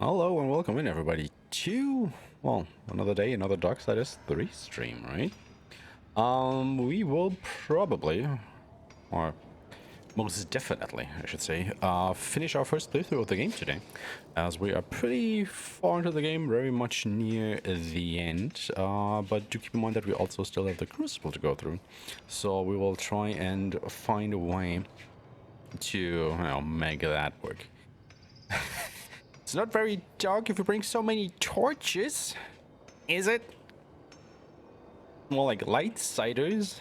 Hello and welcome in everybody to, well, another day, another Darksiders 3 stream, right? We will probably, or most definitely, I should say, finish our first playthrough of the game today, as we are pretty far into the game, very much near the end, but do keep in mind that we also still have the Crucible to go through, so we will try and find a way to, make that work. It's not very dark if you bring so many torches, is it? More like lightsiders.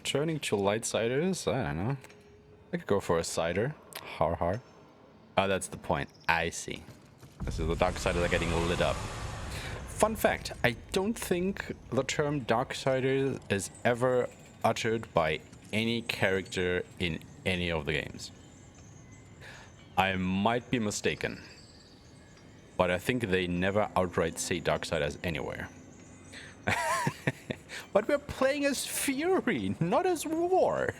Turning to lightsiders? I don't know. I could go for a cider. Har har. Oh, that's the point. I see. This is the Darksiders are getting lit up. Fun fact, I don't think the term Darksiders is ever uttered by any character in any of the games. I might be mistaken, but I think they never outright say Darksiders anywhere. But we're playing as Fury, not as War.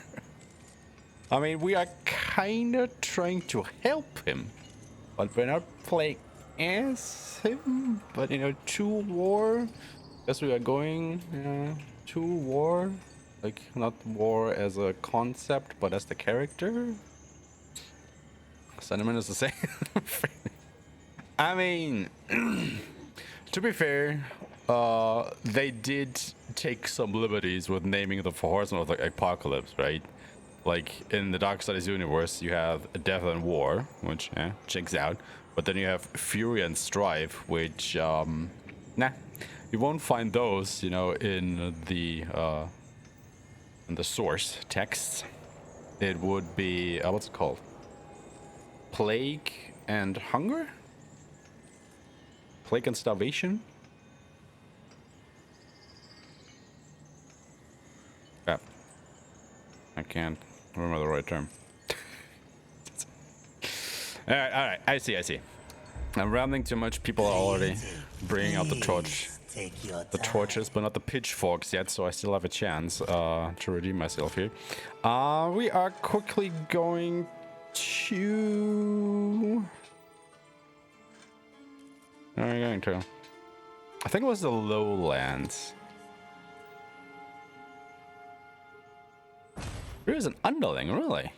I mean, we are kinda trying to help him, but we're not playing as him, but to War. Guess we are going to War. Like, not War as a concept, but as the character. Sentiment is the same. I mean, to be fair, they did take some liberties with naming the Four Horsemen of the Apocalypse, right? Like, in the Darksiders universe, you have Death and War, which, checks out. But then you have Fury and Strife, which, you won't find those, in the source texts. It would be, what's it called? Plague and Hunger? Plague and Starvation? Yeah. I can't remember the right term. Alright, I see. I'm rambling too much. People are already bringing out the torches, but not the pitchforks yet, so I still have a chance to redeem myself here. We are quickly going to... Where are we going to? I think it was the lowlands. There's an underling, really?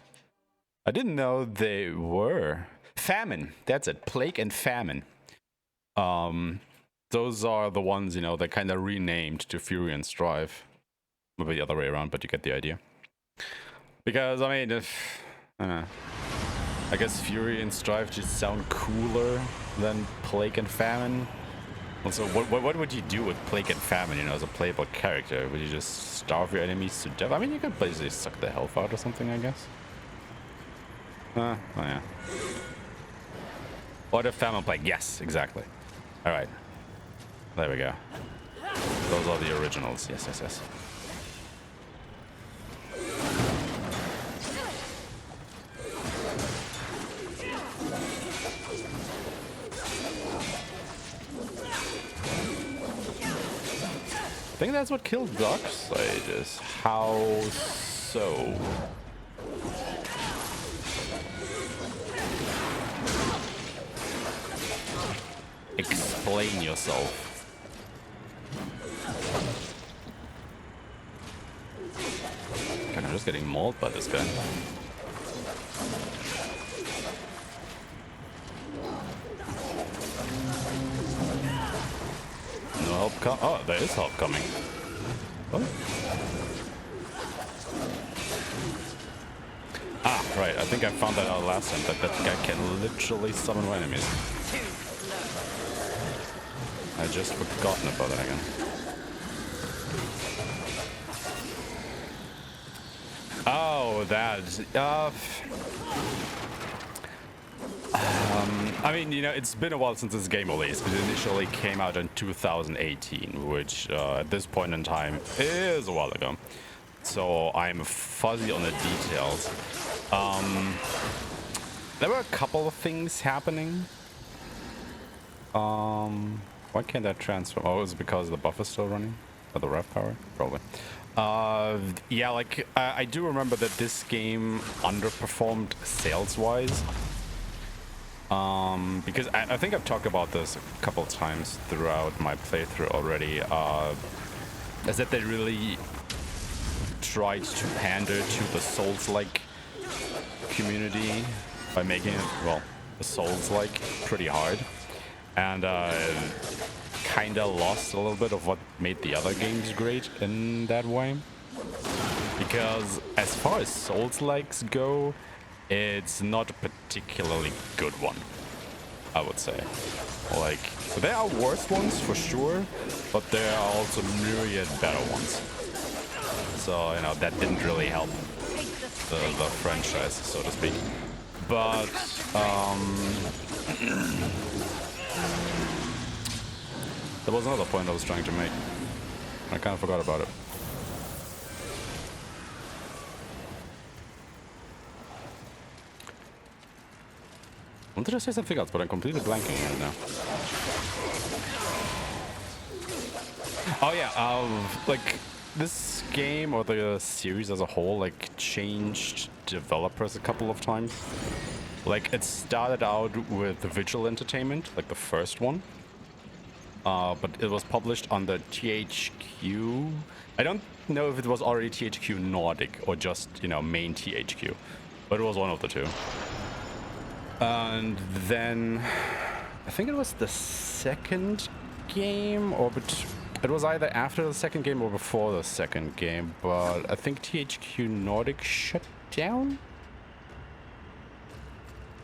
I didn't know they were. Famine, that's it. Plague and famine. Those are the ones, that kind of renamed to Fury and Strife. Maybe the other way around, but you get the idea. Because, I mean, I guess Fury and Strife just sound cooler than Plague and Famine. Also, what would you do with Plague and Famine, as a playable character? Would you just starve your enemies to death? I mean, you could basically suck the health out or something, I guess. Oh yeah. What if Famine Plague? Yes, exactly. Alright. There we go. Those are the originals. Yes. I think that's what killed Darksiders. How so? Explain yourself. God, I'm just getting mauled by this guy. No help come. Oh, there is help coming. What? Ah, right. I think I found that out last time, that guy can literally summon my enemies. I just forgotten about that again. Oh, that. I mean, it's been a while since this game released. It initially came out in 2018, which at this point in time is a while ago. So I'm fuzzy on the details. There were a couple of things happening. Why can't that transform? Oh, is it because the buff is still running? Or the rev power? Probably. Yeah, like, I do remember that this game underperformed sales-wise. Because I think I've talked about this a couple of times throughout my playthrough already, is that they really tried to pander to the Souls-like community by making it, well, the Souls-like pretty hard, and kind of lost a little bit of what made the other games great in that way. Because as far as Souls-likes go, it's not a particularly good one, I would say. Like, there are worse ones for sure, but there are also myriad better ones. So, you know, that didn't really help the franchise, so to speak. But, there was another point I was trying to make. I kind of forgot about it. I wanted to say something else, but I'm completely blanking right now. Oh yeah, like this game or the series as a whole, like changed developers a couple of times. Like it started out with Visual Entertainment, like the first one. But it was published on the THQ. I don't know if it was already THQ Nordic or just, you know, main THQ, but it was one of the two. And then I think it was the second game, or it was either after the second game or before the second game, but I think THQ Nordic shut down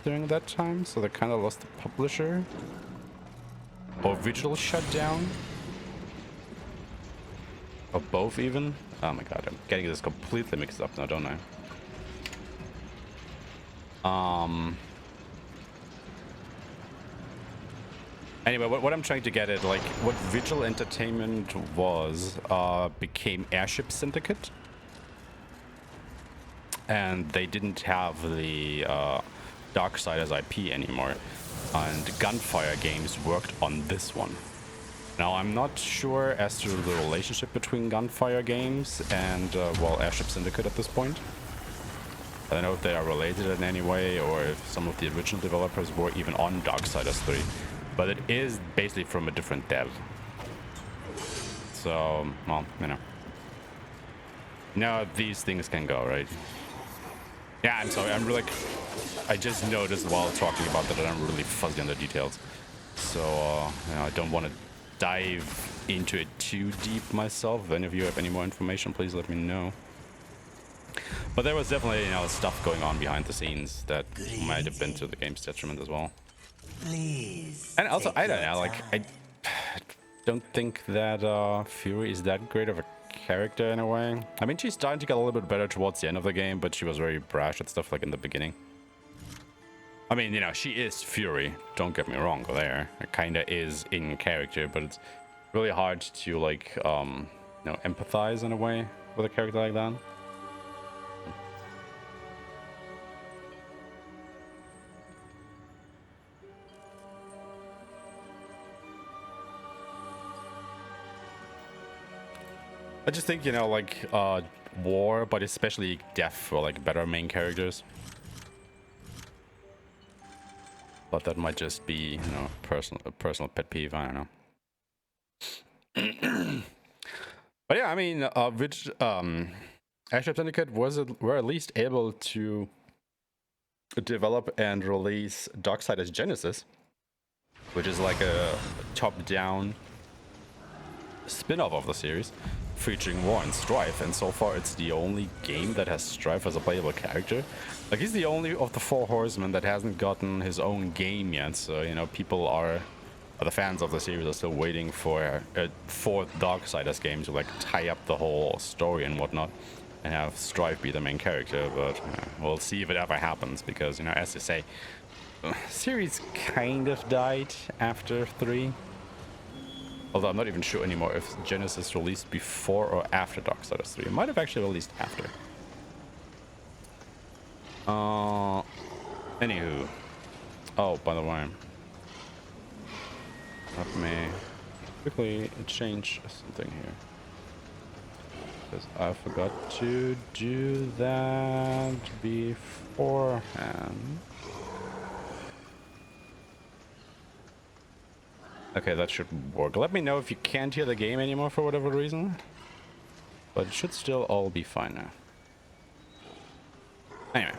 during that time, so they kind of lost the publisher. Or Visual shut down. Or both even. Oh my god, I'm getting this completely mixed up now, don't I? Anyway, what I'm trying to get at, like, what Visual Entertainment was, became Airship Syndicate. And they didn't have the Darksiders IP anymore. And Gunfire Games worked on this one. Now, I'm not sure as to the relationship between Gunfire Games and, well, Airship Syndicate at this point. I don't know if they are related in any way, or if some of the original developers were even on Darksiders 3. But it is basically from a different dev. So, well, you know. Now these things can go, right? Yeah, I'm sorry, I'm really... I just noticed while talking about that I'm really fuzzy on the details. So, you know, I don't want to dive into it too deep myself. If any of you have any more information, please let me know. But there was definitely, you know, stuff going on behind the scenes that might have been to the game's detriment as well. Please. And also, I don't know, like, I don't think that Fury is that great of a character in a way. I mean, she's starting to get a little bit better towards the end of the game, but she was very brash at stuff like in the beginning. I mean, you know, she is Fury, don't get me wrong there. It kinda is in character, but it's really hard to, like, you know, empathize in a way with a character like that. I just think, you know, like, war, but especially death for, like, better main characters. But that might just be, you know, a personal pet peeve, I don't know. But yeah, I mean, Aeshmah Syndicate were at least able to develop and release Darksiders Genesis, which is like a top-down spin-off of the series, featuring War and Strife, and so far it's the only game that has Strife as a playable character. Like, he's the only of the Four Horsemen that hasn't gotten his own game yet, so, you know, the fans of the series are still waiting for a fourth Darksiders game to, like, tie up the whole story and whatnot, and have Strife be the main character, but, you know, we'll see if it ever happens, because, you know, as you say, the series kind of died after 3. Although I'm not even sure anymore if Genesis released before or after Darksiders 3. It might have actually released after. Anywho. Oh, by the way. Let me quickly change something here. Because I forgot to do that beforehand. Okay, that should work. Let me know if you can't hear the game anymore for whatever reason. But it should still all be fine now. Anyway.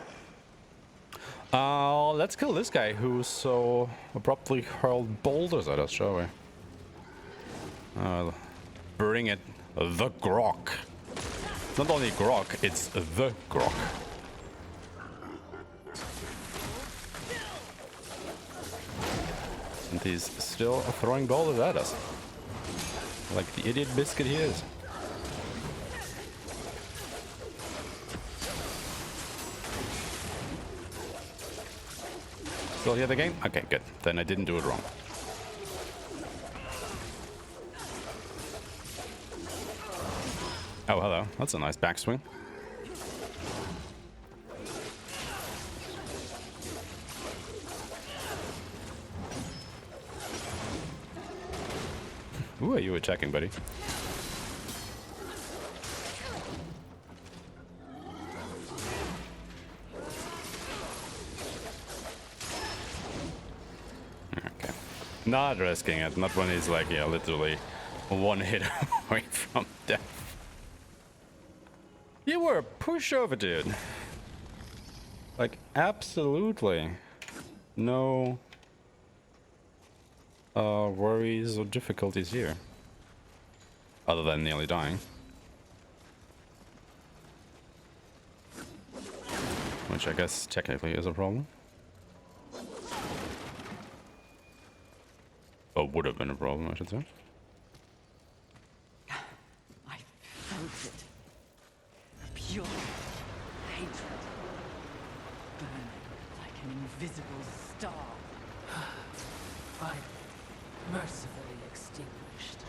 Let's kill this guy who so abruptly hurled boulders at us, shall we? Bring it. The grok. Not only grok, it's the grok. And he's still throwing boulders at us. Like the idiot biscuit he is. Still hear the game? Okay, good. Then I didn't do it wrong. Oh, hello. That's a nice backswing. Who are you attacking, buddy? Okay. Not risking it. Not when he's like, yeah, literally one hit away from death. You were a pushover, dude. Like, absolutely no worries or difficulties here. Other than nearly dying. Which I guess technically is a problem. Or would have been a problem, I should say. I felt it. Pure hatred. Burning like an invisible star. But mercifully extinguished.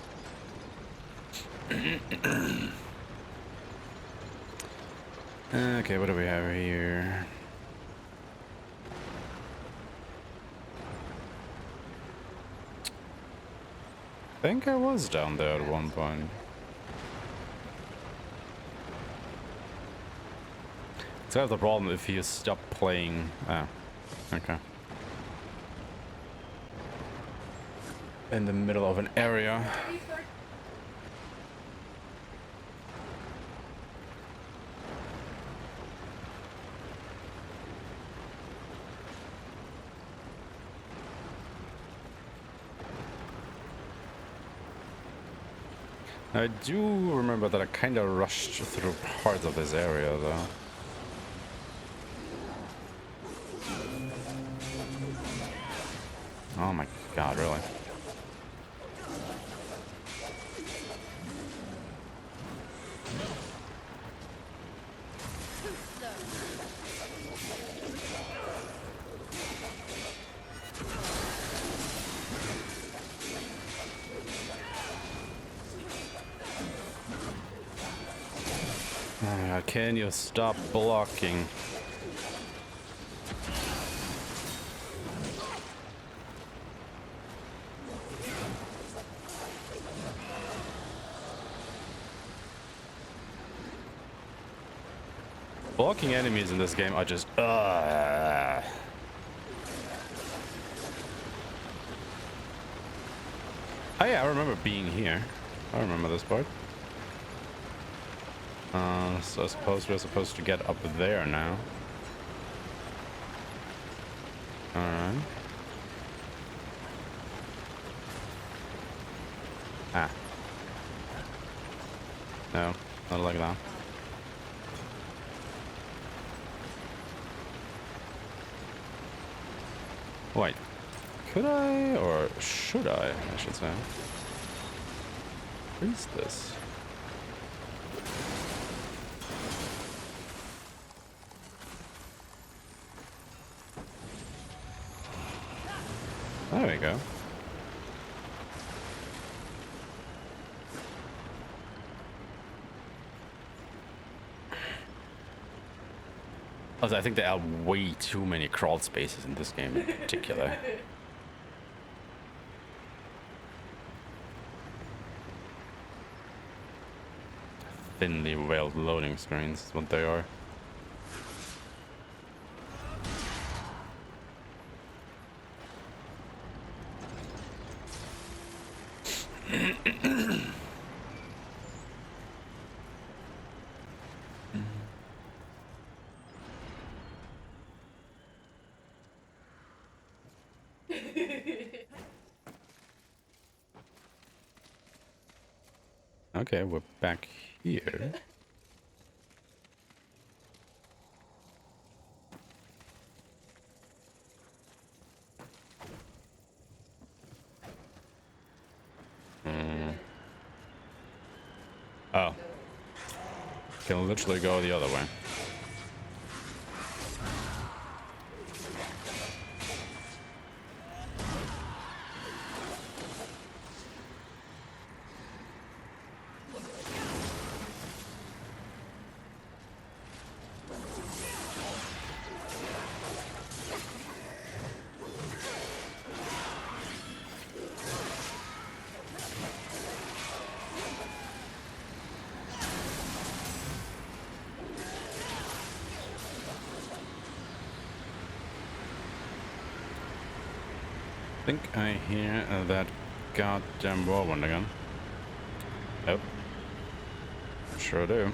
Okay, what do we have here? I think I was down there at one point. It's kind of the problem if you stop playing. Ah, okay. In the middle of an area. I do remember that I kind of rushed through parts of this area, though. Oh my god, really? Can you stop blocking? Blocking enemies in this game are just oh yeah, I remember being here. I remember this part. So I suppose we're supposed to get up there now. Alright. Ah. No, not like that. Wait. Could I, or should I should say. What is this? There we go. Also, I think there are way too many crawl spaces in this game in particular. Thinly veiled loading screens is what they are. Okay, we're back here. Oh. Can literally go the other way. I think I hear that goddamn whirlwind again. Yep. Sure do.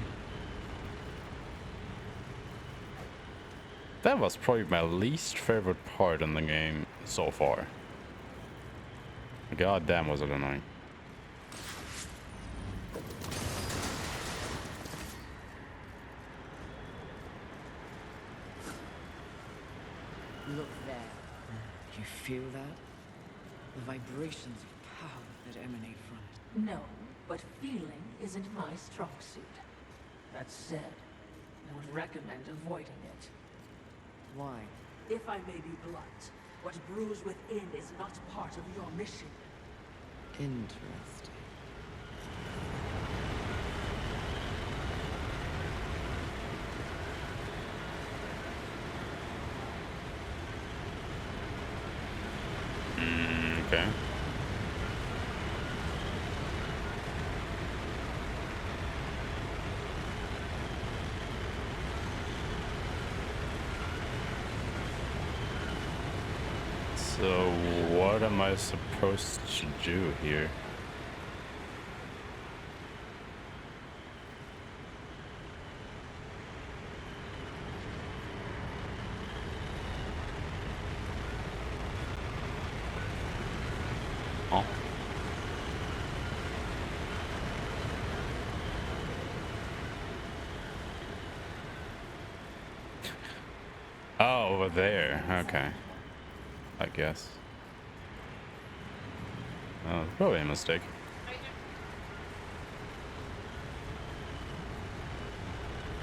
That was probably my least favorite part in the game so far. God damn, was it annoying. Look there. You feel that? The vibrations of power that emanate from it. No, but feeling isn't my strong suit. That said, I would recommend avoiding it. Why? If I may be blunt, what brews within is not part of your mission. Interesting. Okay. So what am I supposed to do here? Oh. Oh, over there. Okay. I guess. Oh, probably a mistake.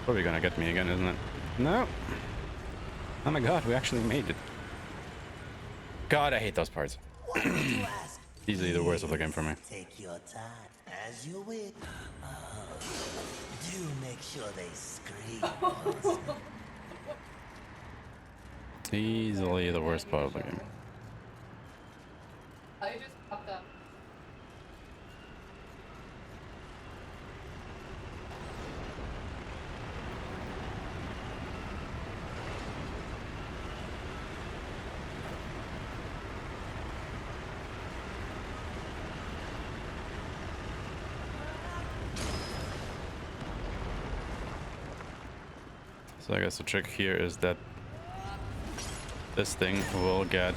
Probably gonna get me again, isn't it? No. Oh my god, we actually made it. God, I hate those parts. Easily the worst of the game for me. Take your time, as you wish. Do make sure they scream. Easily the worst part of the game. I just popped up. So I guess the trick here is that this thing will get,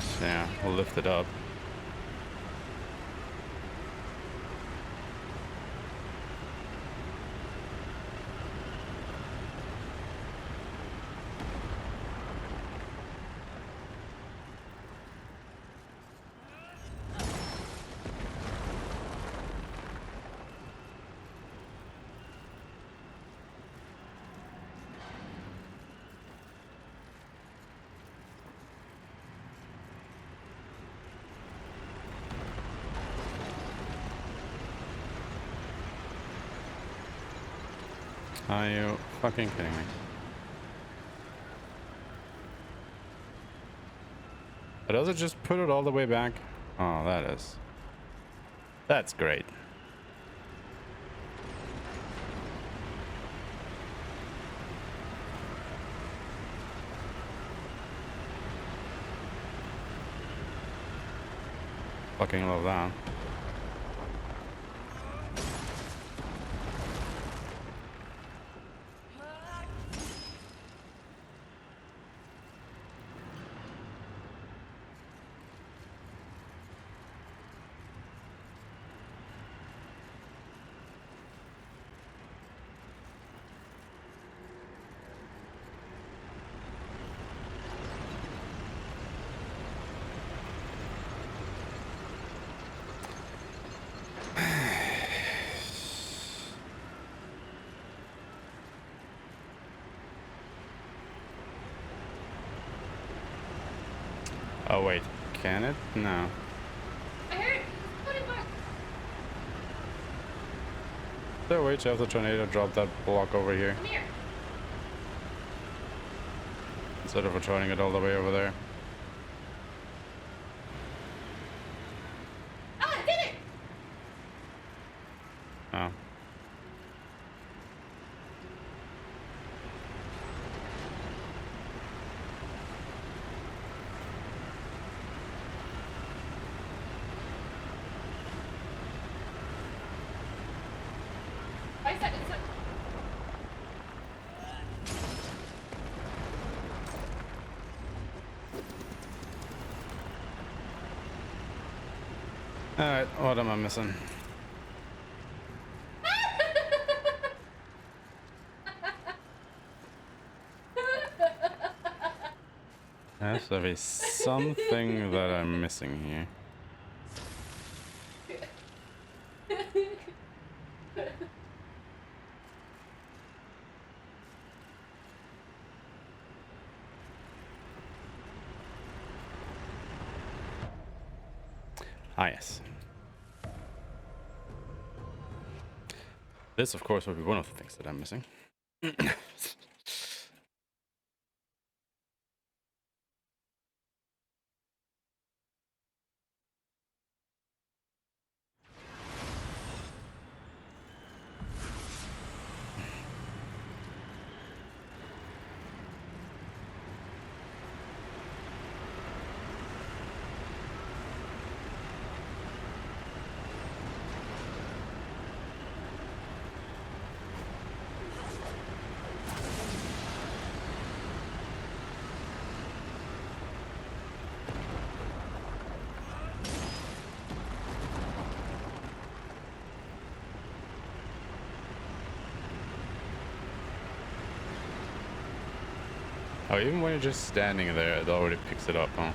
lifted up. Are you fucking kidding me? But does it just put it all the way back? Oh, that's great. Fucking love that. Oh wait, can it? No. I heard. Put it back. So wait, you have the tornado drop that block over here Come here. instead of returning it all the way over there. Ah, hit it. Oh. I said it's a... Alright, what am I missing? Has to be something that I'm missing here. Ah, yes. This, of course, will be one of the things that I'm missing. Oh, even when you're just standing there, it already picks it up, huh?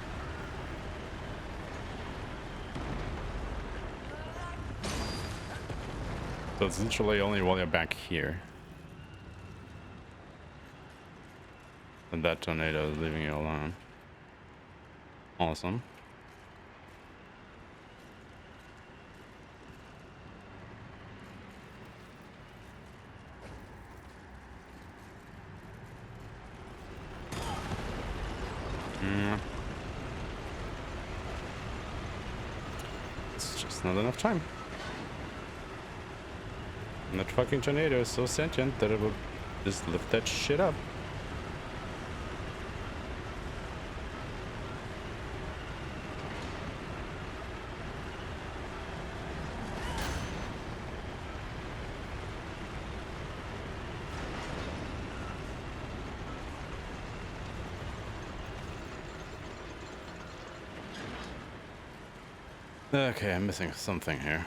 So it's literally only while you're back here. And that tornado is leaving you alone. Awesome. It's just not enough time. And that fucking tornado is so sentient that it will just lift that shit up. Okay, I'm missing something here.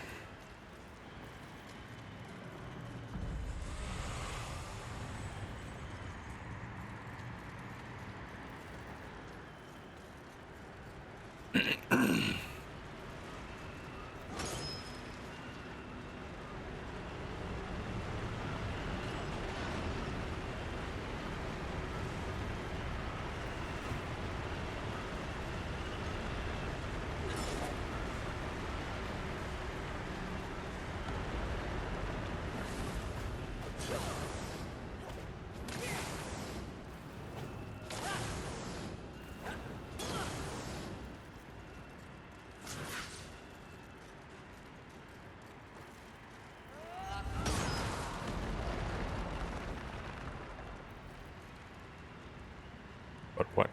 But what?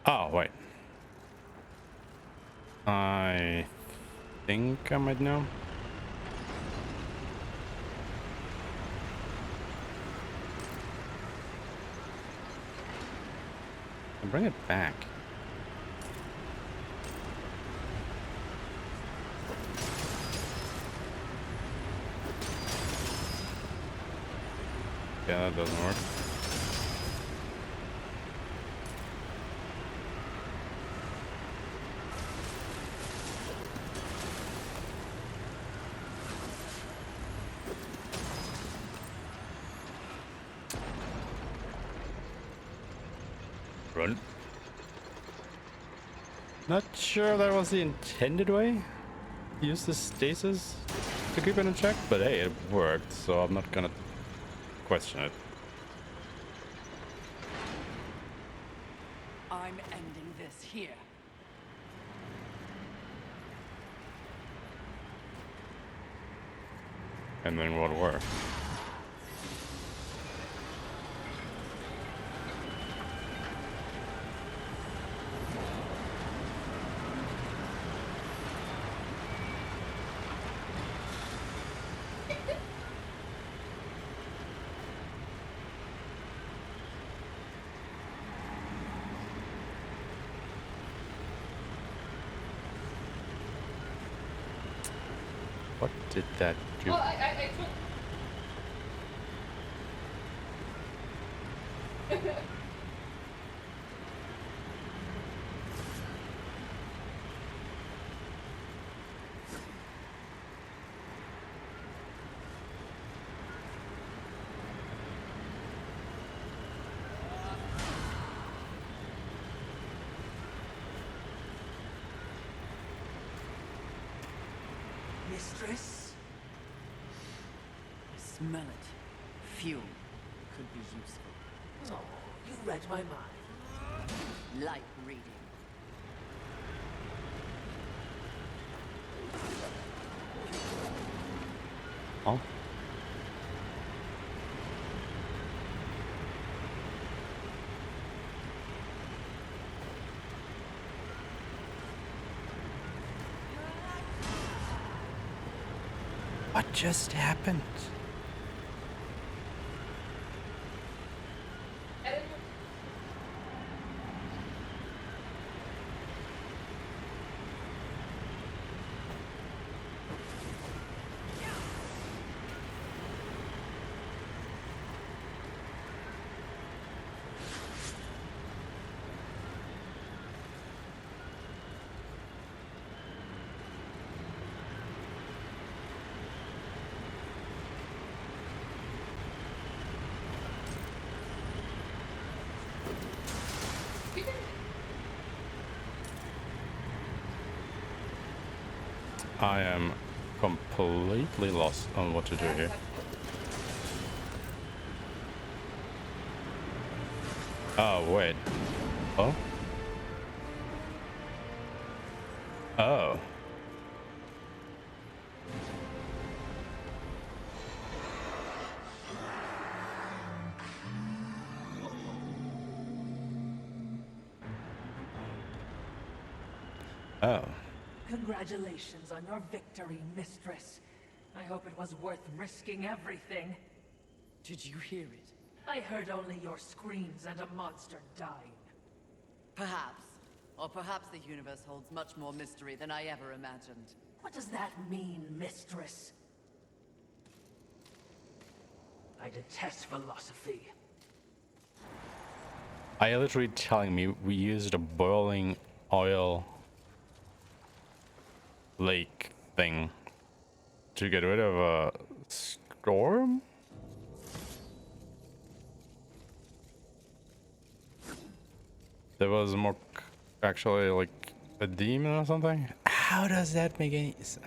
Oh, wait. I think I might know. I'll bring it back. Yeah, that doesn't work. Not sure that was the intended way to use the stasis to keep it in check, but hey, it worked, so I'm not gonna question it. I'm ending this here. And then what worked? What did that do? Oh, I took. Mistress? I smell it. Fuel could be useful. Oh, you read my mind. Light reading. Oh. What just happened? I didn't. I am completely lost on what to do here. Oh, wait. Oh? Oh. Oh. Congratulations on your victory, Mistress. I hope it was worth risking everything. Did you hear it? I heard only your screams and a monster dying. Perhaps. Or perhaps the universe holds much more mystery than I ever imagined. What does that mean, Mistress? I detest philosophy. Are you literally telling me we used a boiling oil lake thing to get rid of a storm? There was more actually like a demon or something? How does that make any sense?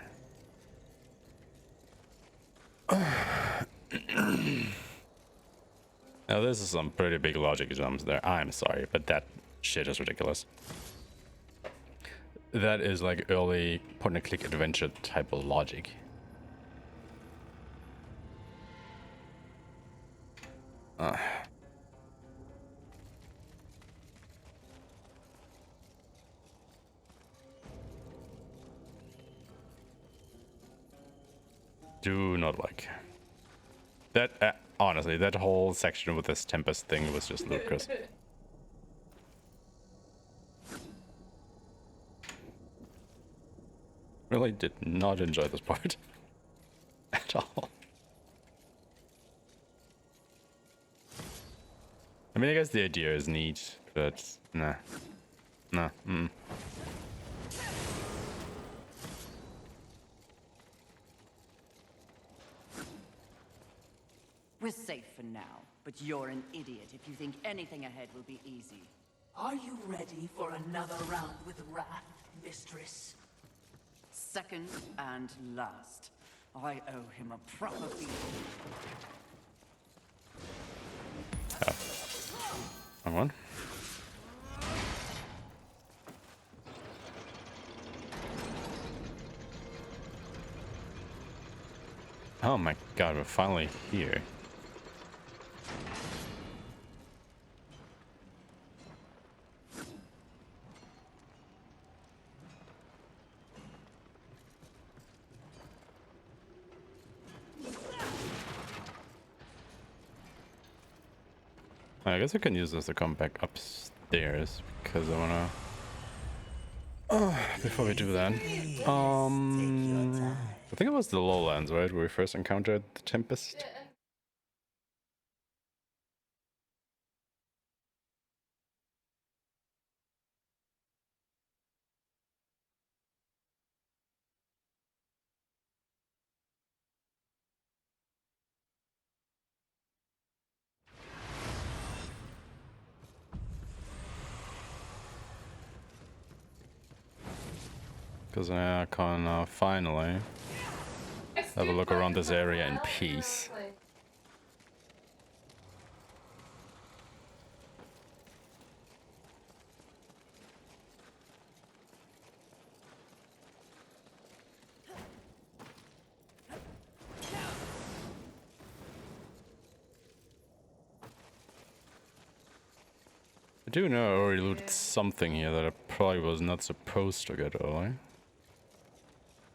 Now this is some pretty big logic jumps there. I'm sorry, but that shit is ridiculous. That is like early point-and-click adventure type of logic. Do not like that. Honestly, that whole section with this Tempest thing was just ludicrous. Really did not enjoy this part at all. I mean, I guess the idea is neat, but nah. Nah. We're safe for now, but you're an idiot if you think anything ahead will be easy. Are you ready for another round with Wrath, Mistress? Second and last. I owe him a proper beating. Wrong one. Oh my god, we're finally here. I guess I can use this to come back upstairs because I wanna. Oh, before we do that, I think it was the lowlands, right, where we first encountered the Tempest. Yeah. Because I can finally have a look around this area in peace. I do know I already looted something here that I probably was not supposed to get early.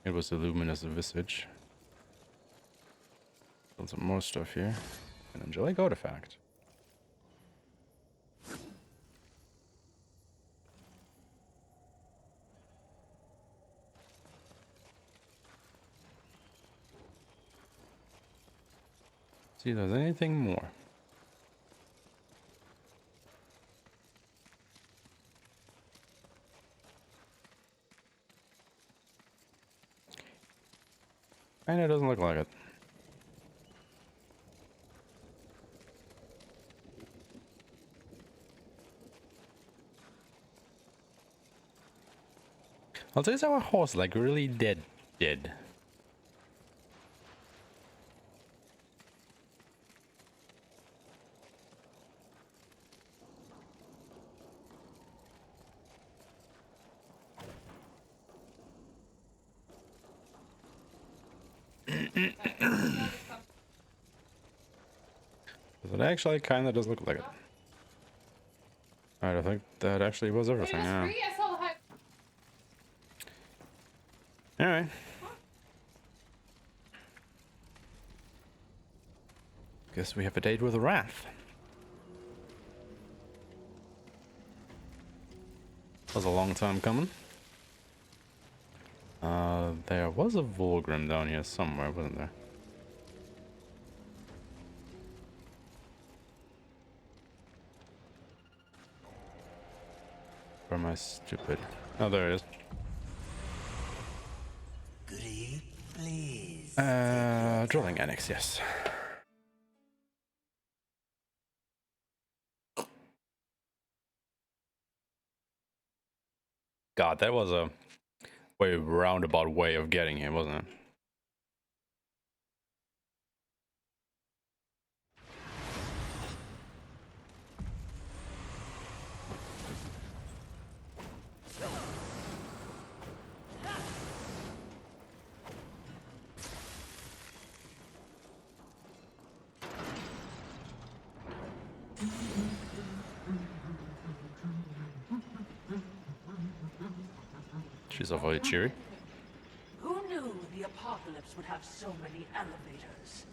It was the luminous visage. Got some more stuff here. An angelic artifact. See if there's anything more. And it doesn't look like it. Also, is our horse like really dead? It actually kind of does look like it. Alright, I think that actually was everything, yeah. I saw the hype. Alright. Guess we have a date with Wrath. Was a long time coming. There was a Volgrim down here somewhere, wasn't there? Or am I stupid? Oh, there it is. Could you please? Drilling annex, yes. God, that was a way roundabout way of getting here, wasn't it? She's awfully cheery. Who knew the apocalypse would have so many elevators?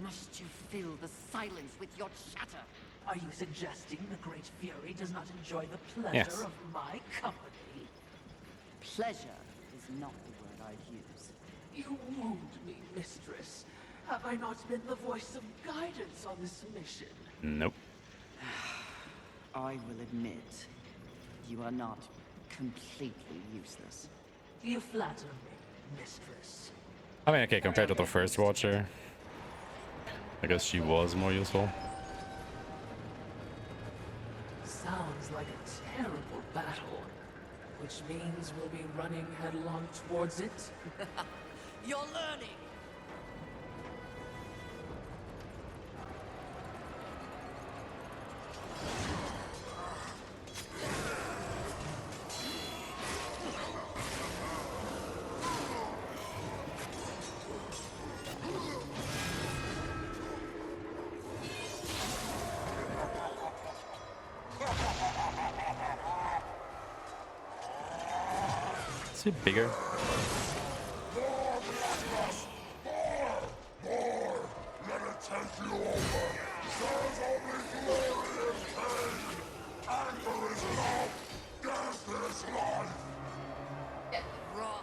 Must you fill the silence with your chatter? Are you suggesting the Great Fury does not enjoy the pleasure Yes. of my company? Pleasure is not the word I'd use. You wound me, Mistress. Have I not been the voice of guidance on this mission? Nope. I will admit, you are not completely useless. You flatter me, Mistress. I mean, okay, compared to the first Watcher, I guess she was more useful. like a terrible battle. Which means we'll be running headlong towards it. You're learning. Is it bigger?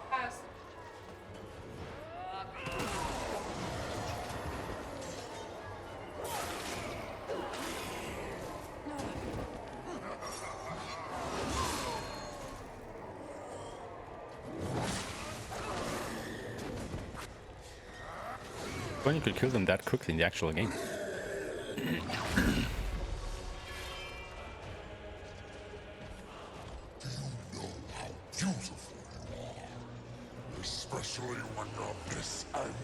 Pass. When you could kill them that quickly in the actual game. Beautiful you are, especially when you're this angry.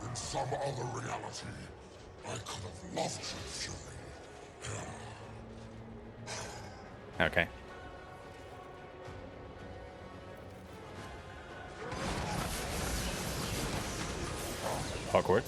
In some other reality, I could have loved you, Fury. Okay. Awkward.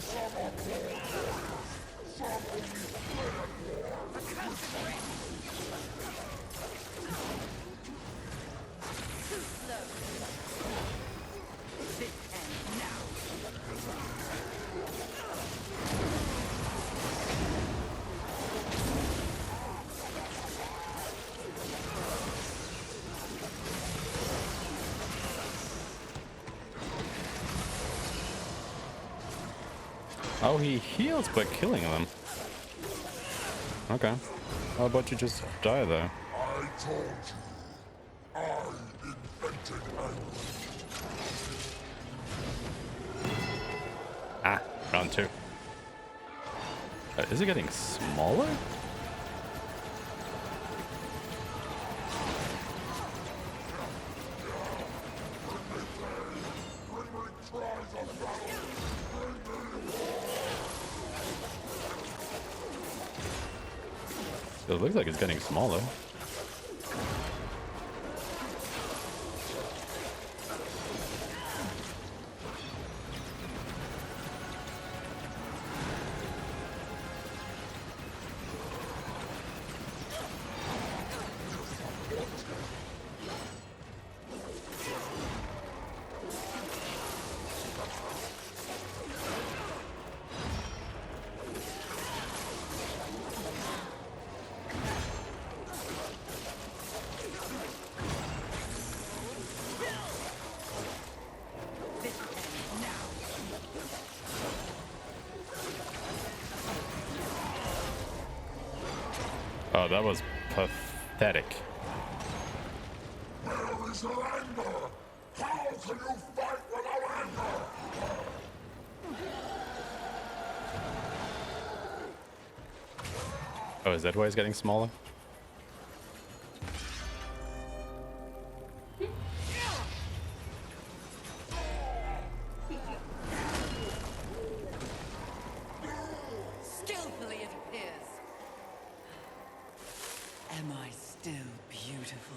Oh, he heals by killing them. Okay. How about you just die there? I told you, I invented anger. Ah, round 2. Is it getting smaller? It looks like it's getting smaller. Oh, that was pathetic. Where is your anger? How can you fight without anger? Oh, is that why it's getting smaller? Skillfully it appears. Am I still beautiful?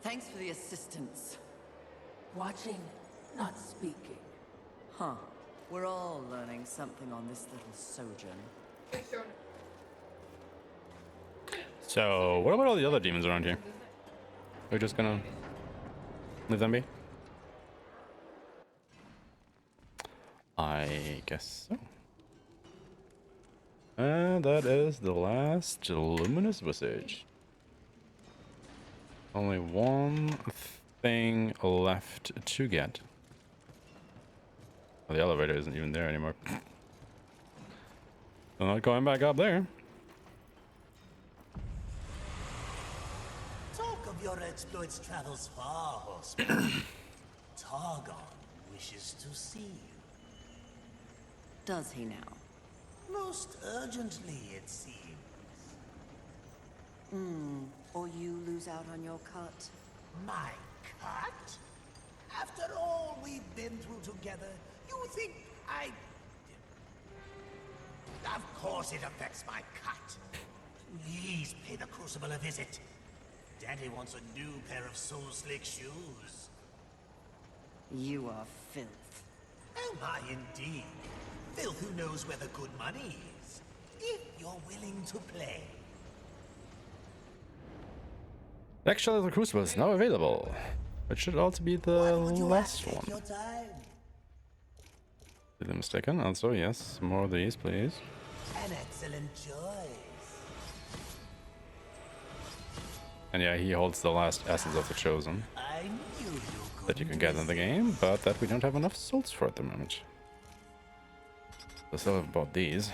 Thanks for the assistance. Watching, not speaking. Huh. We're all learning something on this little sojourn. So, what about all the other demons around here? We're just gonna leave them be? I guess so. And that is the last luminous visage. Only one thing left to get. Oh, the elevator isn't even there anymore. I'm not going back up there. Talk of your exploits travels far, Horseman. Targon wishes to see you. Does he now? Most urgently, it seems. Or you lose out on your cut? My cut? After all we've been through together, you think I... Of course it affects my cut. Please pay the Crucible a visit. Daddy wants a new pair of soul-slick shoes. You are filth. Am I indeed? Filth who knows where the good money is. If you're willing to play. Actually, the Crucible is now available. It should also be the last one. Your time. Did I mistaken? Also, yes. More of these, please. An excellent choice. And yeah, he holds the last essence of the Chosen I knew you could. that you can get in the game, but that we don't have enough souls for at the moment. I still have bought these.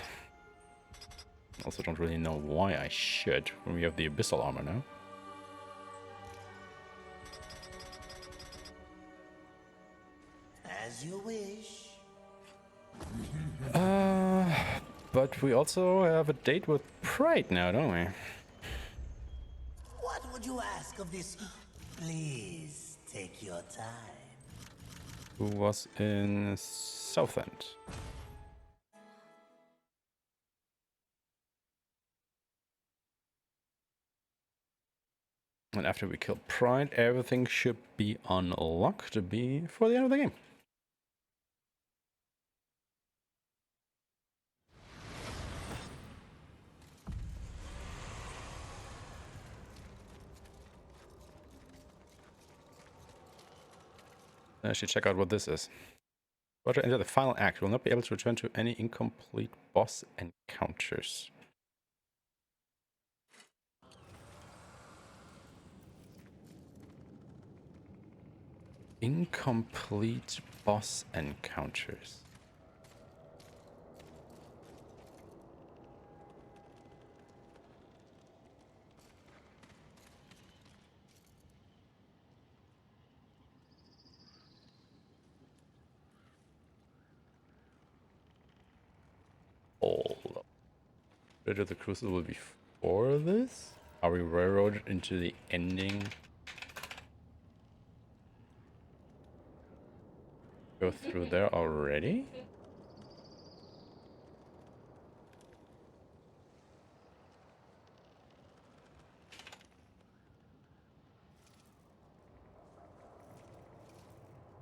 Also don't really know why I should, when we have the Abyssal armor now. As you wish. But we also have a date with Pride now, don't we? What would you ask of this? Please take your time. Who was in Southend. And after we kill Pride, everything should be unlocked before the end of the game. I should check out what this is. After enter the final act, you will not be able to return to any incomplete boss encounters. Incomplete boss encounters. Hold up. Rid of the Crucible before this? Are we railroaded into the ending? Go through there already?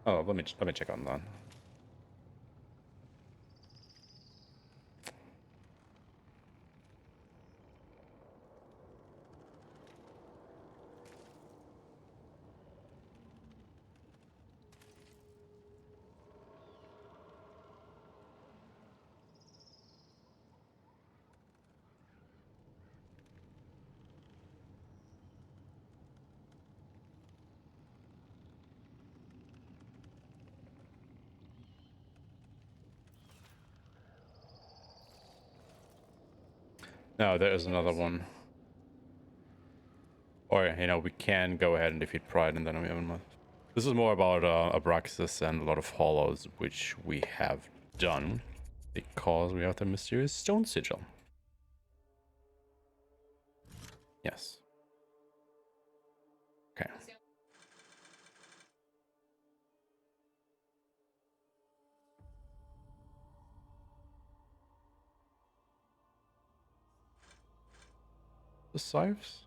Oh, let me check on that. No, there is another one. Or, you know, we can go ahead and defeat Pride and then we have a... This is more about Abraxas and a lot of hollows, which we have done. Because we have the mysterious stone sigil. Yes. Okay. The scythes?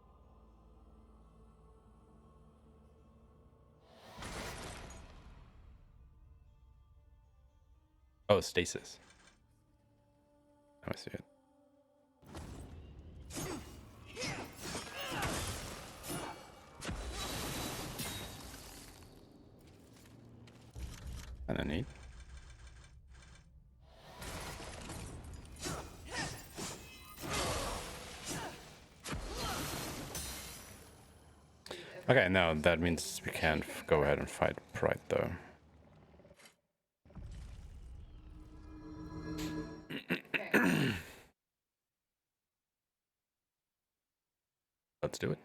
Oh, stasis. I see it. Kinda neat. Okay, no, that means we can't go ahead and fight Pride though. Let's do it.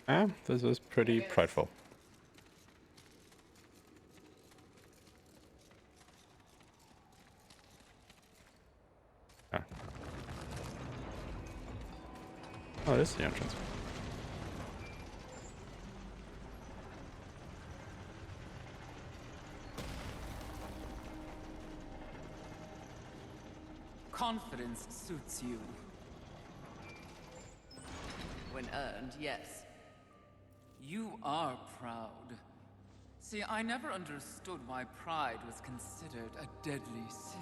Ah, this is pretty prideful. Ah. Oh, this is the entrance. Confidence suits you. When earned, yes. You are proud. See, I never understood why pride was considered a deadly sin.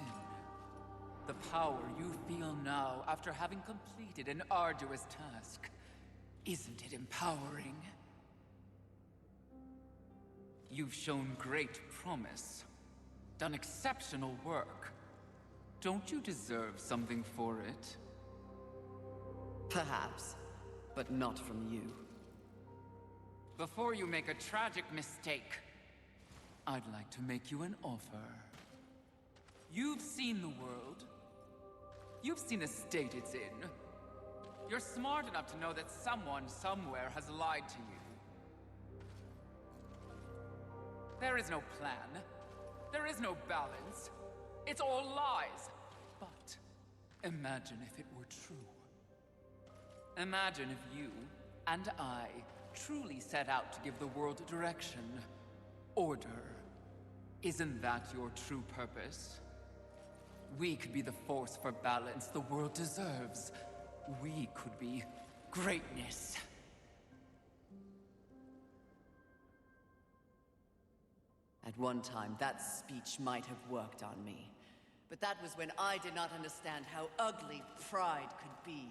The power you feel now after having completed an arduous task, isn't it empowering? You've shown great promise, done exceptional work. Don't you deserve something for it? Perhaps, but not from you. Before you make a tragic mistake, I'd like to make you an offer. You've seen the world. You've seen the state it's in. You're smart enough to know that someone somewhere has lied to you. There is no plan. There is no balance. It's all lies. But imagine if it were true. Imagine if you and I truly set out to give the world direction, order. Isn't that your true purpose? We could be the force for balance the world deserves. We could be greatness. At one time, that speech might have worked on me. But that was when I did not understand how ugly pride could be.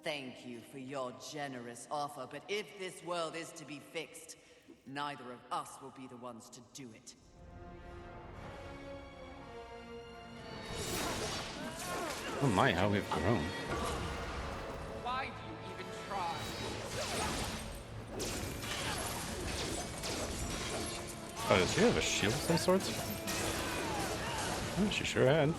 Thank you for your generous offer, but if this world is to be fixed, neither of us will be the ones to do it. Oh my, how we've grown. Why do you even try? Oh, does she have a shield of some sorts? Oh, she sure had.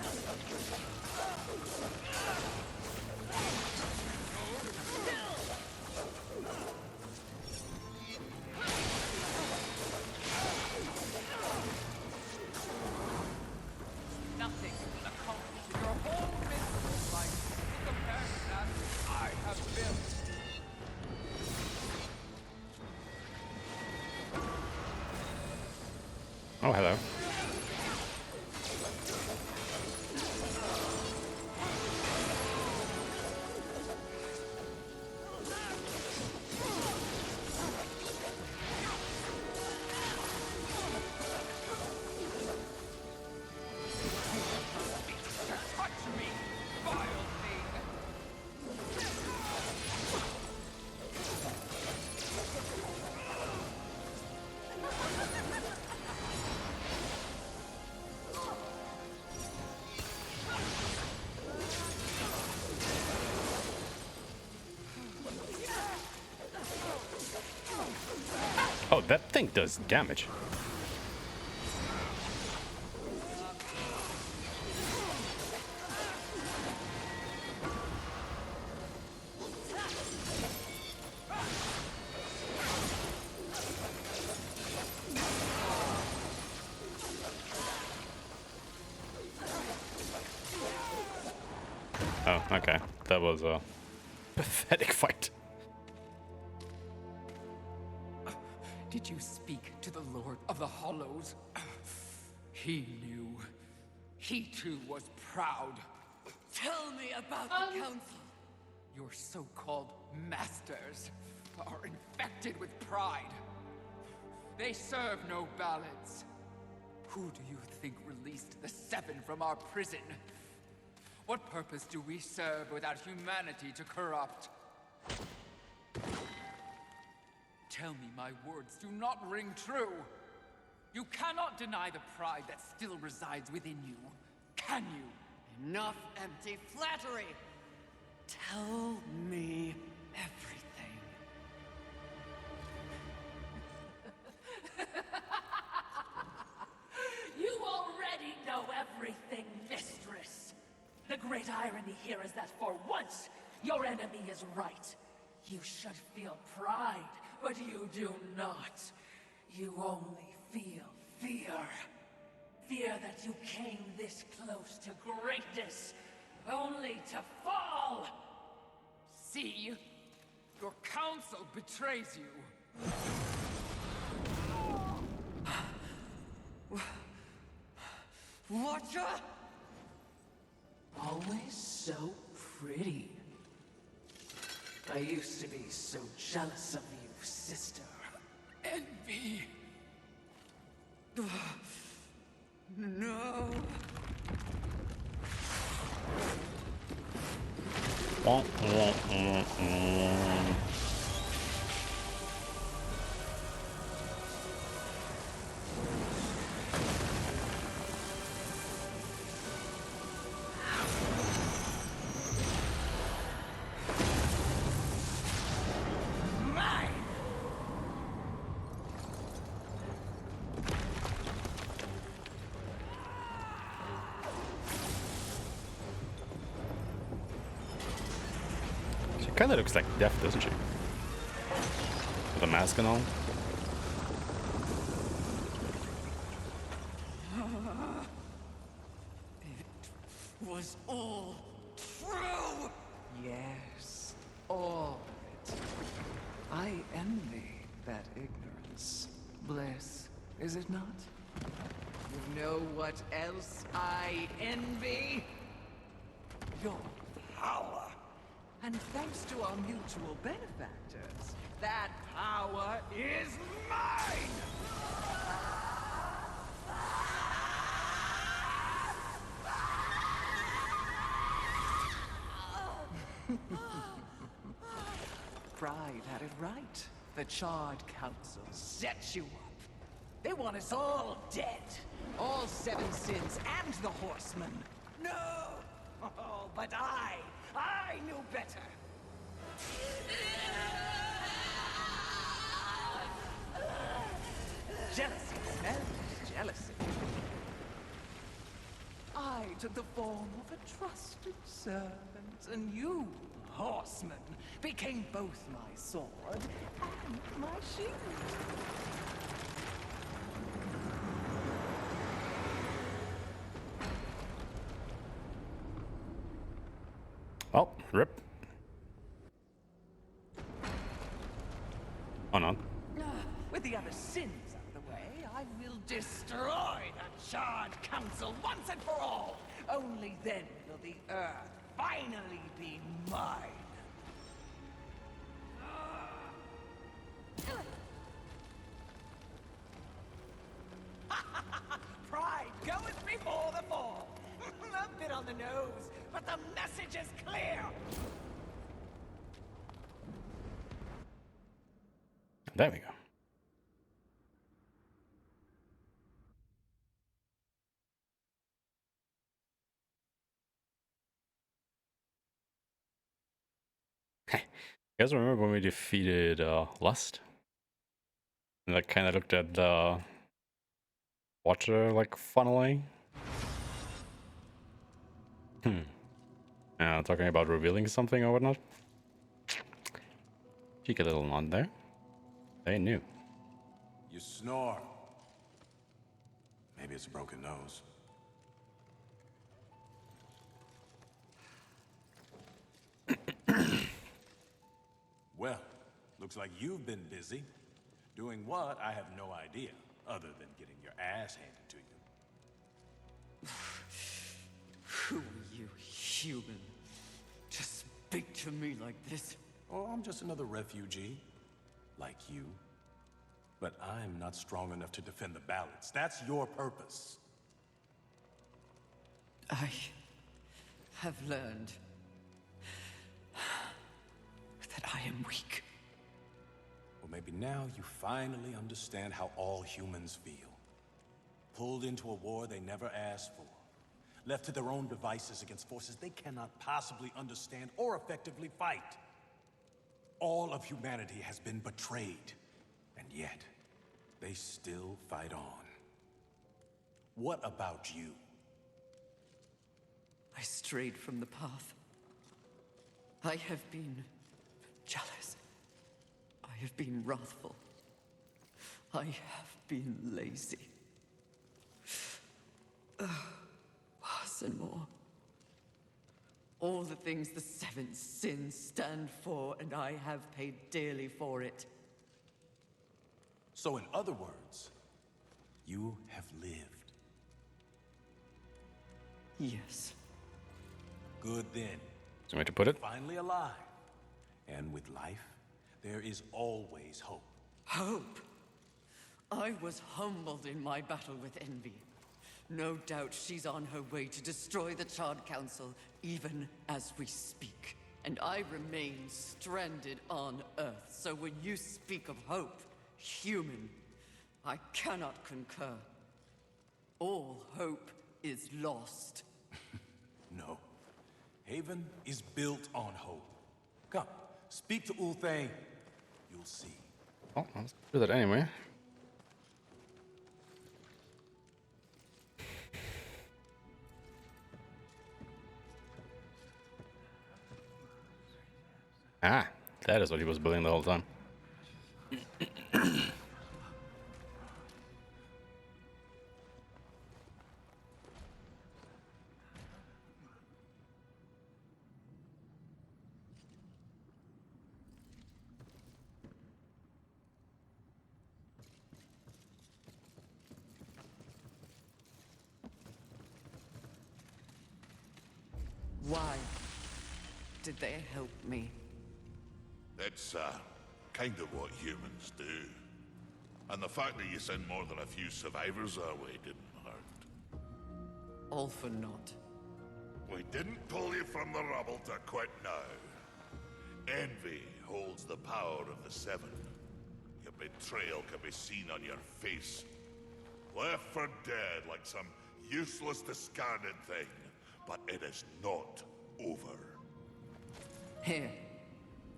Nothing accomplishes your whole miserable life in comparison to that I have built. Oh, hello. Touch me, vile thing! Oh, that thing does damage. Oh, okay. That was a pathetic fight. Did you speak to the Lord of the Hollows? He knew. He too was proud. Tell me about the Council. Your so-called masters are infected with pride. They serve no balance. Who do you think released the Seven from our prison? What purpose do we serve without humanity to corrupt? Tell me my words do not ring true. You cannot deny the pride that still resides within you, can you? Enough empty flattery. Tell me everything. You already know everything, mistress. The great irony here is that for once, your enemy is right. You should feel pride, but you do not. You only feel fear. Fear that you came this close to greatness, only to fall! See? Your counsel betrays you. Watcher? Always so pretty. I used to be so jealous of you, sister. Envy. No. She kind of looks like Death, doesn't she? With a mask and all. It was all true! Yes, all of it. I envy that ignorance. Bliss, is it not? You know what else I envy? Your power. And thanks to our mutual benefactors, that power is mine! Pride had it right. The Charred Council set you up. They want us all dead. All Seven Sins and the Horsemen. No! Oh, but I knew better. Jealousy smells jealousy. I took the form of a trusted servant, and you, Horseman, became both my sword and my shield. Oh, rip. Oh no. With the other sins out of the way, I will destroy the Charred Council once and for all. Only then will the Earth finally be mine. Pride goeth before the fall. A bit on the nose, but the message is clear. There we go. You guys remember when we defeated Lust? And I kind of looked at the Watcher like funneling. Talking about revealing something or whatnot. Cheeky little nod there. They knew. You snore. Maybe it's a broken nose. Well, looks like you've been busy. Doing what, I have no idea, other than getting your ass handed to you. Who are you, human? To speak to me like this? Oh, I'm just another refugee. Like you. But I'm not strong enough to defend the balance. That's your purpose. I have learned that I am weak. Well, maybe now you finally understand how all humans feel. Pulled into a war they never asked for. Left to their own devices against forces they cannot possibly understand or effectively fight. All of humanity has been betrayed, and yet they still fight on. What about you? I strayed from the path. I have been jealous. I have been wrathful. I have been lazy. Worse and more. All the things the seven sins stand for, and I have paid dearly for it. So in other words, you have lived. Yes. Good then. Is there a way to put it? Finally alive. And with life, there is always hope. Hope. I was humbled in my battle with envy. No doubt she's on her way to destroy the Charred Council, even as we speak. And I remain stranded on Earth, so when you speak of hope, human, I cannot concur. All hope is lost. No. Haven is built on hope. Come, speak to Ulthane. You'll see. Oh, let's do that anyway. Ah, that is what he was building the whole time. Why did they help me? It's, kind of what humans do. And the fact that you sent more than a few survivors our way didn't hurt. All for naught. We didn't pull you from the rubble to quit now. Envy holds the power of the Seven. Your betrayal can be seen on your face. Left for dead like some useless, discarded thing. But it is not over. Here,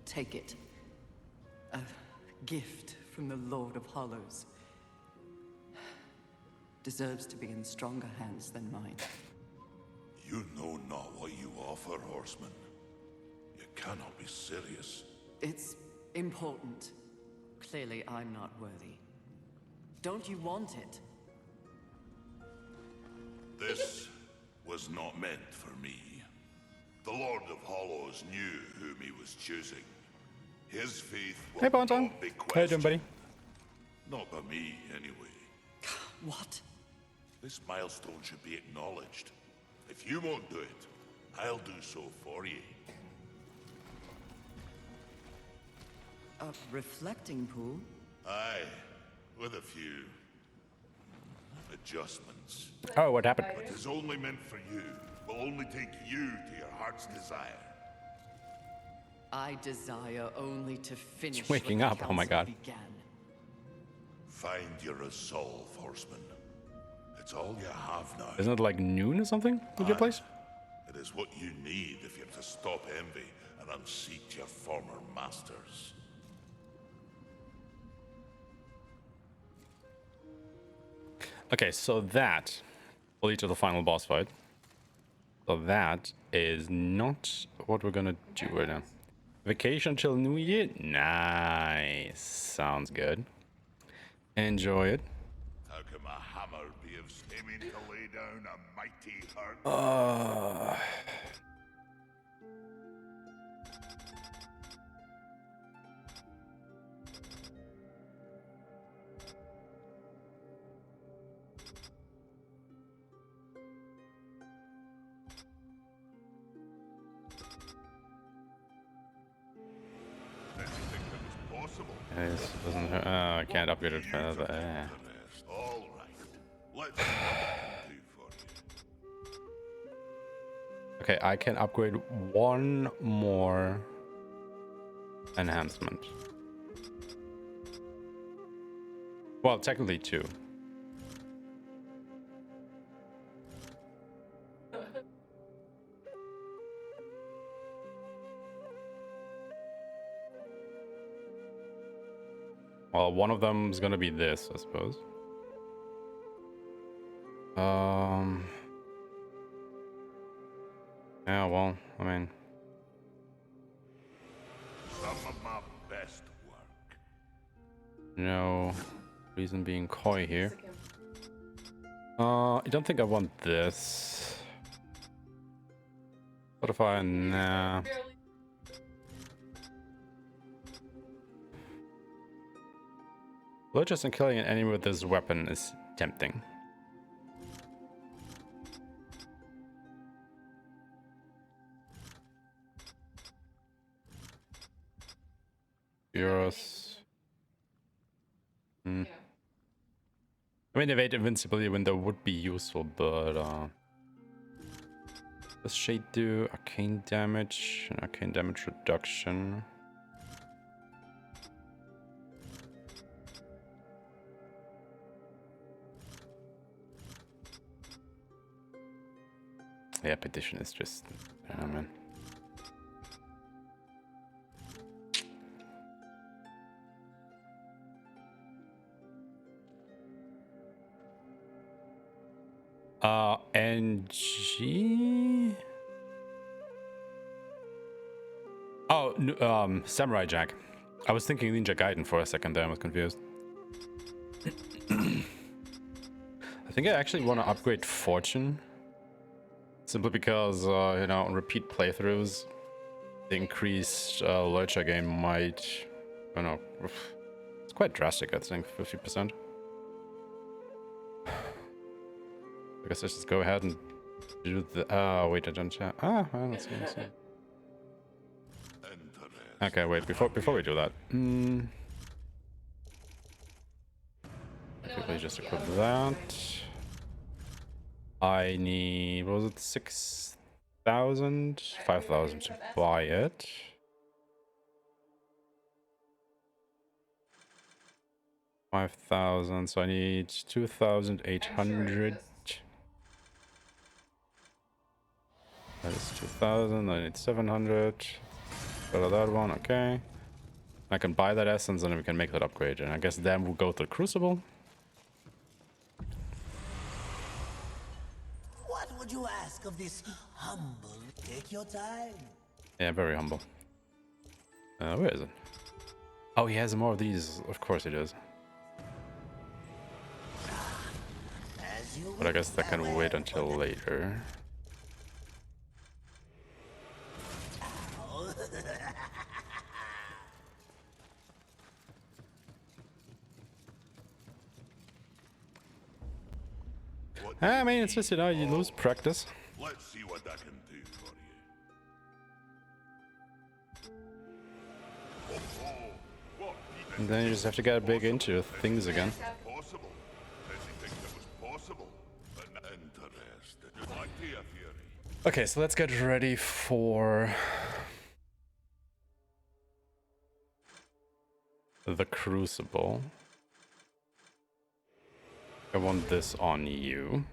take it. A gift from the Lord of Hollows. Deserves to be in stronger hands than mine. You know not what you offer, Horseman. You cannot be serious. It's important. Clearly, I'm not worthy. Don't you want it? This was not meant for me. The Lord of Hollows knew whom he was choosing. His faith will Hey, Bonton. not be How you questioned. doing, buddy? Not by me, anyway. What? This milestone should be acknowledged. If you won't do it, I'll do so for you. A reflecting pool? Aye, with a few adjustments. Oh, what happened? It is only meant for you. Will only take you to your heart's desire. I desire only to finish It's waking what the up, oh my council God. began. Find your resolve, Horseman. It's all you have now. Isn't it like noon or something with your place? It is what you need if you're to stop envy and unseat your former masters. Okay, so that will lead to the final boss fight. So that is not what we're gonna do right now. Vacation till New Year? Nice. Sounds good. Enjoy it. How can a hammer be of aiming to lay down a mighty hurt? Did you think that was possible? This doesn't. I can't upgrade it further. All right. Let's see what I can do for you. Okay, I can upgrade one more enhancement. Well, technically two. Well, one of them is gonna be this, I suppose. Yeah, well, I mean, Some of my best work. no reason being coy here. I don't think I want this. What if I, nah. Lurchers and killing an enemy with this weapon is tempting. Euros. I mean, evade invincibility window would be useful, but does Shade do arcane damage and arcane damage reduction? Yeah, petition is just, man. NG. Oh, Samurai Jack. I was thinking Ninja Gaiden for a second there. I was confused. I think I actually want to upgrade Fortune. Simply because, you know, on repeat playthroughs, the increased Lurcher gain might, I don't know, it's quite drastic, I think, 50%. I guess let's just go ahead and do the, oh, wait, I don't, well, let's see, let's see. Okay, wait, before we do that, quickly just equip that. I need, what was it, 6,000? 5,000 to buy it. $5,000, so I need 2,800. That is 2,000, I need 700. Go to that one, okay. I can buy that essence and then we can make that upgrade. And I guess then we'll go to the Crucible. What would you ask of this humble? Take your time. Yeah, very humble. Where is it? Oh, he has more of these. Of course he does. But I guess that can wait until later. I mean, it's just, you know, you lose practice. Let's see what I can do for you. And then you just have to get big into things again. Possible. Anything that was possible. Interested. Idea theory. Okay, so let's get ready for the Crucible. I want this on you.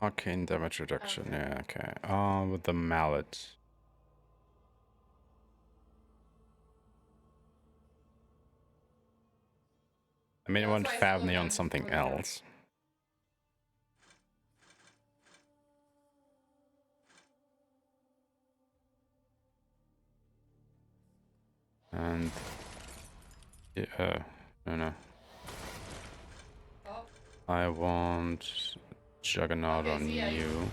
Arcane damage reduction. Yeah, okay. With the mallet. I mean, I want Favni on something else. And no. I want Juggernaut on you.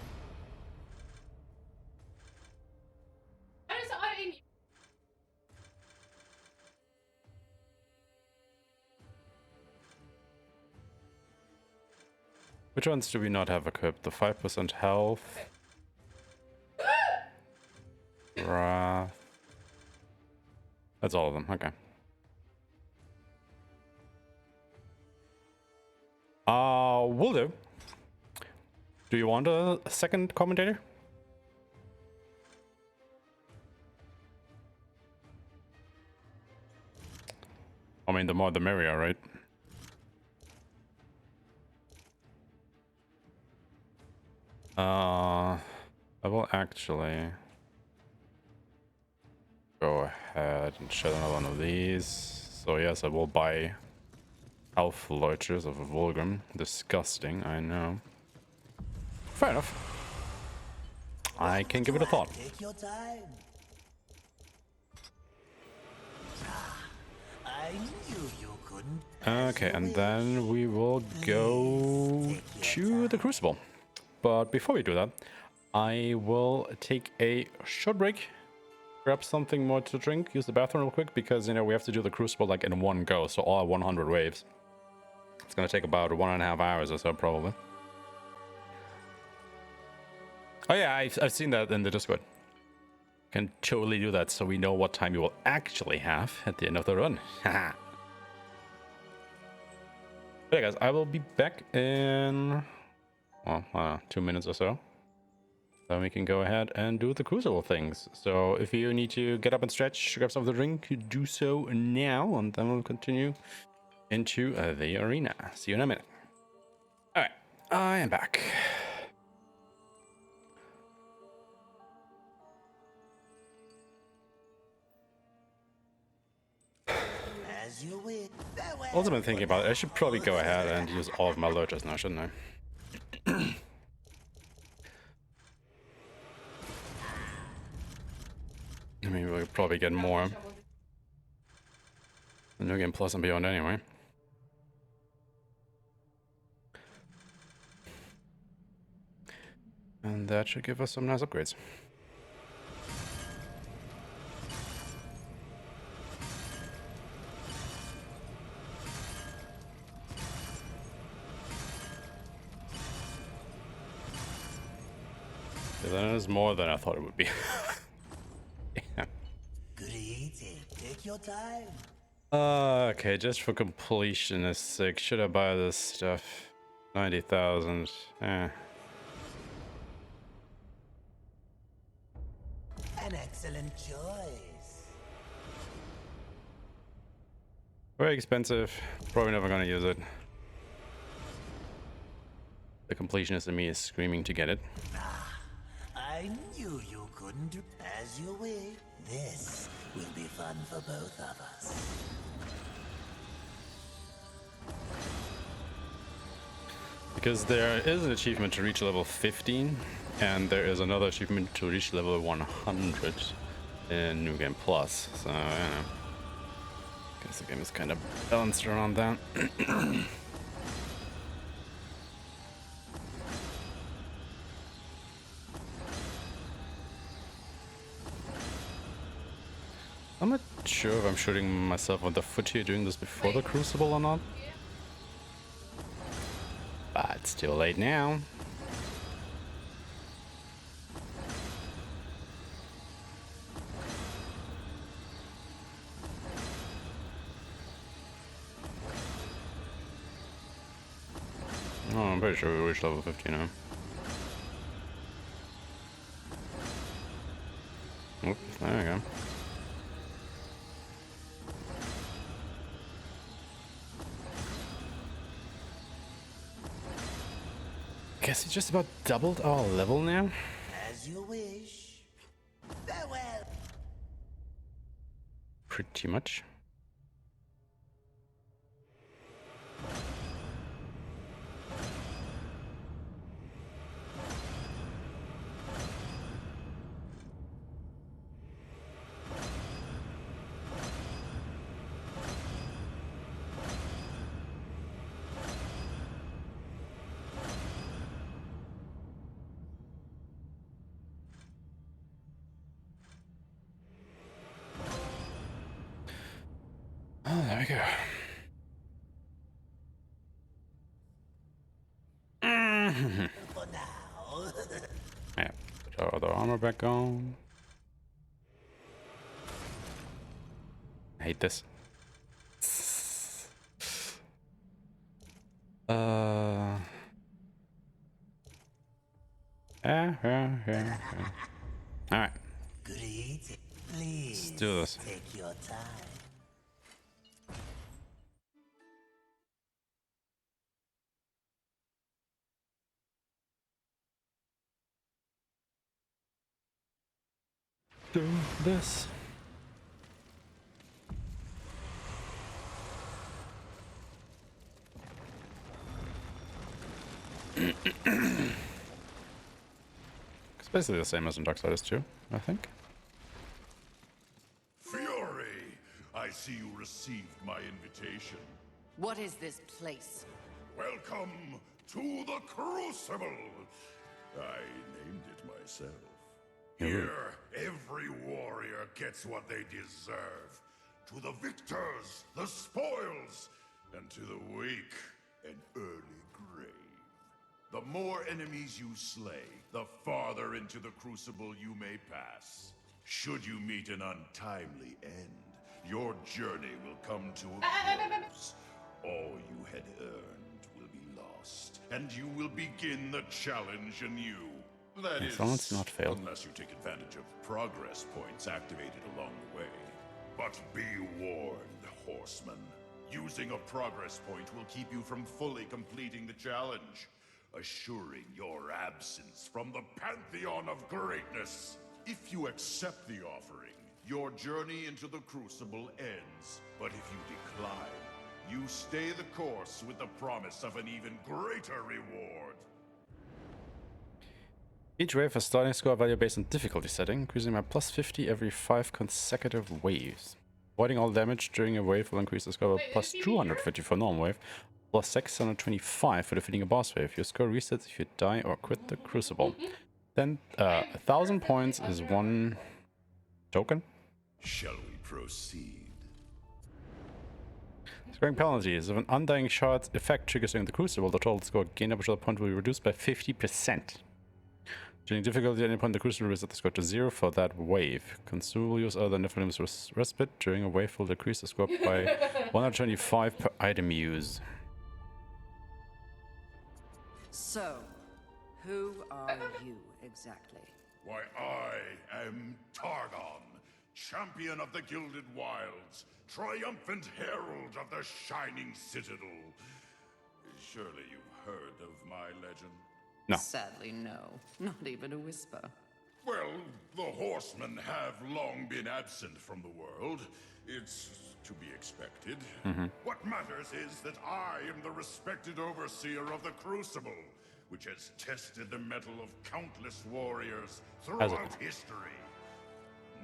Which ones do we not have equipped? The 5% health. Wrath. That's all of them. Okay. Will do. Do you want a second commentator? I mean, the more the merrier, right? I will actually go ahead and shed another one of these. So yes, I will buy Elf Lurchers of Vulgrim. Disgusting, I know. Fair enough. I can give it a thought. Take your time. I knew you couldn't. Okay, and then we will go to the Crucible. But before we do that, I will take a short break, grab something more to drink, use the bathroom real quick, because, you know, we have to do the Crucible like in one go, so all 100 waves. It's gonna take about 1.5 hours or so, probably. Oh yeah, I've seen that in the Discord. Can totally do that, so we know what time you will actually have at the end of the run. Haha. But yeah, guys, I will be back in, well, 2 minutes or so. Then we can go ahead and do the Crucible things. So if you need to get up and stretch, grab some of the drink, do so now, and then we'll continue into the arena. See you in a minute. Alright, I am back. As you wish. Farewell. Also been thinking about it. I should probably go ahead and use all of my lurchers now, shouldn't I? I mean, we'll probably get more. The New Game Plus and beyond anyway. And that should give us some nice upgrades. Yeah, that is more than I thought it would be. Yeah. Good eating. Take your time. Okay, just for completionist sake, should I buy this stuff? 90,000. Eh. An excellent choice. Very expensive. Probably never gonna use it. The completionist in me is screaming to get it. I knew you couldn't. As you wish. This will be fun for both of us. Because there is an achievement to reach level 15, and there is another achievement to reach level 100 in New Game Plus. So, you know, guess the game is kind of balanced around that. I'm not sure if I'm shooting myself on the foot here doing this before the Crucible or not. But it's too late now. Oh, I'm pretty sure we reached level 50 now. Oops, there we go. Guess it just about doubled our level now. As you wish. Farewell. Pretty much. Oh, there we go. For now. Yeah, put our other armor back on. hate this. Alright. Great. Please Let's do this. take your time. Do this. It's basically the same as in Darksiders II, I think. Fury! I see you received my invitation. What is this place? Welcome to the Crucible! I named it myself. Here, every warrior gets what they deserve. To the victors, the spoils, and to the weak, an early grave. The more enemies you slay, the farther into the Crucible you may pass. Should you meet an untimely end, your journey will come to a close. All you had earned will be lost, and you will begin the challenge anew. That is, Excellence not failed. unless you take advantage of progress points activated along the way. But be warned, Horseman. Using a progress point will keep you from fully completing the challenge, assuring your absence from the pantheon of greatness. If you accept the offering, your journey into the Crucible ends. But if you decline, you stay the course with the promise of an even greater reward. Each wave has starting score value based on difficulty setting, increasing by plus 50 every 5 consecutive waves. Avoiding all damage during a wave will increase the score by plus 250 for a normal wave, plus 625 for defeating a boss wave. Your score resets if you die or quit the Crucible. Then 1,000 points is 1 token. Shall we proceed? Scoring penalties. If an undying shard's effect triggers during the Crucible, the total score gained up to the point will be reduced by 50%. During difficulty at any point, the Crucible resets the score to 0 for that wave. Consumable use other than Nephilim's respite during a wave will decrease the score by 125 per item used. So, who are you exactly? Why, I am Targon, champion of the Gilded Wilds, triumphant herald of the Shining Citadel. Surely you've heard of my legend? No. Sadly, no. Not even a whisper. Well, the Horsemen have long been absent from the world. It's to be expected. What matters is that I am the respected overseer of the Crucible, which has tested the mettle of countless warriors throughout history.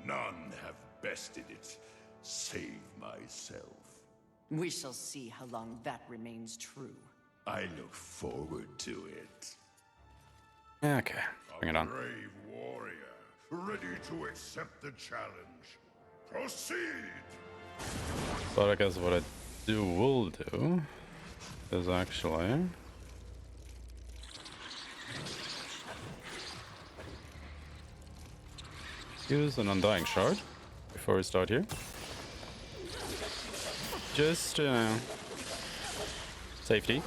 None have bested it, save myself. We shall see how long that remains true. I look forward to it. Okay, bring it on. Brave warrior, ready to accept the challenge. Proceed! So I guess what I will do is actually use an Undying Shard before we start here. Just, safety.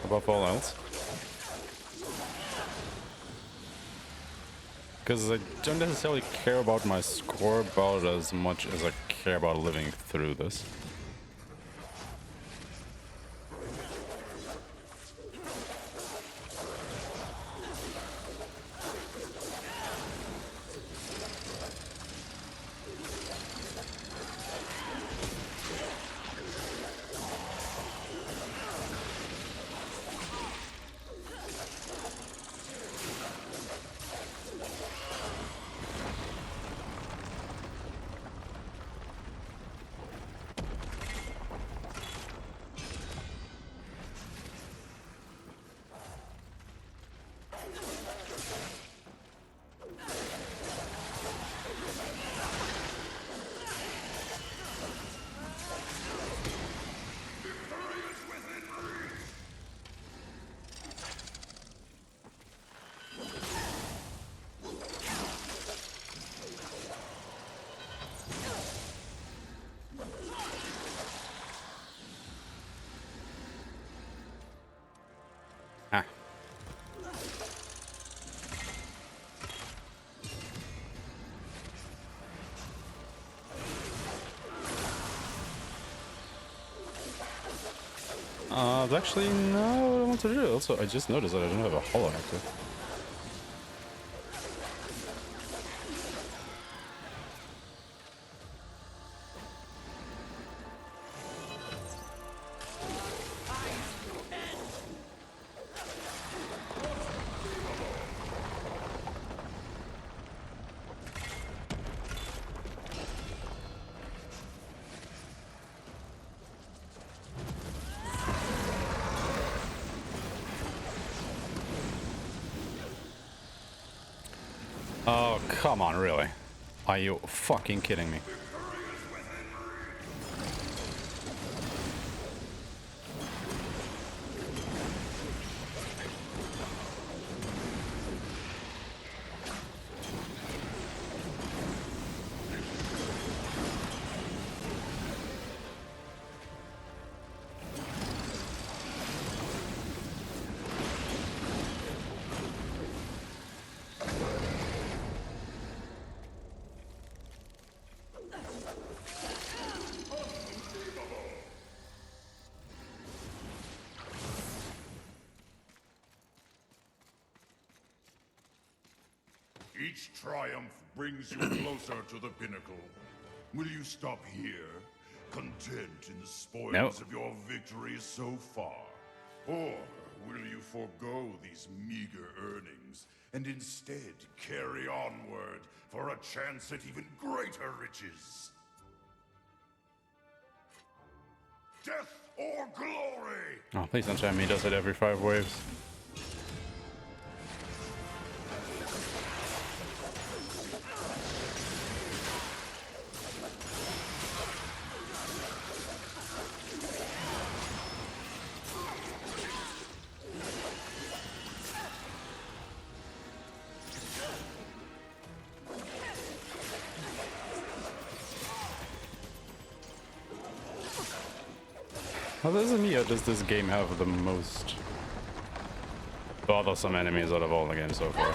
Above all else. Because I don't necessarily care about my score about as much as I care about living through this. That's actually not what I want to do. Also, I just noticed that I don't have a hollow active. Oh, come on, really? Are you fucking kidding me? Each triumph brings you closer to the pinnacle. Will you stop here, content in the spoils of your victories so far? Or will you forego these meager earnings and instead carry onward for a chance at even greater riches? Death or glory! Oh, please don't tell me he does it every 5 waves. How does this game have the most bothersome enemies out of all the games so far?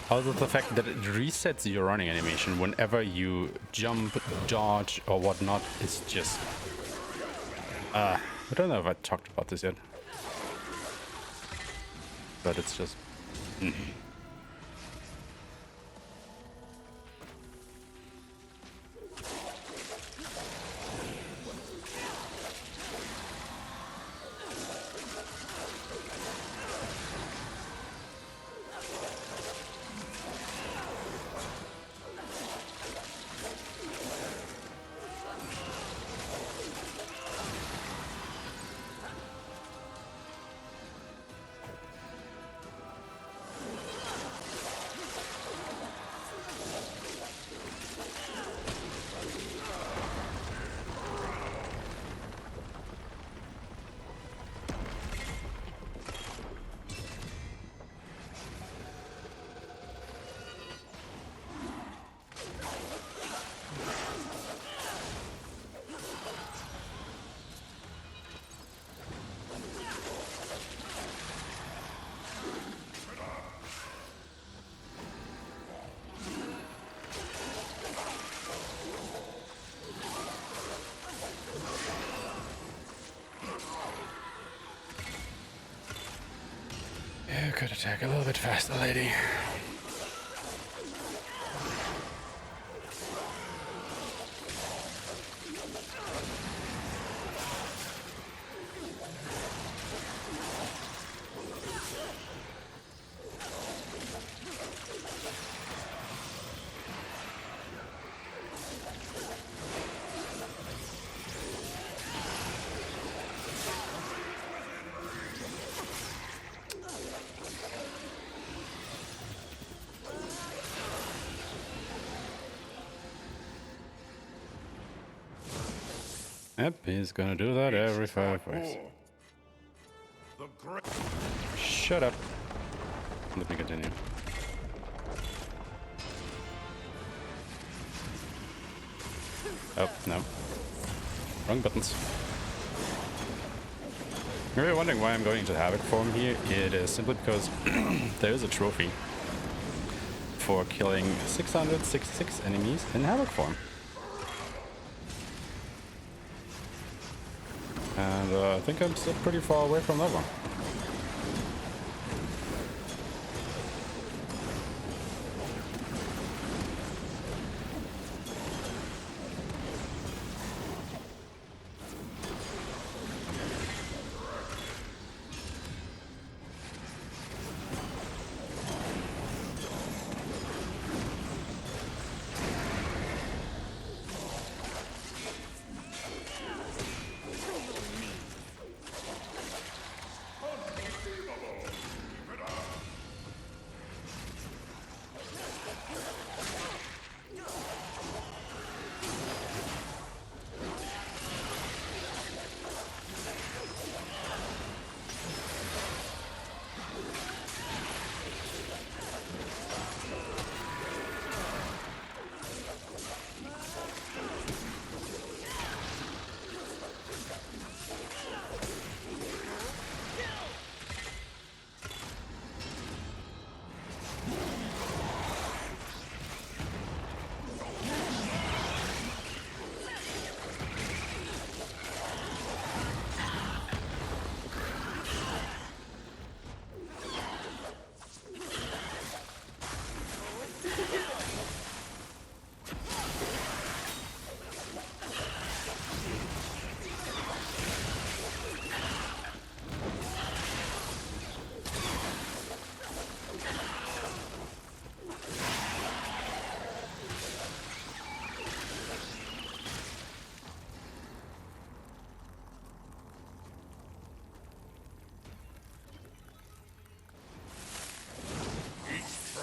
Other than the fact that it resets your running animation whenever you jump, dodge, or whatnot, is just... I don't know if I talked about this yet. But it's just... You could attack a little bit faster, lady. Yep, he's gonna do that every 5 waves. Shut up. Let me continue. Oh, no. Wrong buttons. If you're wondering why I'm going into Havoc form here, it is simply because there is a trophy for killing 666 enemies in Havoc form. And I think I'm still pretty far away from that one.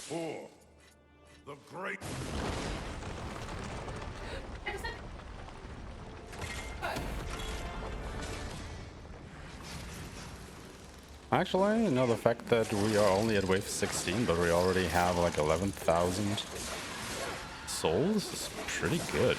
Four. The great... Actually, you know, the fact that we are only at wave 16, but we already have like 11,000 souls is pretty good.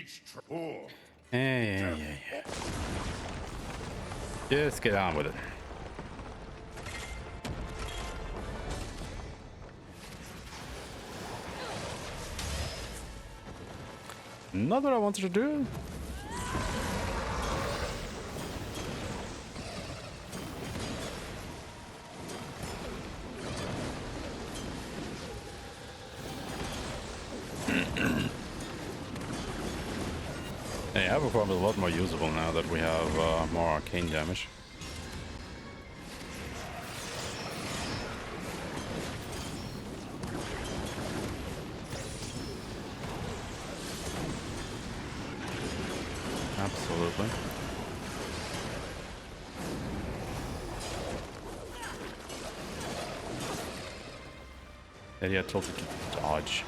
these poor. Yeah. Just get on with it. Not what I wanted to do. Hey, Abercrombie is a lot more usable now that we have more arcane damage. Absolutely. Yeah, tilted to dodge.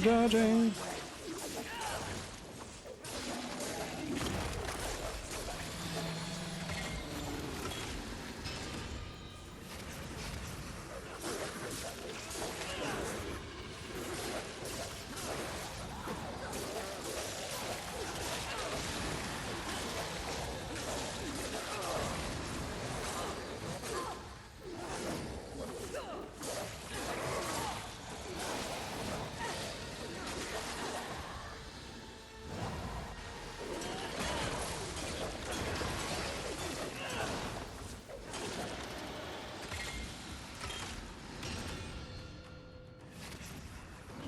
Dodging.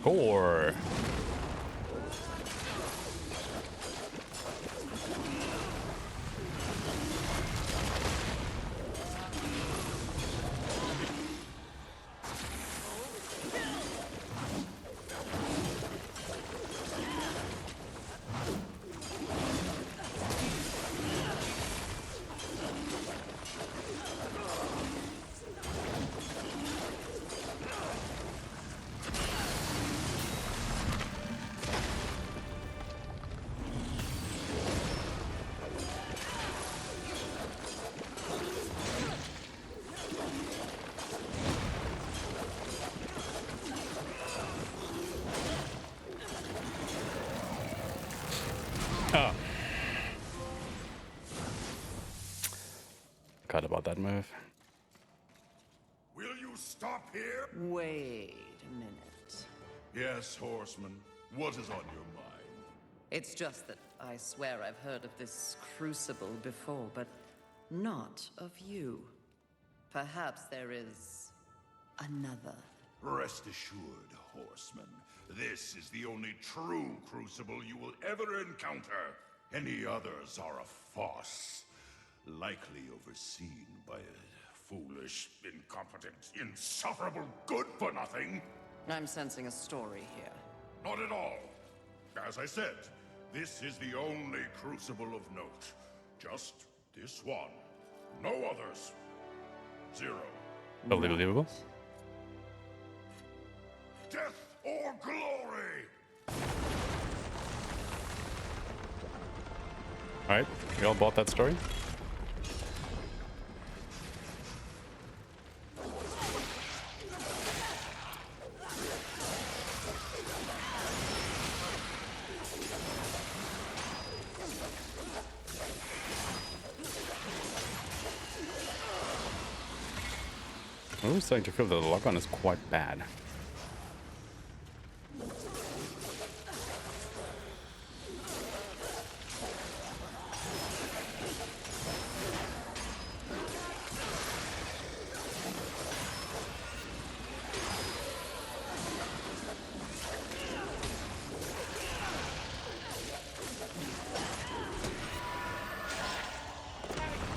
Score. Oh. Forgot about that move. Will you stop here? Wait a minute. Yes, Horseman. What is on your mind? It's just that I swear I've heard of this crucible before, but not of you. Perhaps there is another. Rest assured, Horseman. This is the only true crucible you will ever encounter. Any others are a farce, likely overseen by a foolish, incompetent, insufferable good-for-nothing. I'm sensing a story here. Not at all. As I said, this is the only crucible of note. Just this one. No others. Zero. Unbelievable. Death or glory! Alright, you all bought that story? I'm starting to feel that the lock-on is quite bad.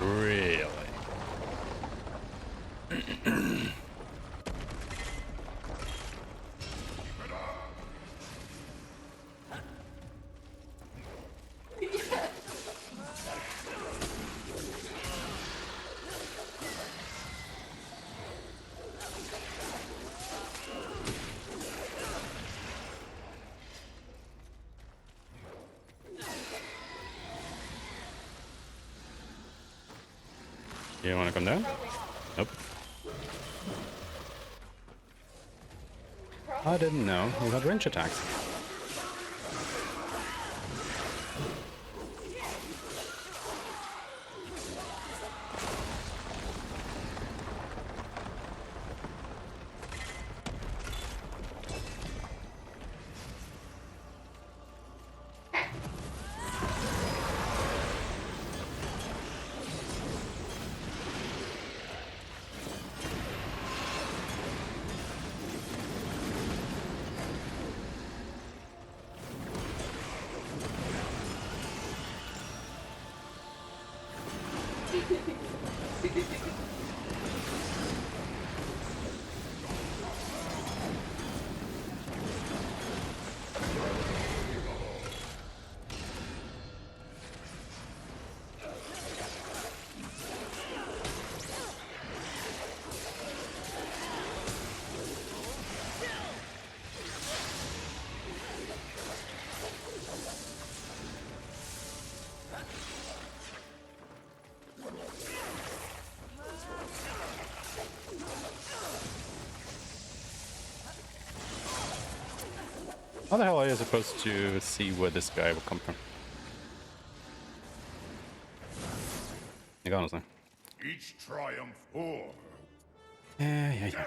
Really? You wanna come down? Nope. I didn't know you had range attacks. How the hell are you supposed to see where this guy will come from? Like, honestly. Each triumph or Yeah.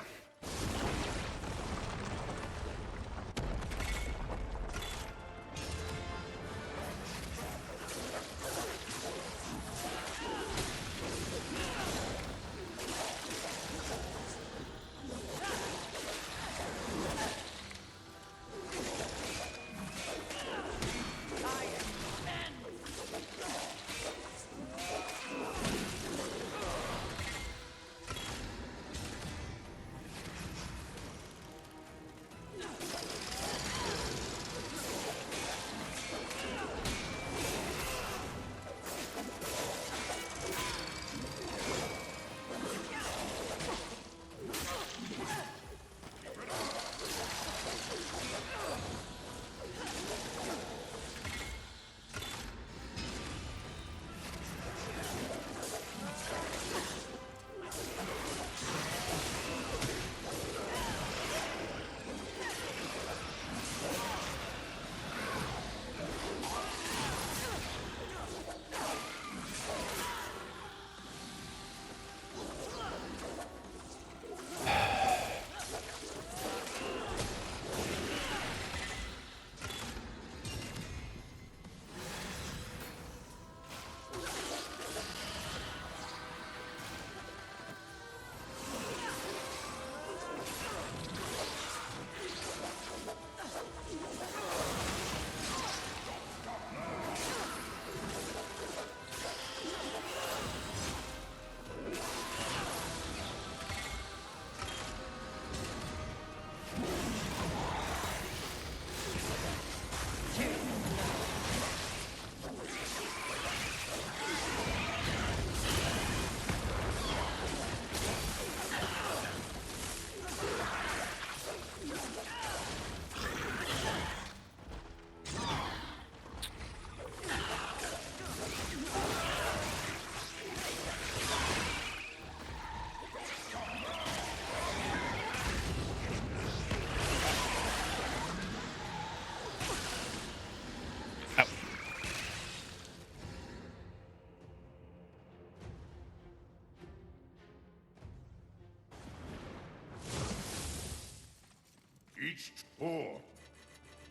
each or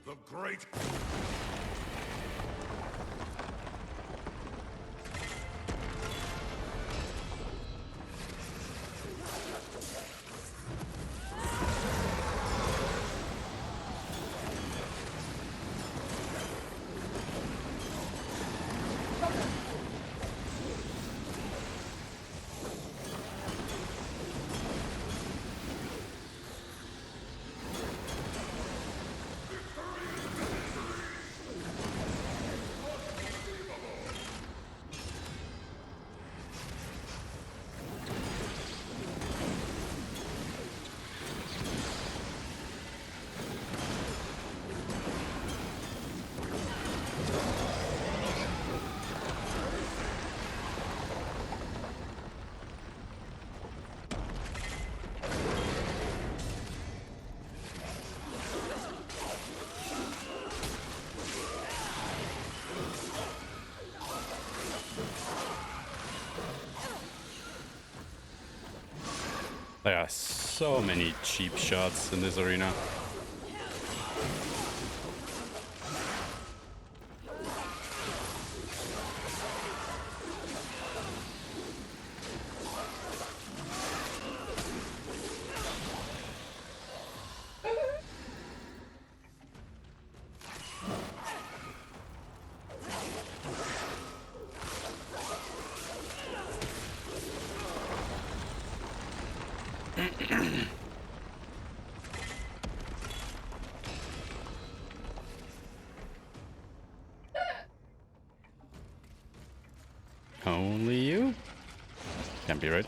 the great. There are so many cheap shots in this arena. Only you? Can't be right.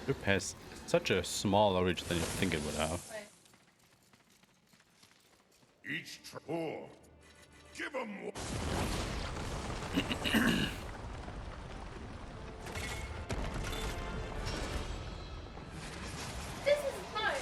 Group has such a small origin than you think it would have. Each four. Give them one. This is fun.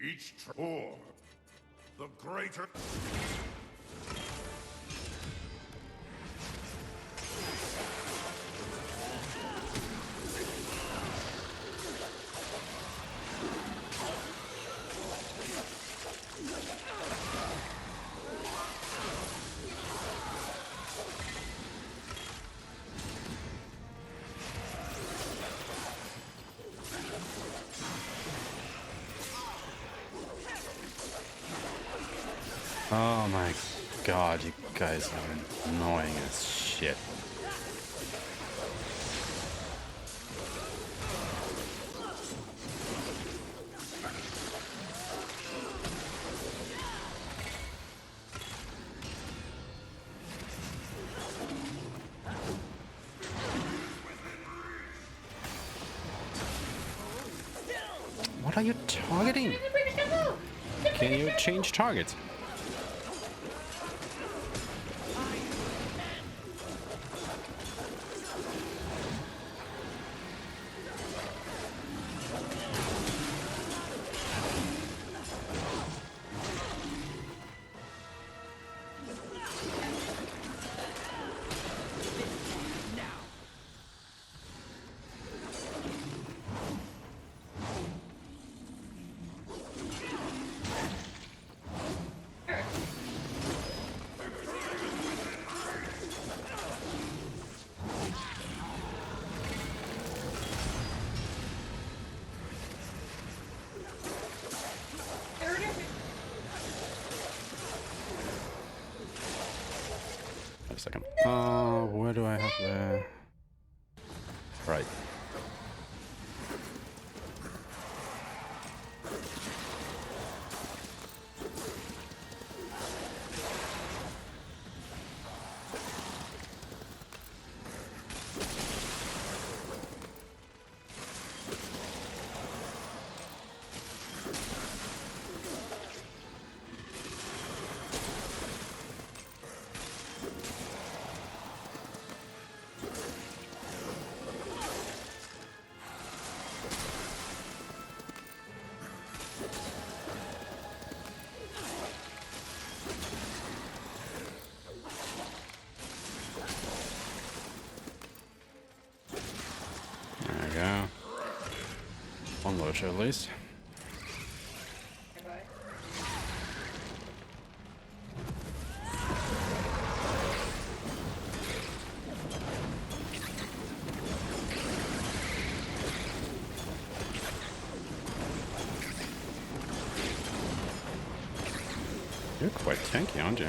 Each four. The greater. Oh my god, you guys are annoying as shit. What are you targeting? Can you change targets? Wait a second. Where do I have the... Right. One loader at least. You're quite tanky, aren't you?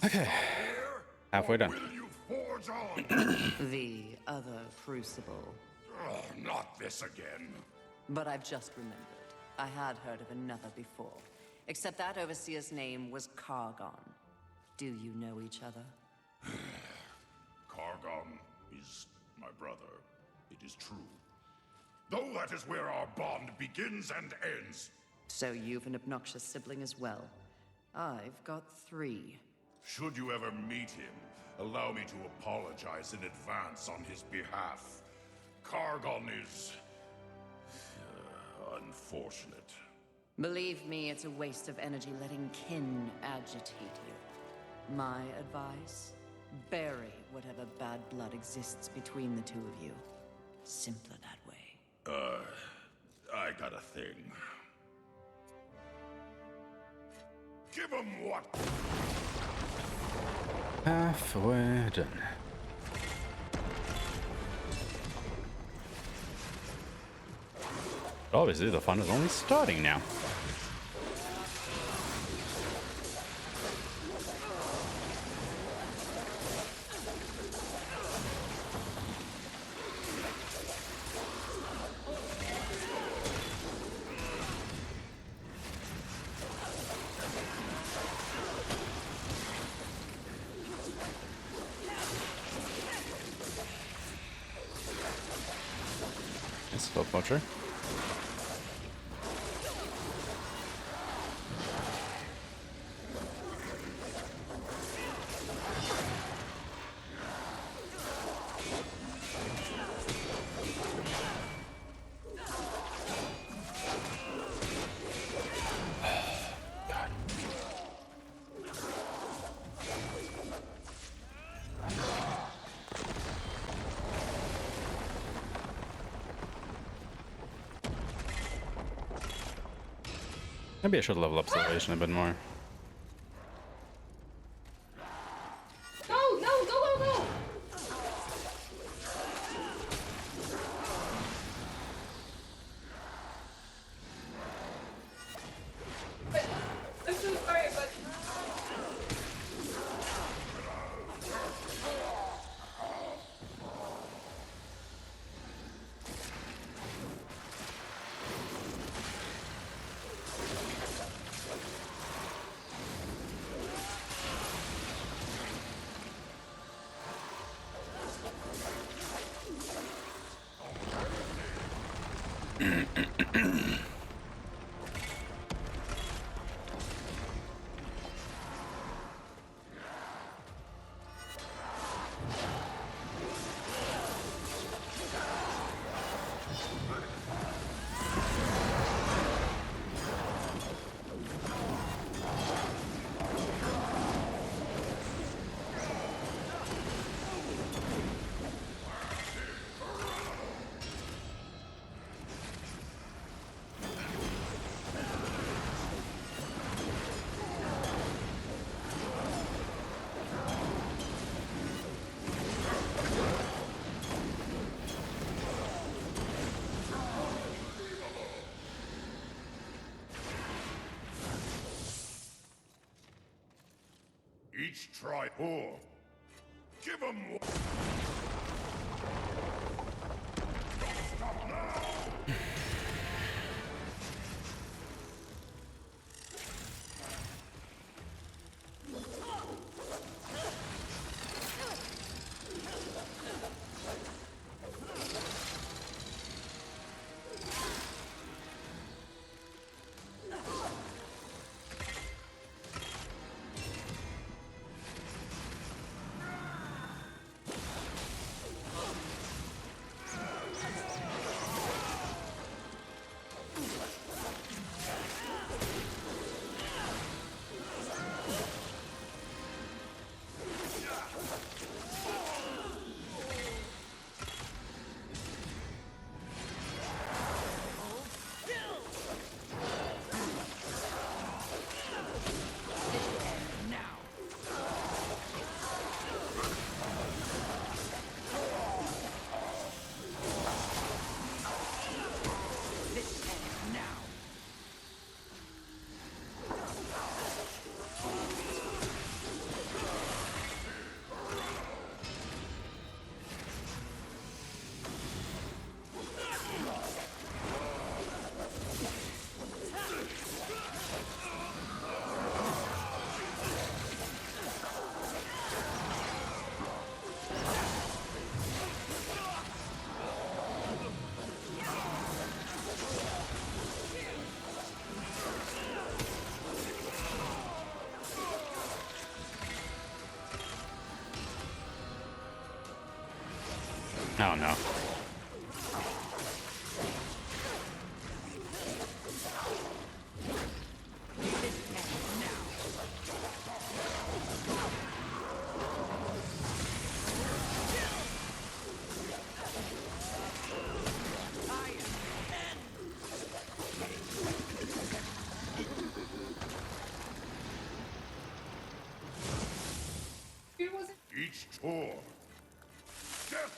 Okay, halfway done. Will you forge on? The other crucible. Oh, not this again. But I've just remembered. I had heard of another before. Except that overseer's name was Kargon. Do you know each other? Kargon is my brother. It is true. Though that is where our bond begins and ends. So you've an obnoxious sibling as well. I've got 3. Should you ever meet him, allow me to apologize in advance on his behalf. Kargon is... unfortunate. Believe me, it's a waste of energy letting kin agitate you. My advice? Bury whatever bad blood exists between the two of you. Simpler that way. I got a thing. Give him what? Halfway done. Obviously, the fun is only starting now. Still butcher. Maybe I should level up Salvation a bit more. No, no, go, go, go! But, I'm so sorry, but... Each try. Oh, give 'em one. Stop now! Oh no. Each tour. Death.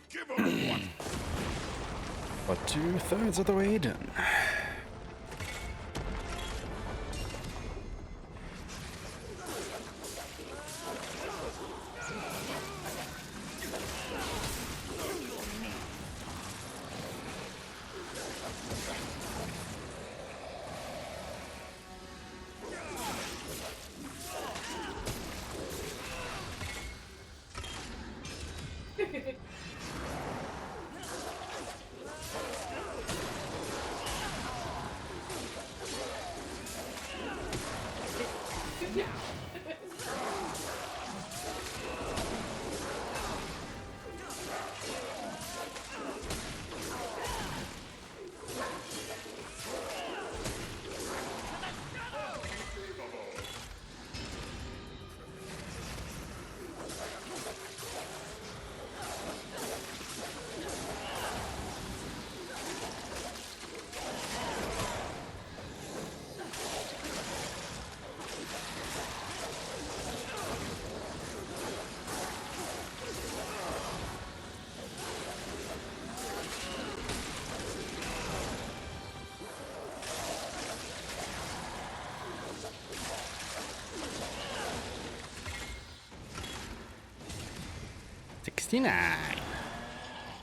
Give him what? But 2/3 of the way done.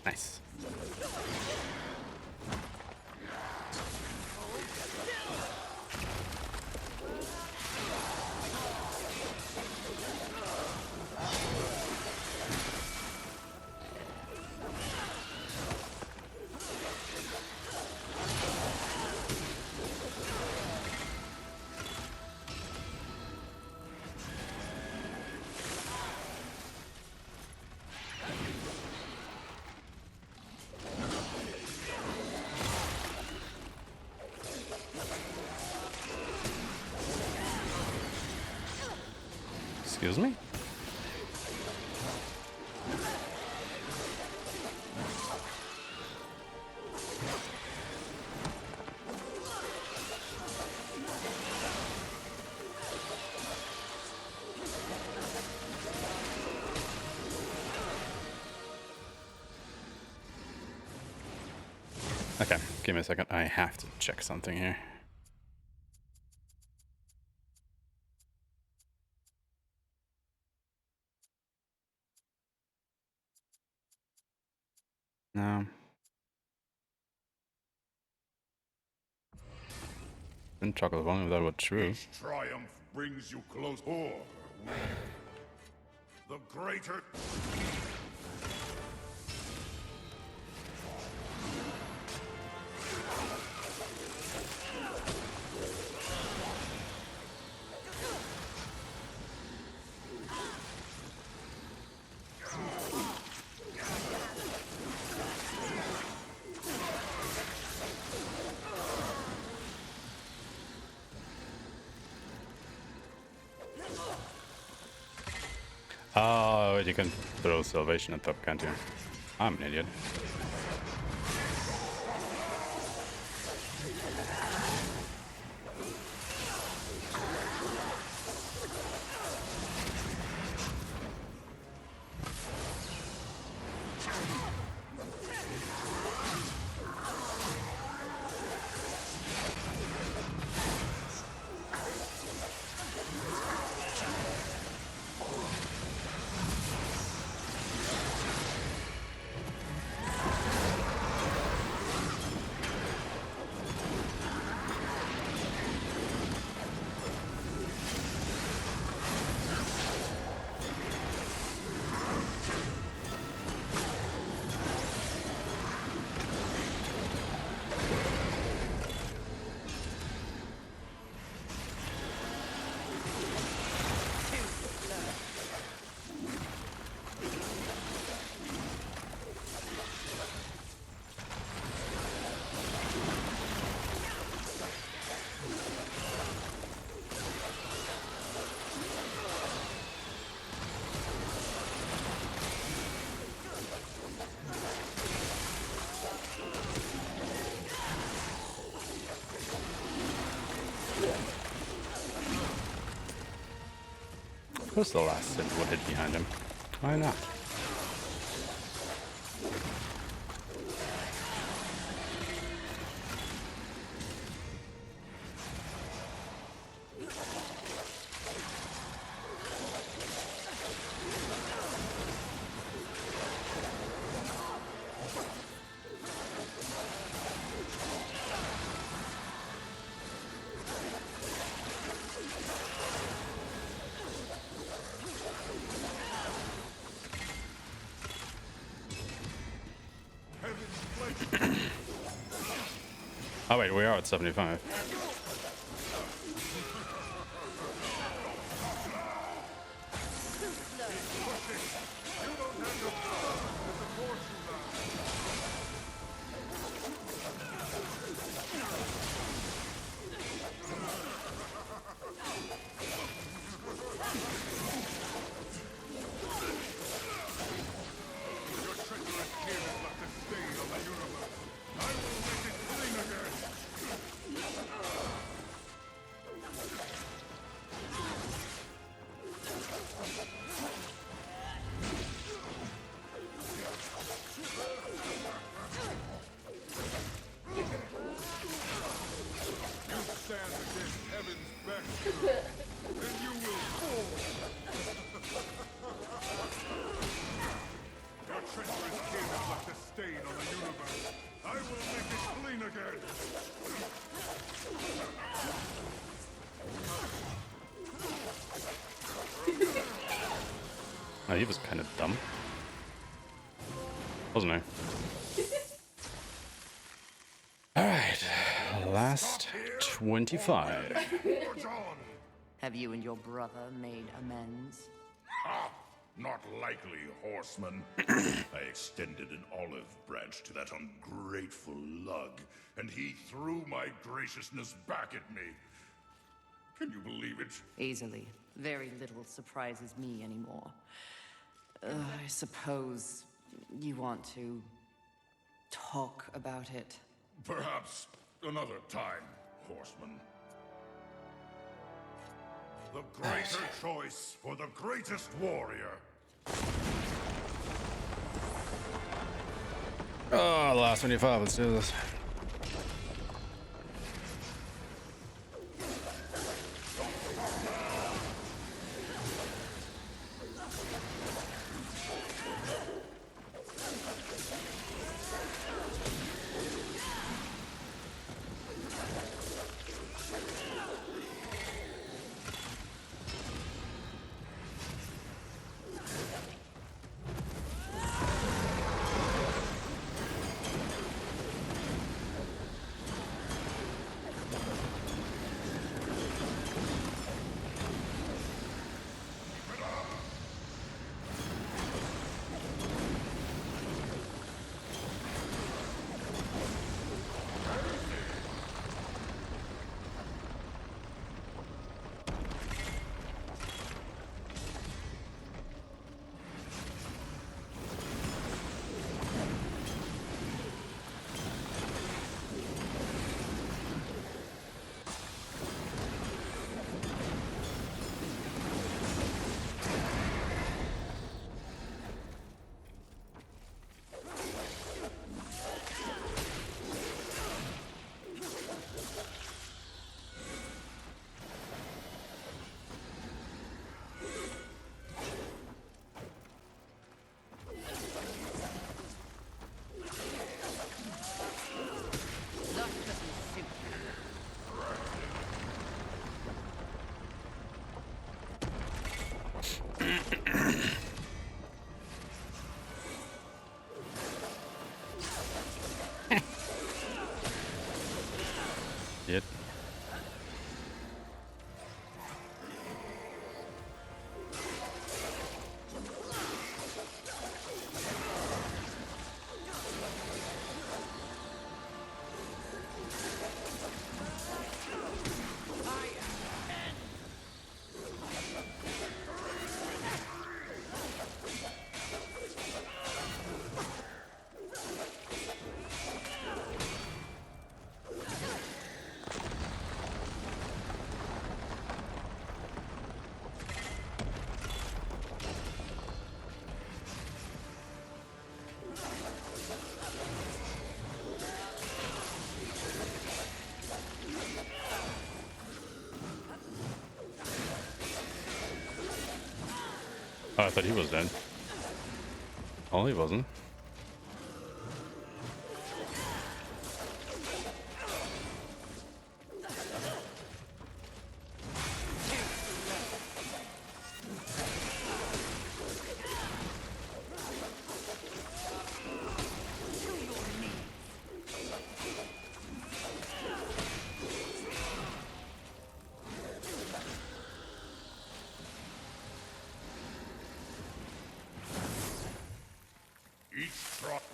Nice. Excuse me? Okay, give me a second. I have to check something here. No. Didn't chuckle as long as that was true. Each triumph brings you close. Or the greater. Oh, you can throw salvation at top, can't you? I'm an idiot. Of course the last Sith will hit behind him. Why not? Oh wait, we are at 75. Oh, he was kind of dumb. Wasn't he? Alright, last 25. Have you and your brother made amends? Ah, not likely, horseman. I extended an olive branch to that ungrateful lug, and he threw my graciousness back at me. Can you believe it? Easily. Very little surprises me anymore. I suppose you want to talk about it. Perhaps another time, horseman. The greater choice for the greatest warrior. Oh, last 25, let's do this. Yep. Oh, I thought he was dead. Oh, he wasn't.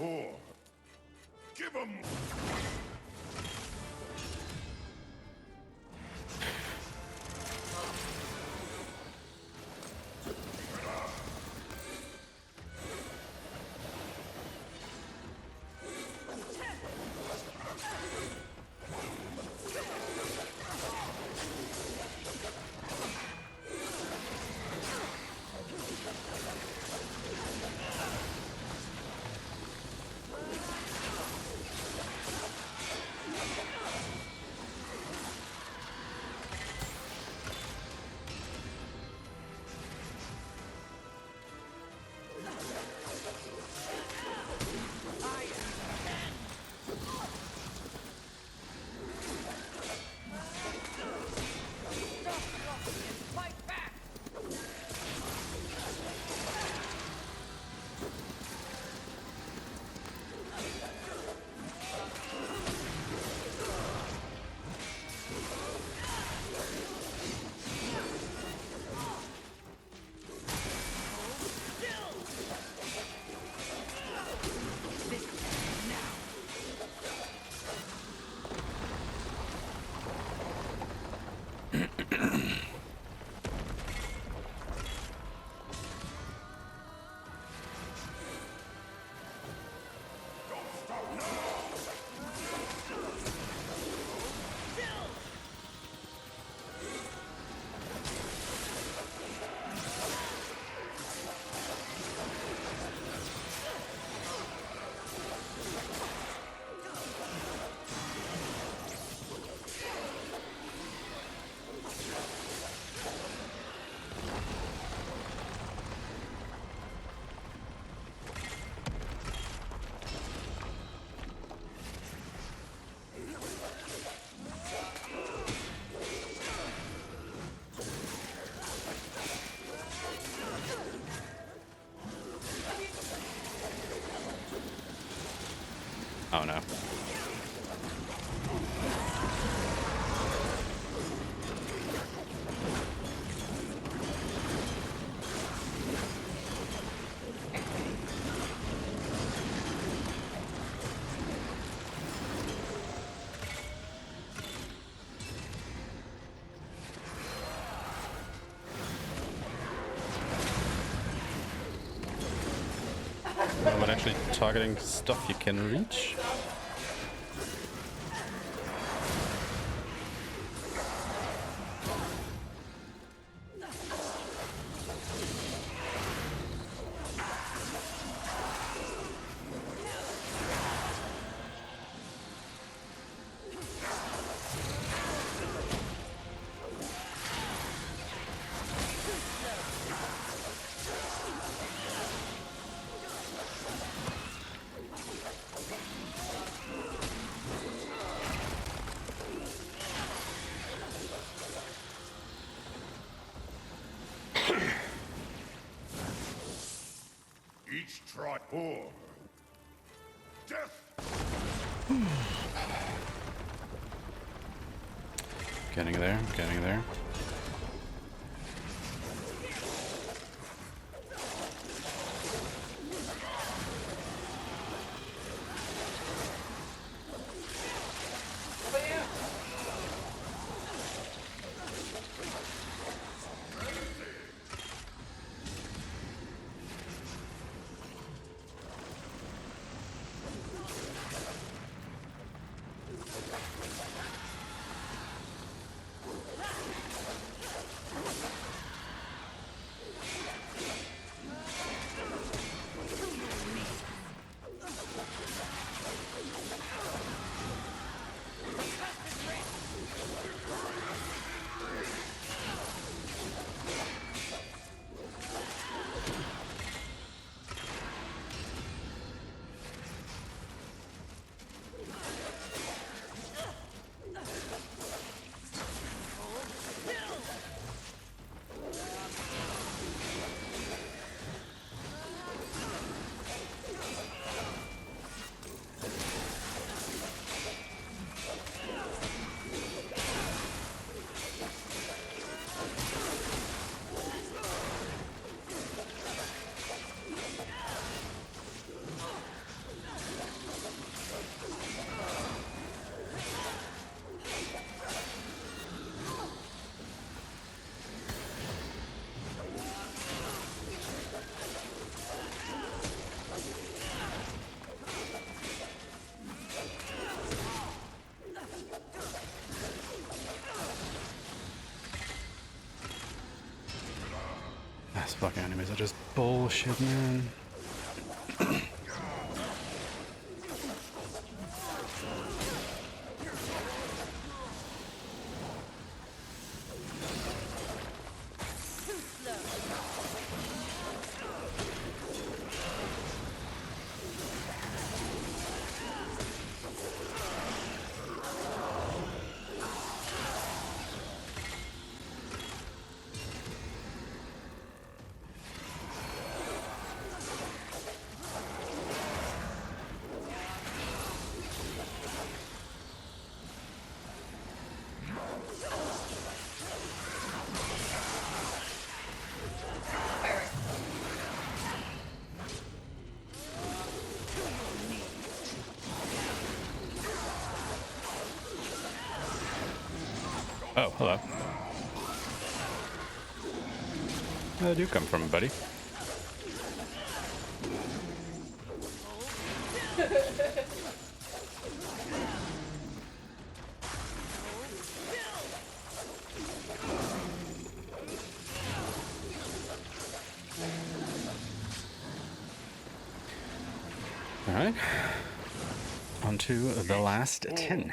poor. Give 'em. Oh no. What about actually targeting stuff you can reach? Each try poor. Death. Getting there, getting there. fucking enemies are just bullshit, man. Oh, hello. Where do you come from, buddy? All right. On to the last 10.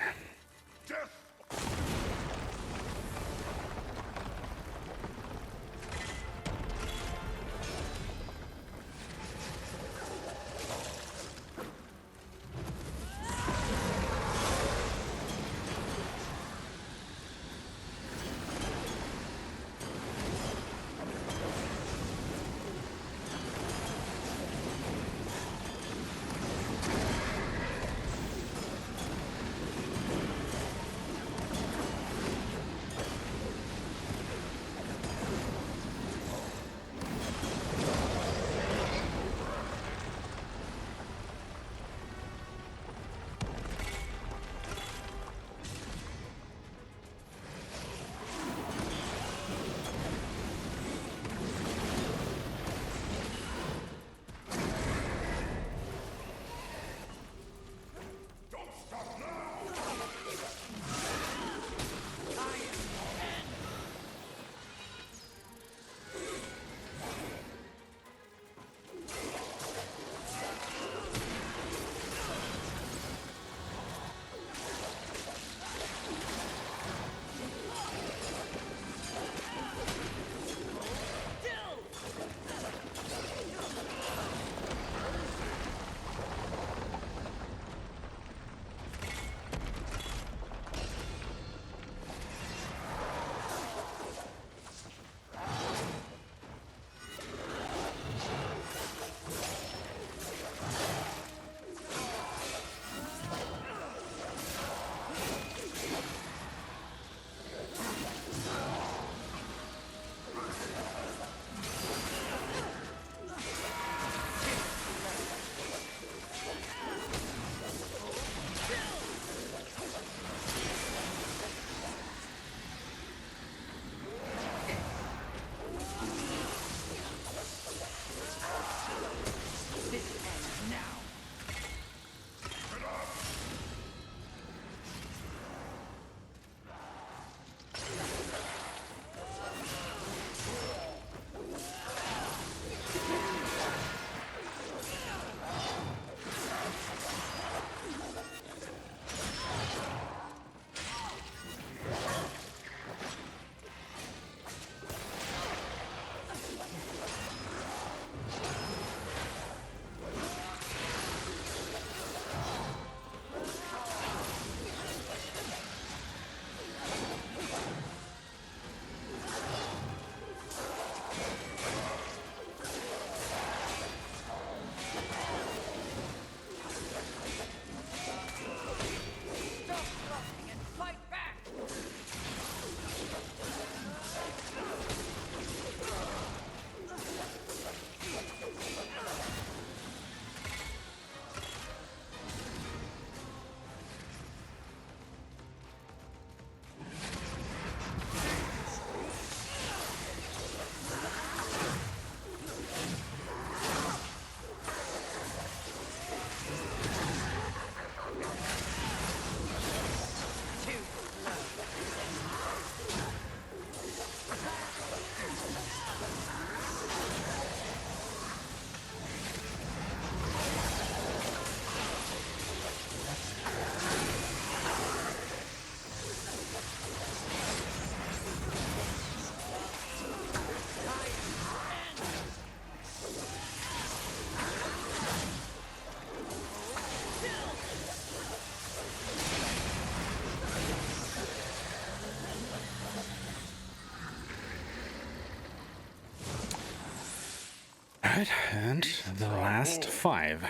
Alright, and the last 5.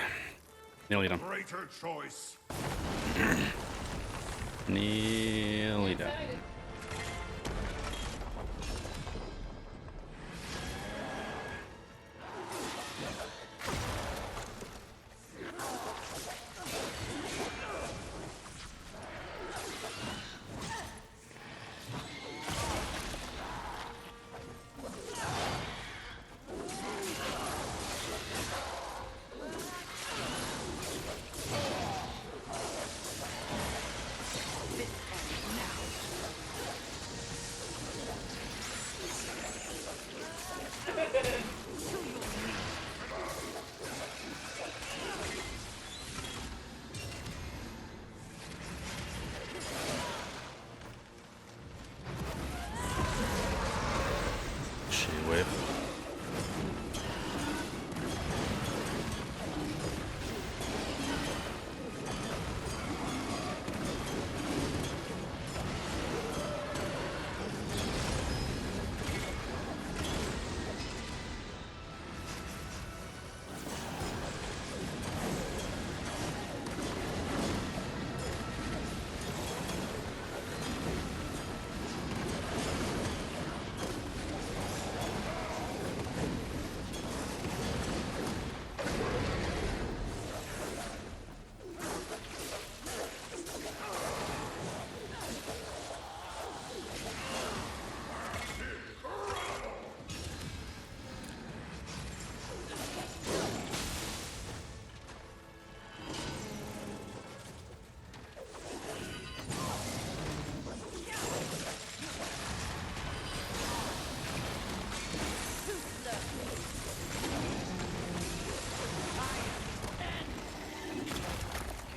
Nearly done. Greater choice. Nearly done.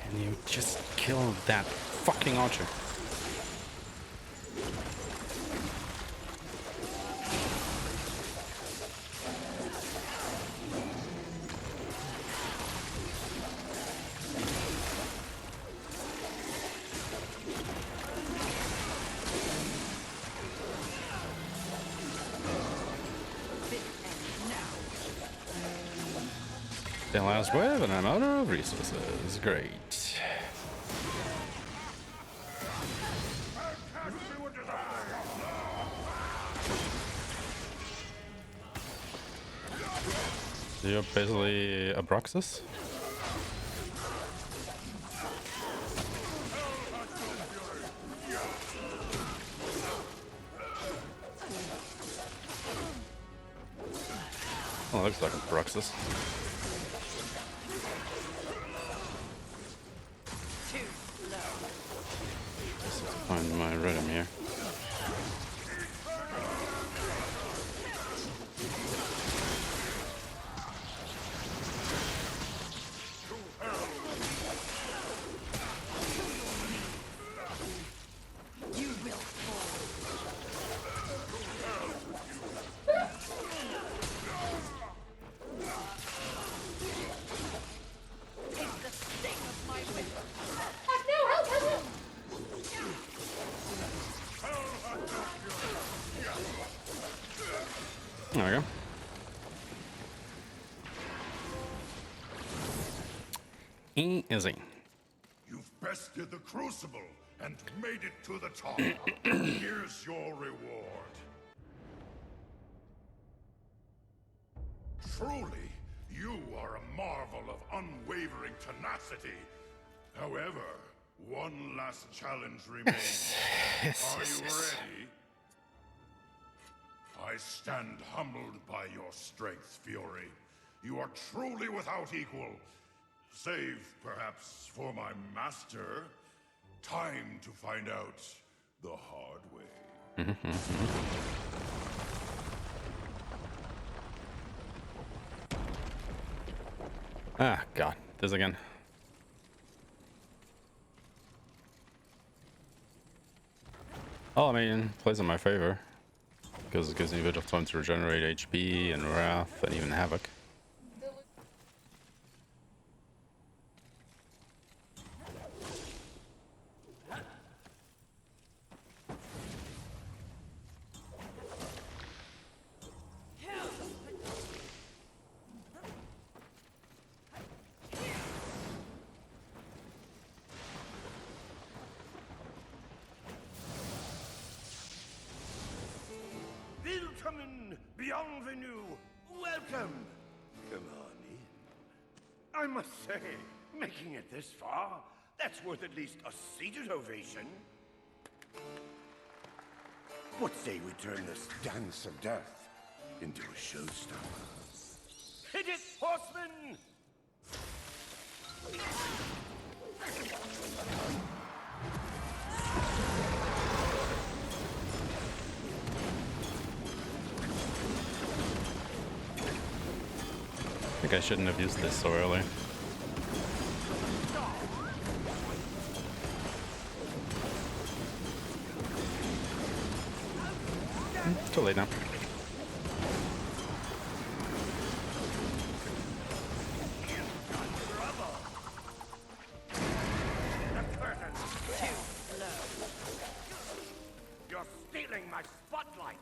Can you just kill that fucking archer? The last wave and I'm out of resources. Great. So you're basically a Broxus? Oh, looks like a Broxus. Find my rhythm here. There we go. Easy. You've bested the Crucible and made it to the top. Here's your reward. Truly, you are a marvel of unwavering tenacity. However, one last challenge remains. Are you ready? I stand humbled by your strength, Fury. You are truly without equal. Save, perhaps, for my master. Time to find out the hard way. Ah, God. This again. Oh, I mean, plays in my favor. Because it gives me a bit of time to regenerate HP and Wrath and even Havoc. Avenue. Welcome. Come on in. I must say, making it this far, that's worth at least a seated ovation. What say we turn this dance of death into a showstopper? Hit it, horsemen! I think I shouldn't have used this so early. Too late now. You're stealing my spotlight!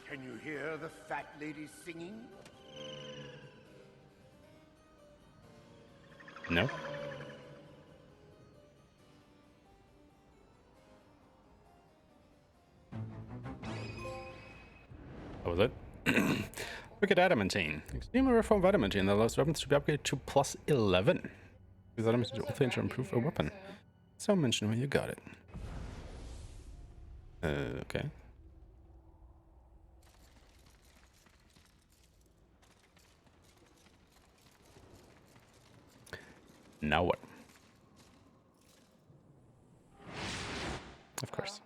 Can you hear the fat lady singing? No. That was it. Look at adamantine. Extremely reformed adamantine that allows weapons to be upgraded to +11. Use adamantine to to improve a weapon. So mention where you got it. Okay. Now what? Of course.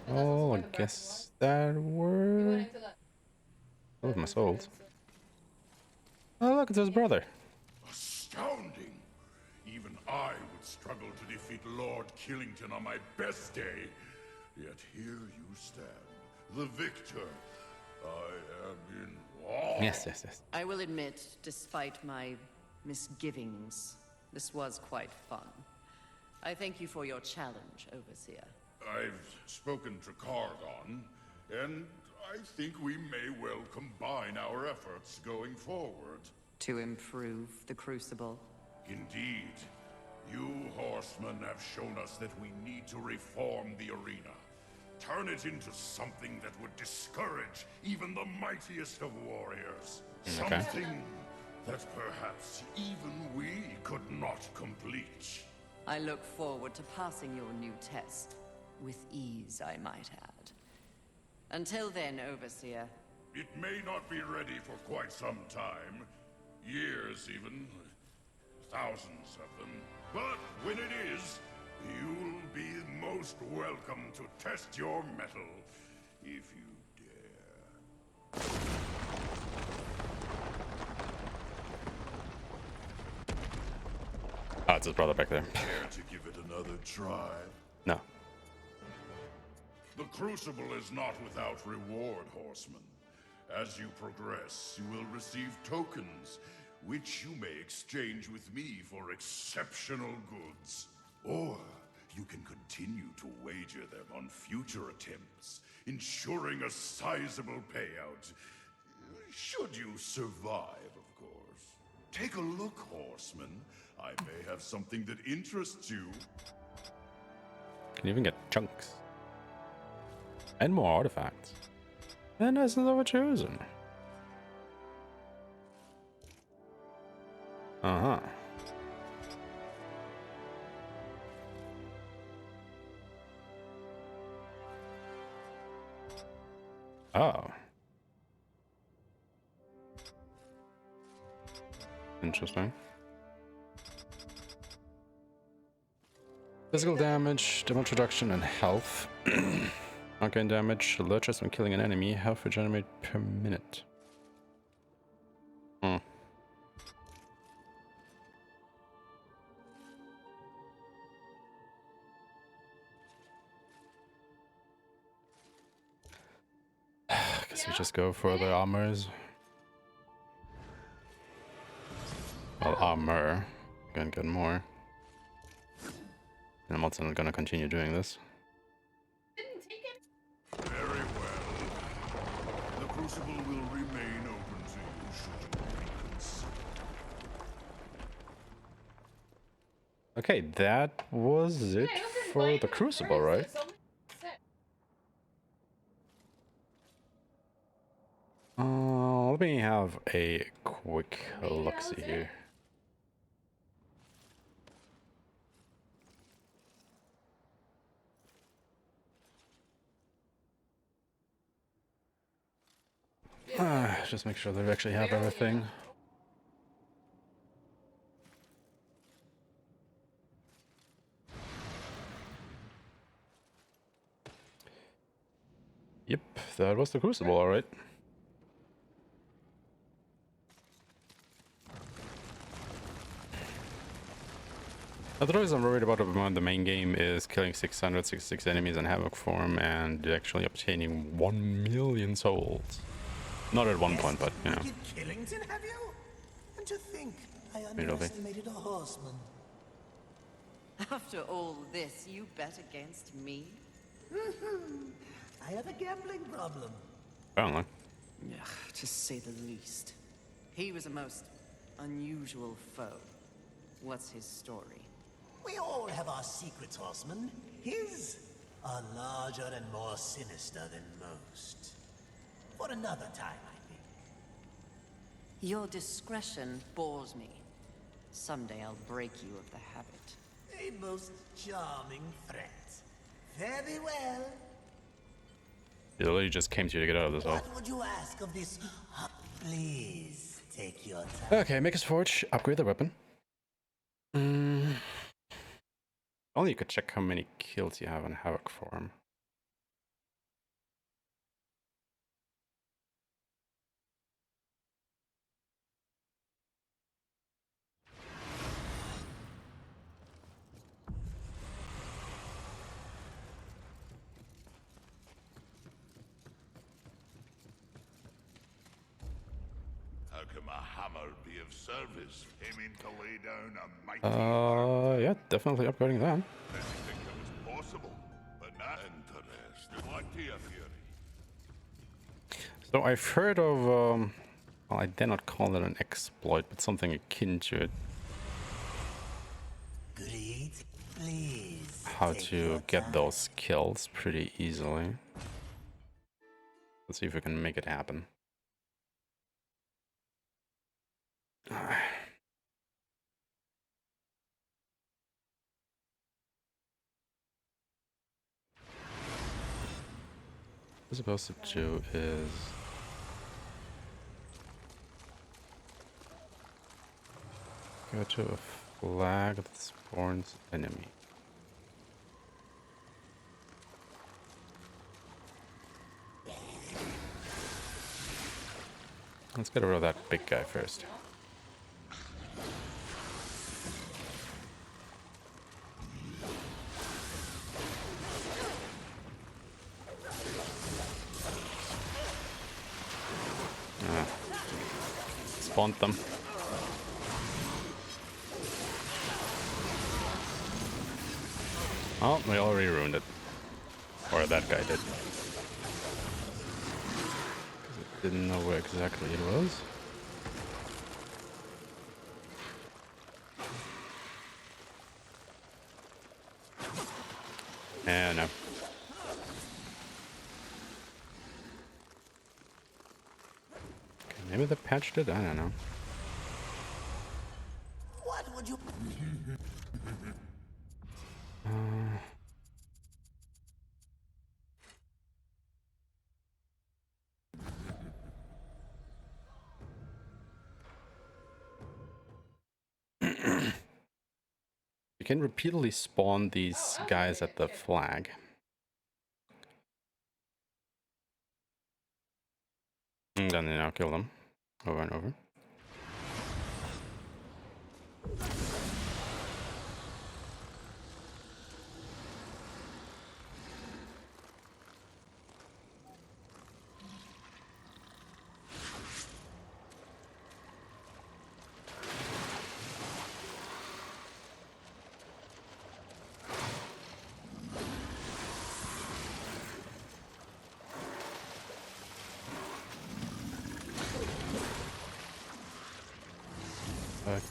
Oh, I guess that were all of my souls. Oh, look, it's his brother. Astounding! Even I would struggle to defeat Lord Killington on my best day. Yet here you stand, the victor. I am in awe. Yes. I will admit, despite my misgivings, this was quite fun. I thank you for your challenge, Overseer. I've spoken to Cargon, and I think we may well combine our efforts going forward. To improve the Crucible? Indeed. You horsemen have shown us that we need to reform the arena. Turn it into something that would discourage even the mightiest of warriors. Okay. Something that perhaps even we could not complete. I look forward to passing your new test. With ease, I might add. Until then, Overseer. It may not be ready for quite some time. Years even. Thousands of them. But when it is, you'll be most welcome to test your mettle. If you dare. Oh, it's his brother back there. Care to give it another try? No. The Crucible is not without reward, horsemen. As you progress, you will receive tokens, which you may exchange with me for exceptional goods. Or you can continue to wager them on future attempts, ensuring a sizable payout. Should you survive, of course. Take a look, horsemen. I may have something that interests you. Can even get chunks. And more artifacts. And this is overchosen. Uh-huh. Oh. Interesting. Physical damage, damage reduction, and health. Arcane damage, alerts when killing an enemy, health regenerate per minute. Guess we just go for the armors. Well, armor. Gonna get more. And I'm also not gonna continue doing this. Didn't take it. Very well. The crucible will remain open to you should you please. Okay, that was it Yeah, I opened for mine the crucible, first, right? so someone said- Let me have a quick look-see it. here. Just make sure they actually have everything. Yep, that was the crucible, alright. Otherwise, I'm worried about the main game is killing 666 enemies in Havoc form and actually obtaining 1 million souls. Not at one point, but you know. Killington, have you? And to think, I Maybe. underestimated a horseman. After all this, you bet against me? I have a gambling problem. Apparently. Yeah, to say the least. He was a most unusual foe. What's his story? We all have our secrets, horseman. His are larger and more sinister than most. For another time, I think. Your discretion bores me. Someday I'll break you of the habit. A most charming threat. Very well. He literally just came to you to get out of this hole. What would you ask of this? Please, take your time. Okay, make us forge, upgrade the weapon. Only you could check how many kills you have in Havoc form. How can my hammer be of service, aiming to lay down a mighty Yeah, definitely upgrading that. didn't think it was possible, but not interested. What do you, Fury? So I've heard of, well, I dare not call it an exploit, but something akin to it. Greed, please. How take to your get time. those kills pretty easily. Let's see if we can make it happen. What we're supposed to do is go to a flag that spawns enemy. Let's get rid of that big guy first. Spawned them. Oh, we already ruined it. Or that guy did. 'Cause it didn't know where exactly it was. And no. Okay, maybe they patched it? I don't know. What would you? You can repeatedly spawn these guys at the flag. And then they now kill them over and over.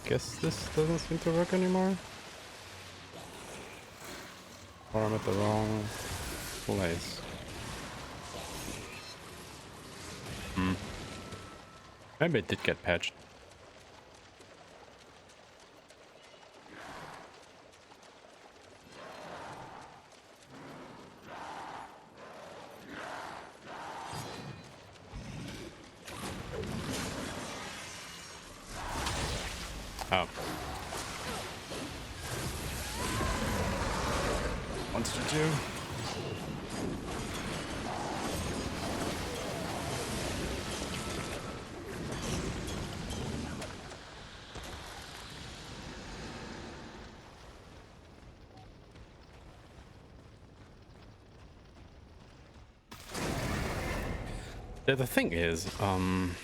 guess this doesn't seem to work anymore. Or I'm at the wrong place. Maybe it did get patched. Oh. Wants to do. Yeah, the thing is, I'm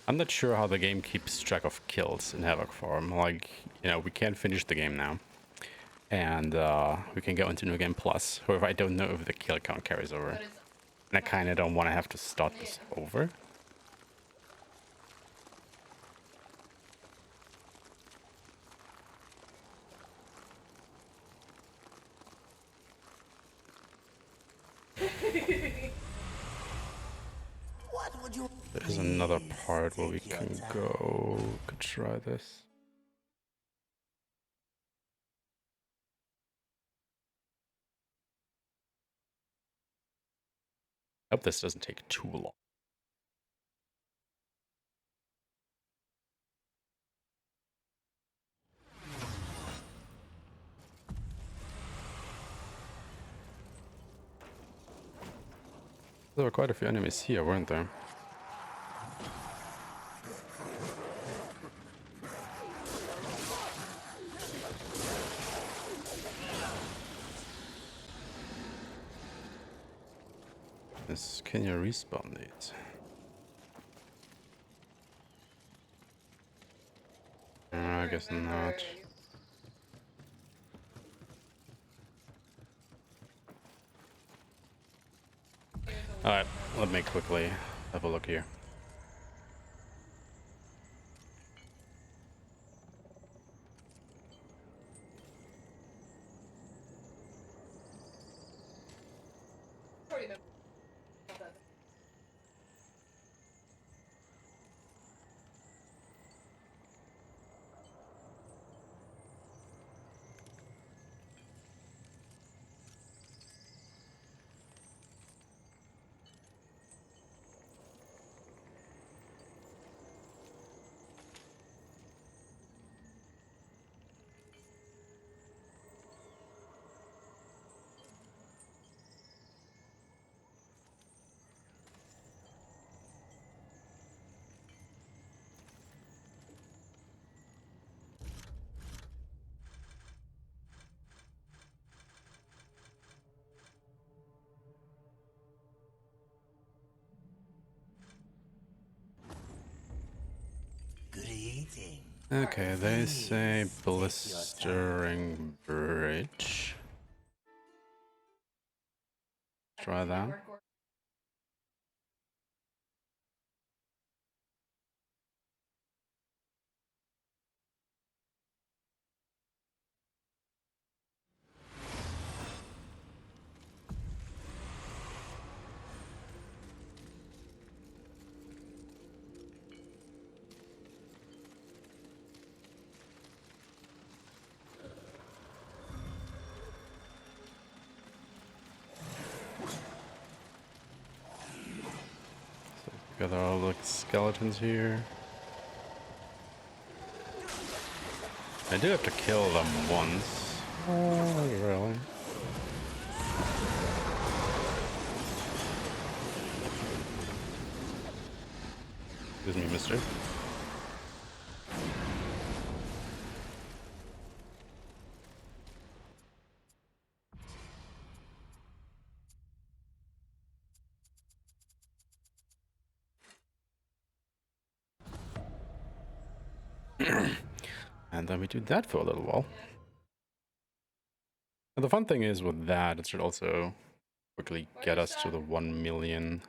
not sure how the game keeps track of kills in Havoc form. Like, you know, we can't finish the game now. And we can go into New Game Plus. However, I don't know if the kill count carries over. And I kind of don't want to have to start this over. What would you... There's another part where we can go. Could try this. Hope this doesn't take too long. There were quite a few enemies here, weren't there? Can you respawn these? I guess not. Alright, let me quickly have a look here. Good eating. Okay, they say blistering bridge. Try that. Got all the skeletons here. I do have to kill them once. Oh, really? Excuse me, mister. And then we do that for a little while. And the fun thing is with that, it should also quickly get us to the 1 million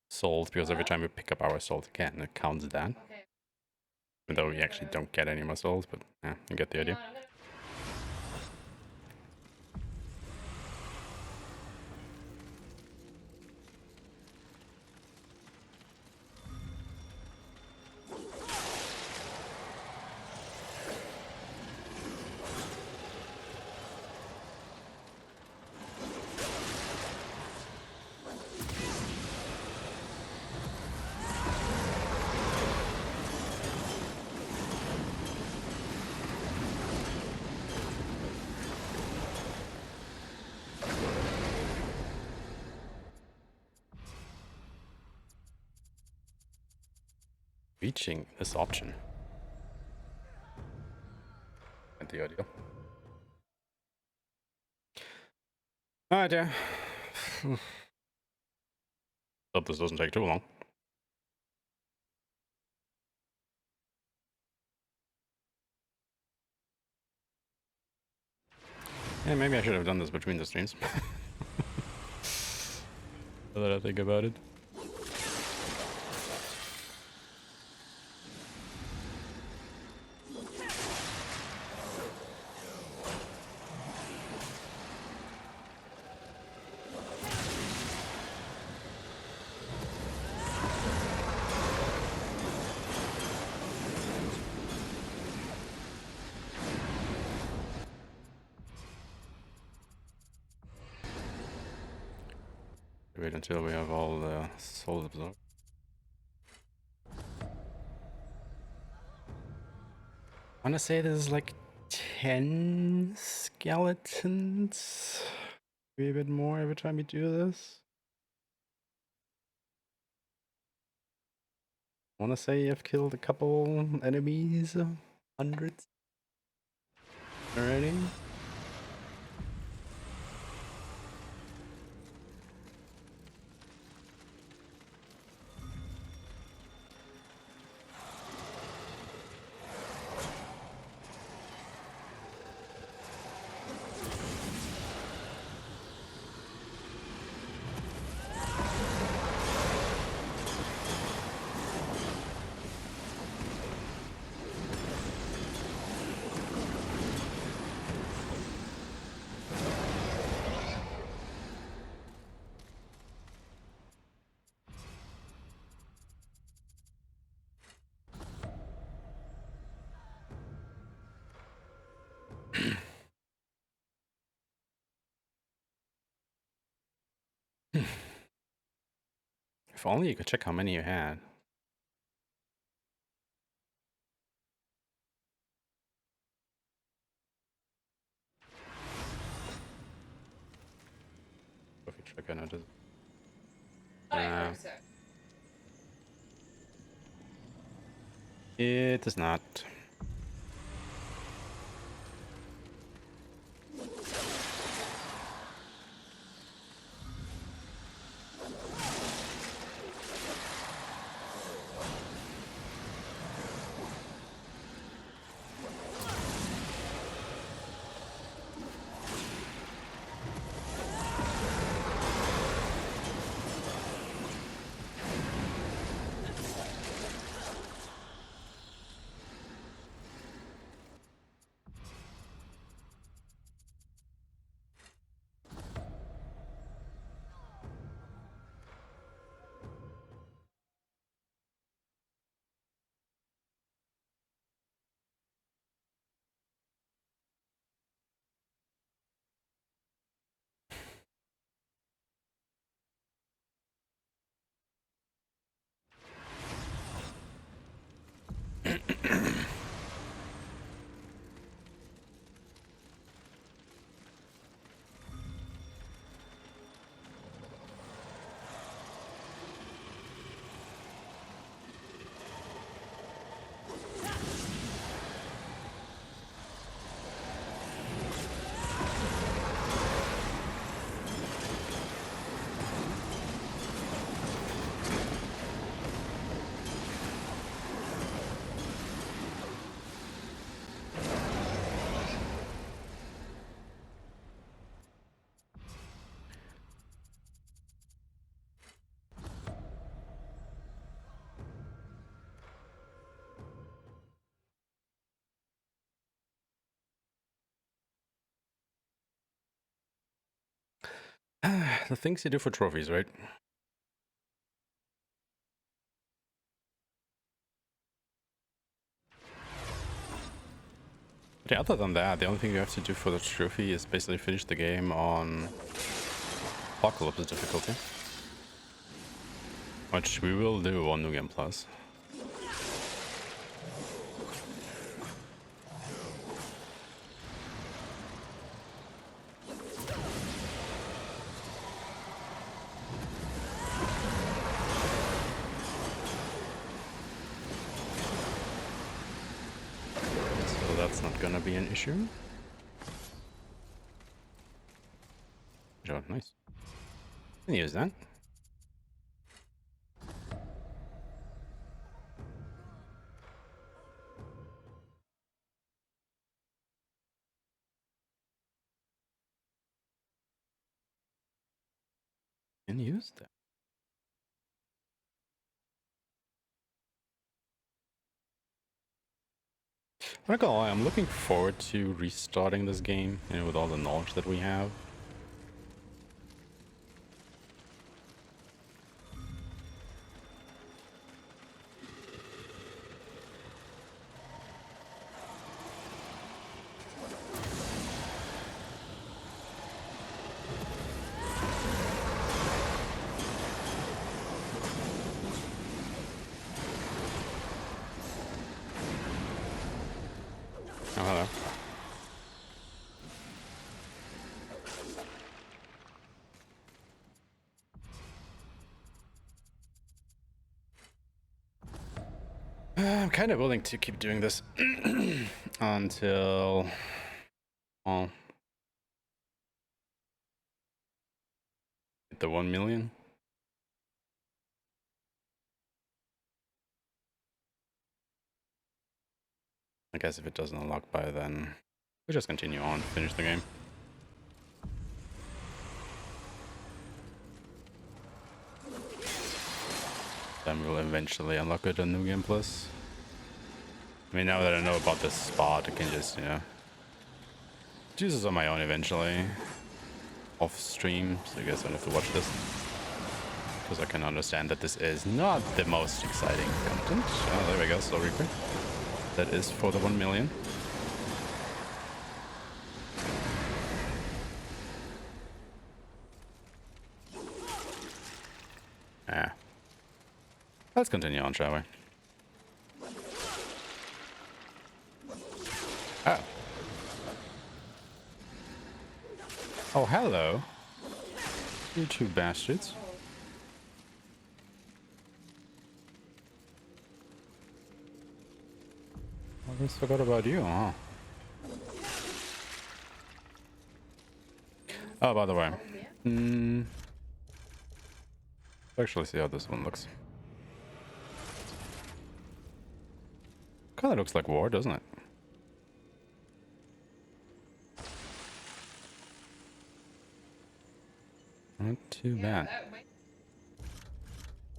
souls, because every time we pick up our souls again, it counts that. Okay. Even though we actually don't get any more souls, but yeah, you get the idea. Hang on, I'm gonna... Reaching this option. And the audio. Alright, yeah. Hope this doesn't take too long. Yeah, maybe I should have done this between the streams. Now that I think about it. Wait until we have all the souls absorbed. I wanna say there's like 10 skeletons. Maybe a bit more every time you do this. I wanna say I've killed a couple enemies, hundreds already. If only you could check how many you had. If you check it, just... It is not. The things you do for trophies, right? But yeah, other than that, the only thing you have to do for the trophy is basically finish the game on apocalyptic difficulty. Which we will do on New Game Plus. So that's not gonna be an issue. Oh, nice. Can use that. Can use that. I'm not gonna lie, I'm looking forward to restarting this game, you know, with all the knowledge that we have. Oh, hello. I'm kind of willing to keep doing this until, well, hit the 1 million. I guess if it doesn't unlock by then, we just continue on, finish the game. Then we'll eventually unlock it on New Game Plus. I mean, now that I know about this spot, I can just, you know, do this on my own eventually. Off stream, so you guys don't have to watch this. Because I can understand that this is not the most exciting content. Oh, there we go, Soul Reaper. That is for the 1 million. Ah. Let's continue on, shall we? Oh. Oh, hello. You two bastards. I just forgot about you, huh? Oh, by the way. Let's actually see how this one looks. Kinda looks like war, doesn't it? Not too bad.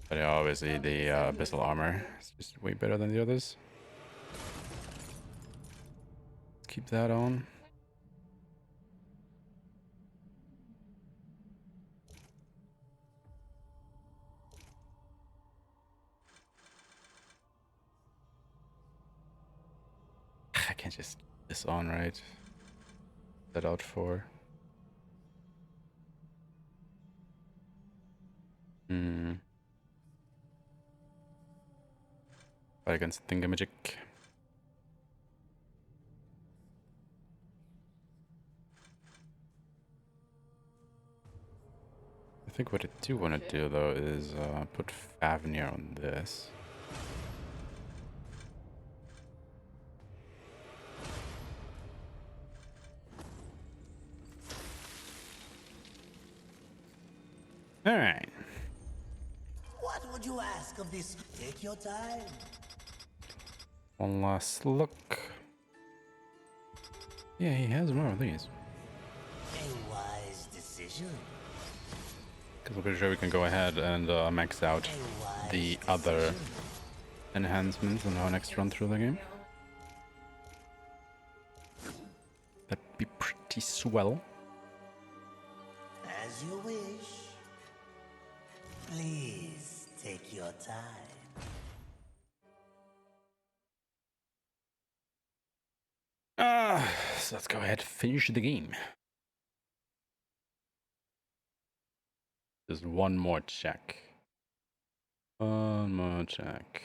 But yeah, obviously the abyssal armor is just way better than the others. Let's keep that on. I can't just keep this on, right? Set out for. Fight against Thingamajig. I think what I do want to do though is put Fafnir on this. All right. What would you ask of this? Take your time. One last look. Yeah, he has more of these. A wise decision. Because I'm pretty sure we can go ahead and max out the other enhancements in our next run through the game. That'd be pretty swell. As As you wish. Please take your time. So let's go ahead and finish the game. Just one more check. One more check.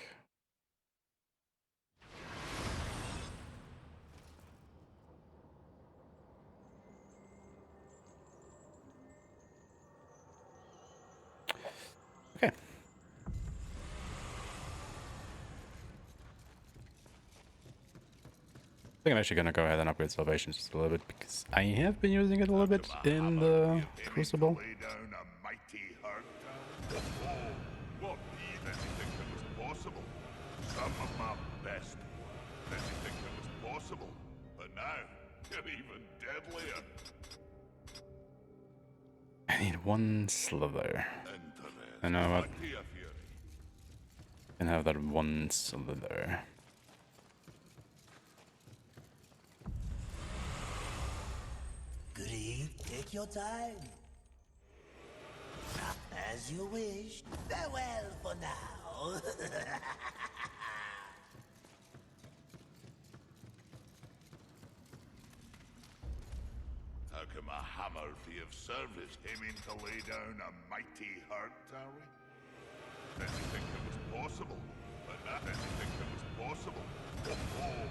Okay. I think I'm actually gonna go ahead and upgrade salvation just a little bit because I have been using it a little bit in the Crucible. Lay down a mighty hurt. Oh, what even think that was possible? Some of my best didn't think that was possible, but now you're even deadlier. I need one slither. I know what. Can have that one slither. Greed, take your time. As you wish. Farewell for now. How can my hammer be of service? Aiming to lay down a mighty hurt, are we? Didn't think it was possible, but that didn't think it was possible. Oh,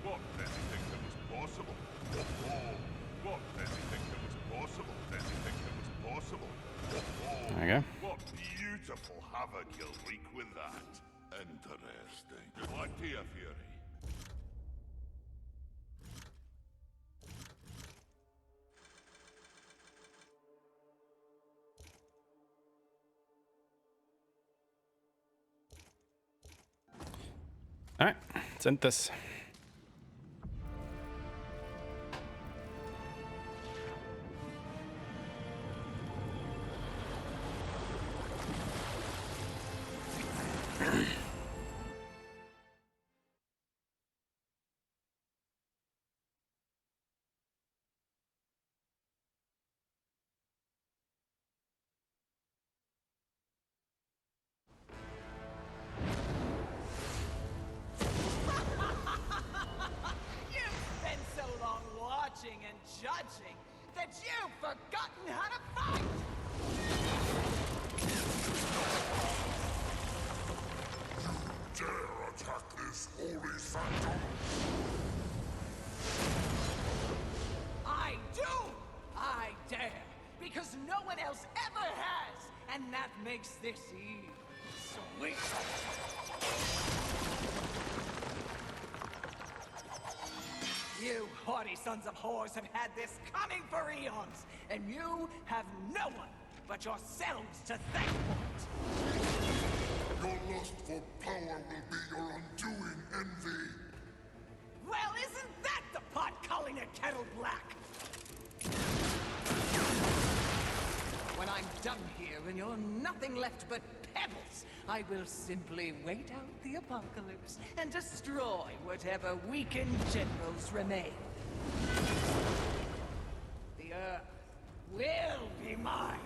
what didn't think it was possible? Oh, what didn't think it was possible? Didn't think it was possible. Oh, There you go. what beautiful havoc you'll wreak with that. Interesting. Good luck to you, Fury. Alright, let's end this. And judging that you've forgotten how to fight! You dare attack this holy sanctum? I do! I dare! Because no one else ever has! And that makes this eve sweet! You haughty sons of whores have had this coming for eons, and you have no one but yourselves to thank for it. Your lust for power will be your undoing, Envy. Well, isn't that the pot calling a kettle black? When I'm done here and you're nothing left but pebbles, I will simply wait out the apocalypse and destroy whatever weakened generals remain. The Earth will be mine.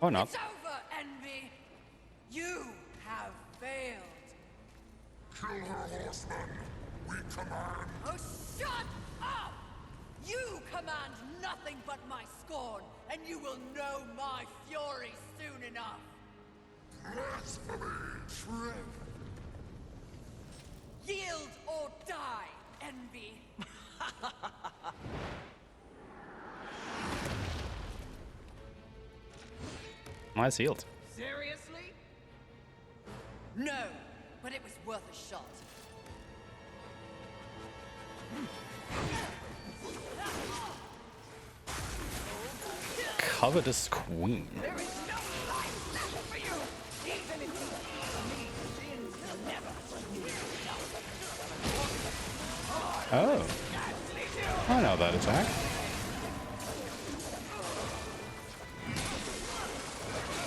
Or not. It's over, Envy! You have failed! Kill her, horseman! We command! Oh, shut up! You command nothing but my scorn, and you will know my fury soon enough! Blasphemy! Yield or die, Envy! I sealed. Seriously? No, but it was worth a shot. Covetous Queen. There is no life left for you! Even if you me, sins will never Oh. I know that attack.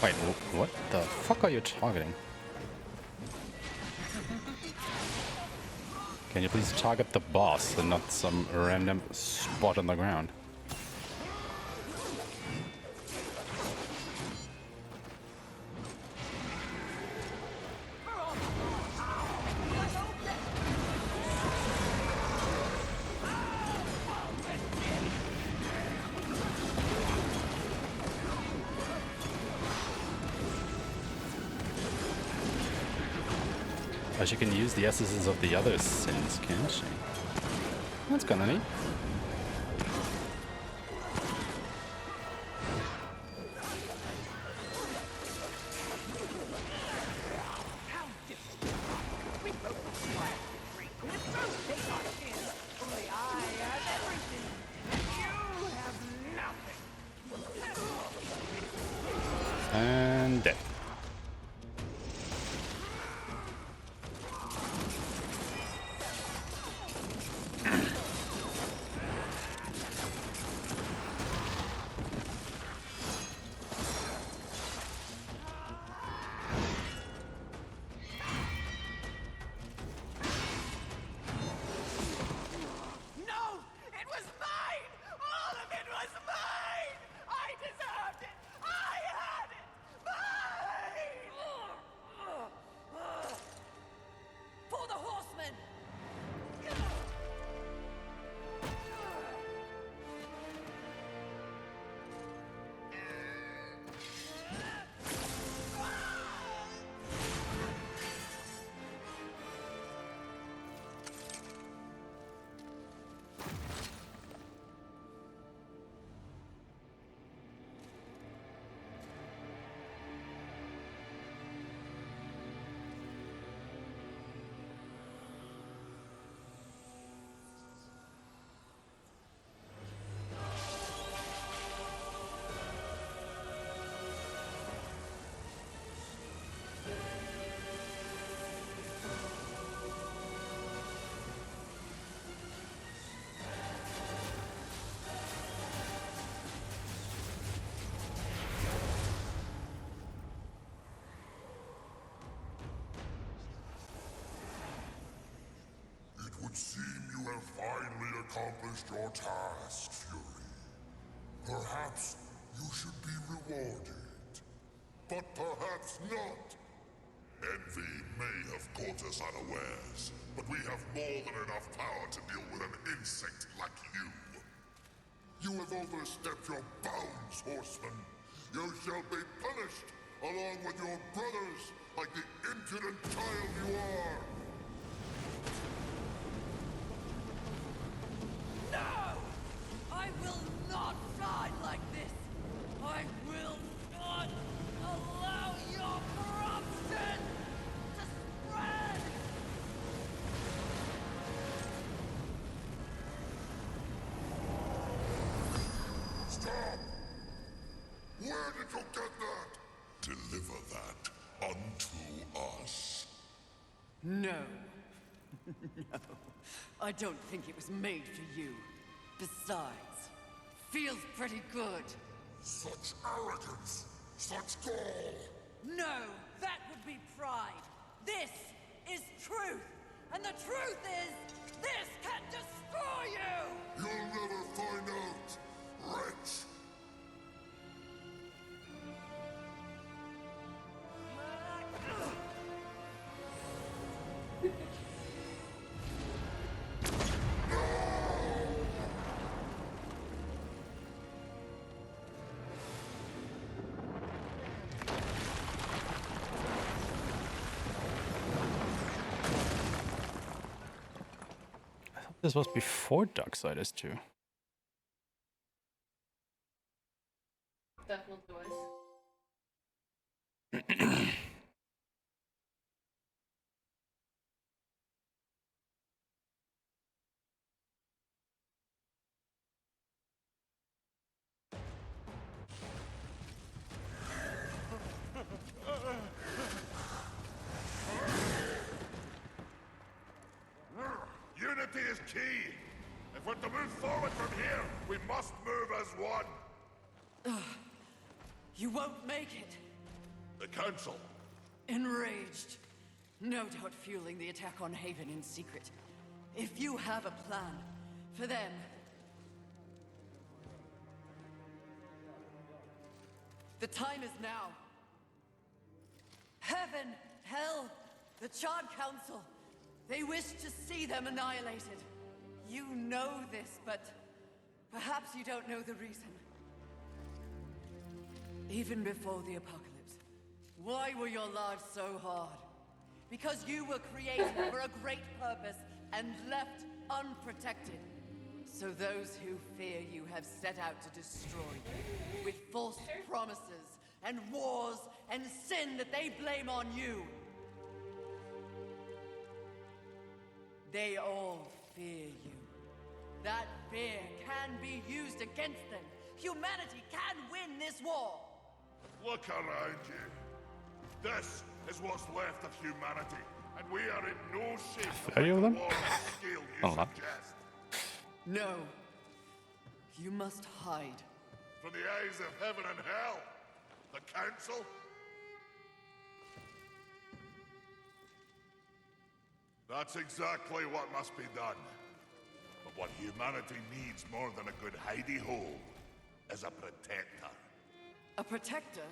Wait, what the fuck are you targeting? Can you please target the boss and not some random spot on the ground? She can use the essences of the other sins, can't she? That's kinda neat. And dead. It would seem you have finally accomplished your task, Fury. Perhaps you should be rewarded. But perhaps not. Envy may have caught us unawares, but we have more than enough power to deal with an insect like you. You have overstepped your bounds, Horseman. You shall be punished, along with your brothers, like the impudent child you are. No! I will not die like this! I will not allow your corruption to spread! Stop! Where did you get that? Deliver that unto us. No. No. I don't think it was made for you. Besides, feels pretty good. Such arrogance! Such gall! No, that would be pride. This is truth. And the truth is, this can destroy you! You'll never find out, wretch! This was before Darksiders II. Definitely was. Unity is key! If we're to move forward from here, we must move as one! You won't make it. The Council! Enraged. No doubt fueling the attack on Haven in secret. If you have a plan for them, the time is now. Heaven, hell, the Charred Council, they wish to see them annihilated. You know this, but perhaps you don't know the reason. Even before the apocalypse, why were your lives so hard? Because you were created for a great purpose and left unprotected. So those who fear you have set out to destroy you with false promises and wars and sin that they blame on you. They all fear you. That fear can be used against them. Humanity can win this war. Look around you. This is what's left of humanity, and we are in no shape to Are you fight them? the war on the scale you Oh, suggest. No. You must hide. From the eyes of heaven and hell, the council. That's exactly what must be done. But what humanity needs more than a good hidey hole is a protector. A protector?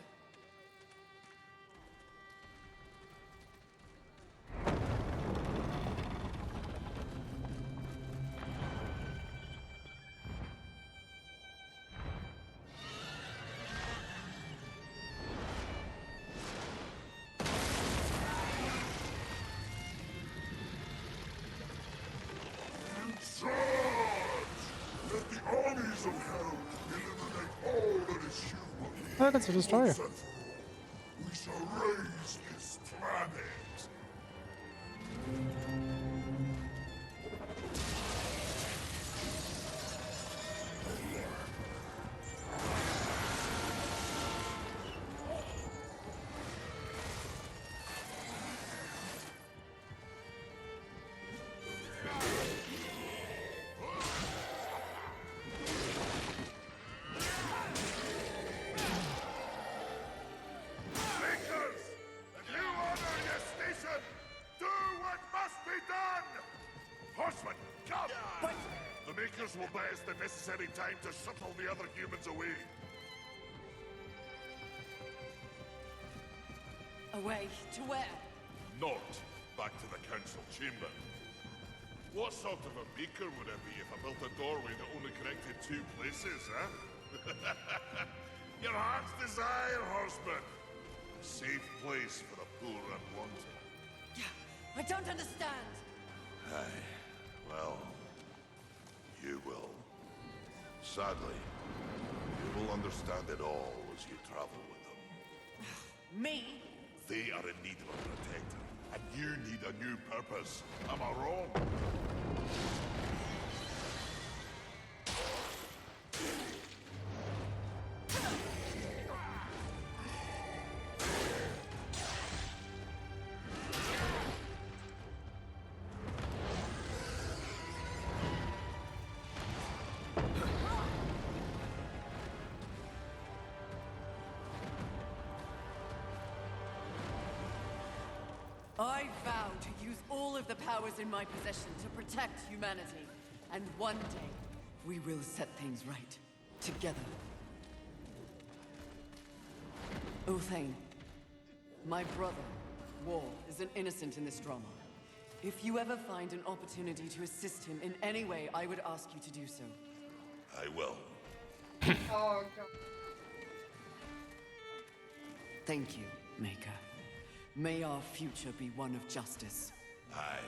Charge! Let the armies of hell eliminate all that is human. Oh, that's a destroyer. We shall raise this planet. Makers, if you honor your station, do what must be done. Horsemen, come! The Makers will buy us the necessary time to shuttle the other humans away. Away to where? Not back to the council chamber. What sort of a maker would I be if I built a doorway that only connected two places, huh? Your heart's desire, horseman. A safe place for the poor and wanted. I don't understand. Aye, well, you will. Sadly, you will understand it all as you travel with them. Me? They are in need of a protector, and you need a new purpose. Am I wrong? I vow to use all of the powers in my possession to protect humanity. And one day, we will set things right. Together. Uthane, my brother, War, is an innocent in this drama. If you ever find an opportunity to assist him in any way, I would ask you to do so. I will. Oh, God. Thank you, Maker. May our future be one of justice. Aye.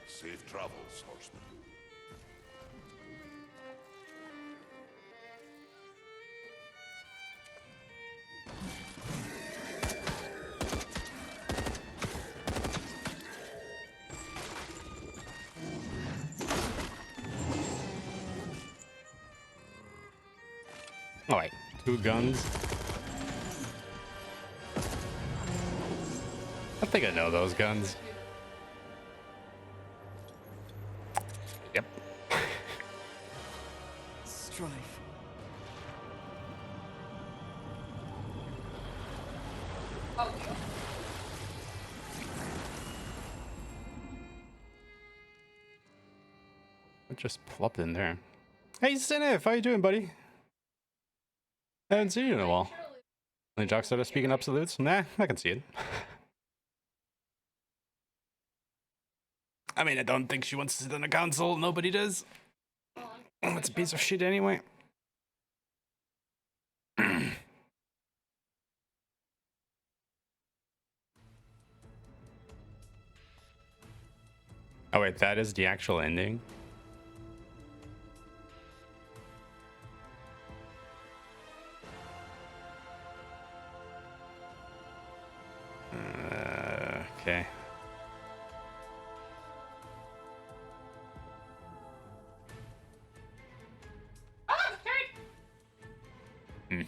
Safe travels, horseman. All right, 2 guns. I think I know those guns. Yep. Strife. Oh, It just plopped in there. Hey, Sinif, how you doing, buddy? I haven't seen you in a while. Any jocks that are speaking absolutes? Nah, I can see it. I mean, I don't think she wants to sit on the council. Nobody does. It's a piece of shit anyway. Oh wait, that is the actual ending? Okay. Hmm.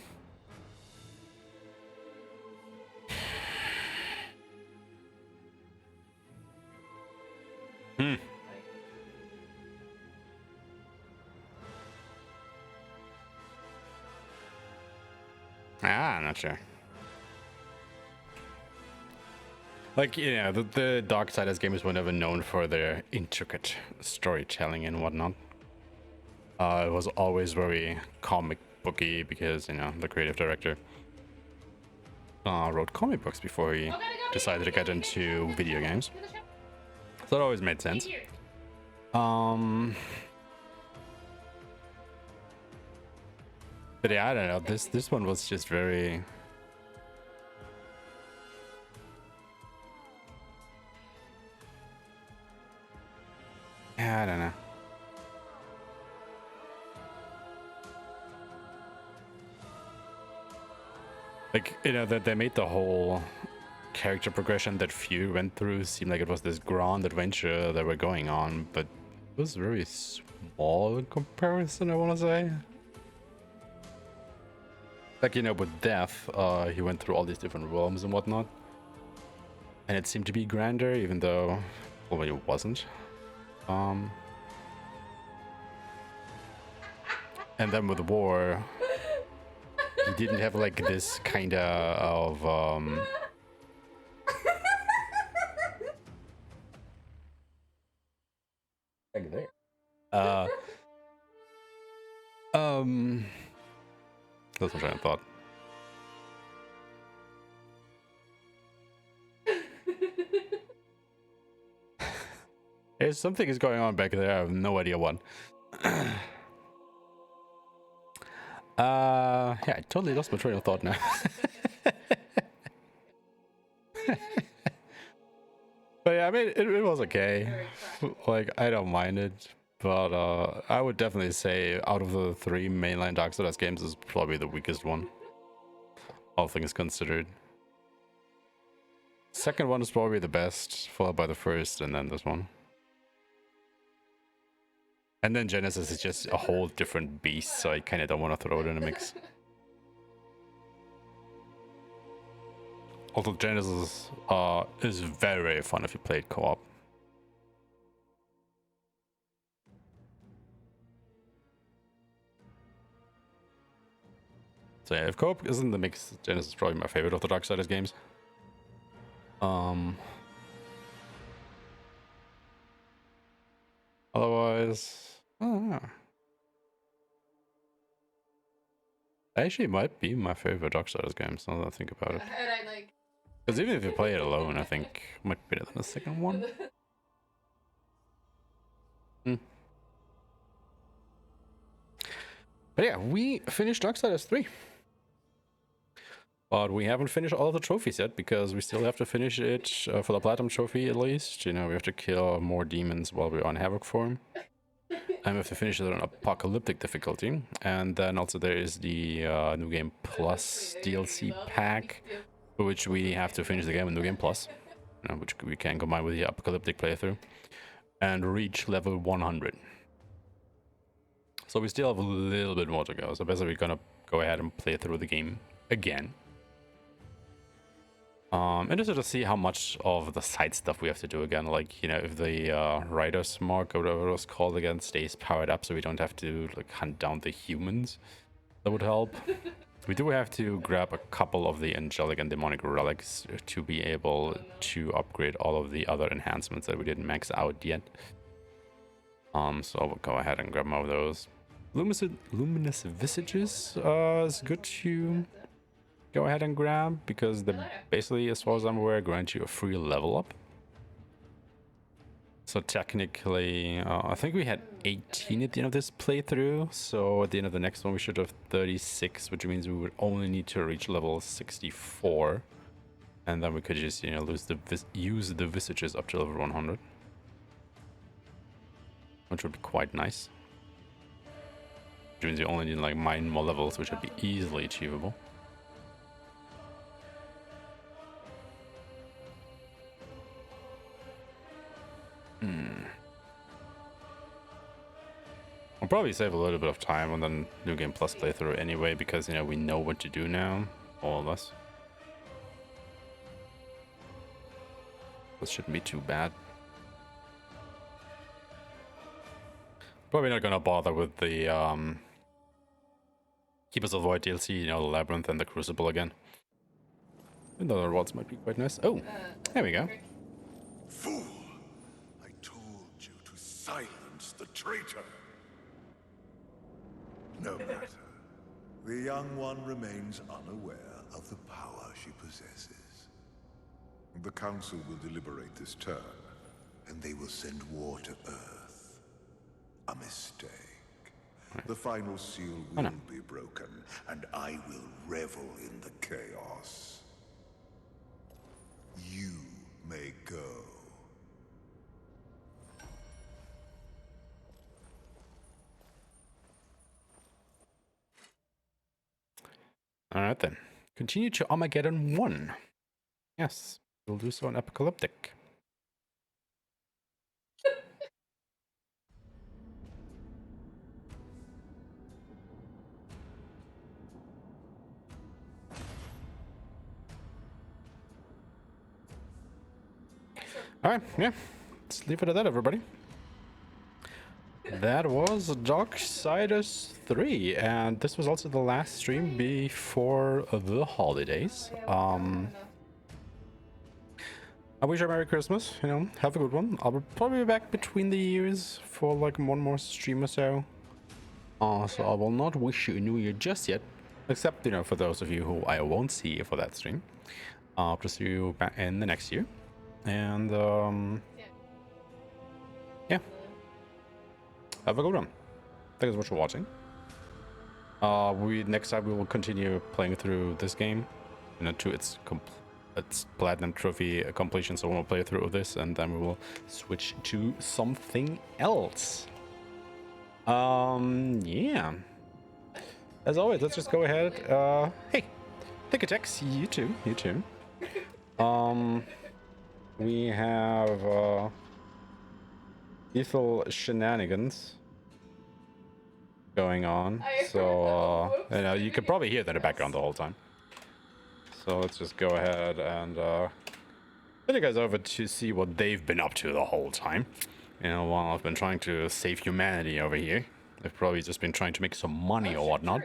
Hmm. I'm not sure. Like, you know, the Darksiders games were never known for their intricate storytelling and whatnot. It was always very comic booky because, you know, the creative director wrote comic books before he decided to get into video games. So it always made sense. But yeah, I don't know. This one was just very. Yeah, I don't know. Like, you know, that they made the whole character progression that Few went through seem like it was this grand adventure that we're going on, but it was very small in comparison, I want to say. Like, you know, with Death, he went through all these different realms and whatnot. And it seemed to be grander, even though, well, it wasn't. And then with War, he didn't have like this kind of that's what I thought. There's something is going on back there. I have no idea what. Yeah, I totally lost my train of thought now. But yeah, I mean, it was okay. Like, I don't mind it. But I would definitely say out of the 3 mainline Darksiders games, is probably the weakest one. All things considered. Second one is probably the best, followed by the first, and then this one. And then Genesis is just a whole different beast, so I kind of don't want to throw it in the mix. Although Genesis is very fun if you play it co-op. So yeah, if co-op isn't the mix, Genesis is probably my favorite of the Darksiders games. Otherwise, I don't know. Actually, it might be my favorite Darksiders games, now that I think about it. And I like. Because even if you play it alone, I think it might be better than the second one. But yeah, we finished Darksiders 3. But we haven't finished all of the trophies yet, because we still have to finish it for the Platinum Trophy at least. You know, we have to kill more demons while we're on Havoc form. And we have to finish it on apocalyptic difficulty. And then also there is the New Game Plus DLC pack, for which we have to finish the game in New Game Plus, you know, which we can combine with the apocalyptic playthrough, and reach level 100. So we still have a little bit more to go. So basically we're gonna go ahead and play through the game again. Interested to see how much of the side stuff we have to do again, like, you know, if the Rider's Mark or whatever it was called again stays powered up, so we don't have to like hunt down the humans. That would help. We do have to grab a couple of the angelic and demonic relics to be able to upgrade all of the other enhancements that we didn't max out yet. So I will go ahead and grab more of those. Luminous Visages is good to go ahead and grab because they basically, as far as I'm aware, grant you a free level up. So technically, I think we had 18 at the end of this playthrough. So at the end of the next one, we should have 36, which means we would only need to reach level 64. And then we could just, you know, use the Visages up to level 100. Which would be quite nice. Which means you only need like 9 more levels, which would be easily achievable. I'll probably save a little bit of time on the New Game Plus playthrough anyway, because, you know, we know what to do now, all of us. This shouldn't be too bad. Probably not gonna bother with the Keepers of the Void DLC, you know, the Labyrinth and the Crucible again. And the other rewards might be quite nice. Oh, there we go. Fool! I told you to silence the traitor. No matter. The young one remains unaware of the power she possesses. The Council will deliberate this turn, and they will send war to Earth. A mistake. The final seal will be broken, and I will revel in the chaos. You may go. Alright then. Continue to Armageddon 1. Yes, we'll do so on Apocalyptic. Alright, yeah. Let's leave it at that, everybody. That was Darksiders 3, and this was also the last stream before the holidays. I wish you a Merry Christmas, you know, have a good one. I'll probably be back between the years for like one more stream or so. So I will not wish you a new year just yet, except, you know, for those of you who I won't see for that stream. I'll just see you back in the next year. And, yeah. Have a good one. Thank you so much for watching. Next time we will continue playing through this game, you know, to its platinum trophy completion. So we'll play through this, and then we will switch to something else. Yeah. As always, let's just go ahead. Hey, take a text. You too. You too. We have lethal shenanigans going on, so you know, you could probably hear that in the background the whole time. So let's just go ahead and send you guys over to see what they've been up to the whole time. You know, while I've been trying to save humanity over here, they've probably just been trying to make some money or whatnot.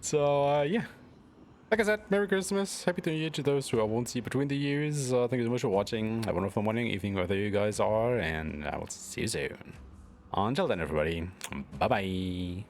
So yeah. Like I said, Merry Christmas, Happy New Year to those who I won't see between the years. Thank you so much for watching. Have a wonderful morning, evening, wherever you guys are, and I will see you soon. Until then, everybody, bye-bye.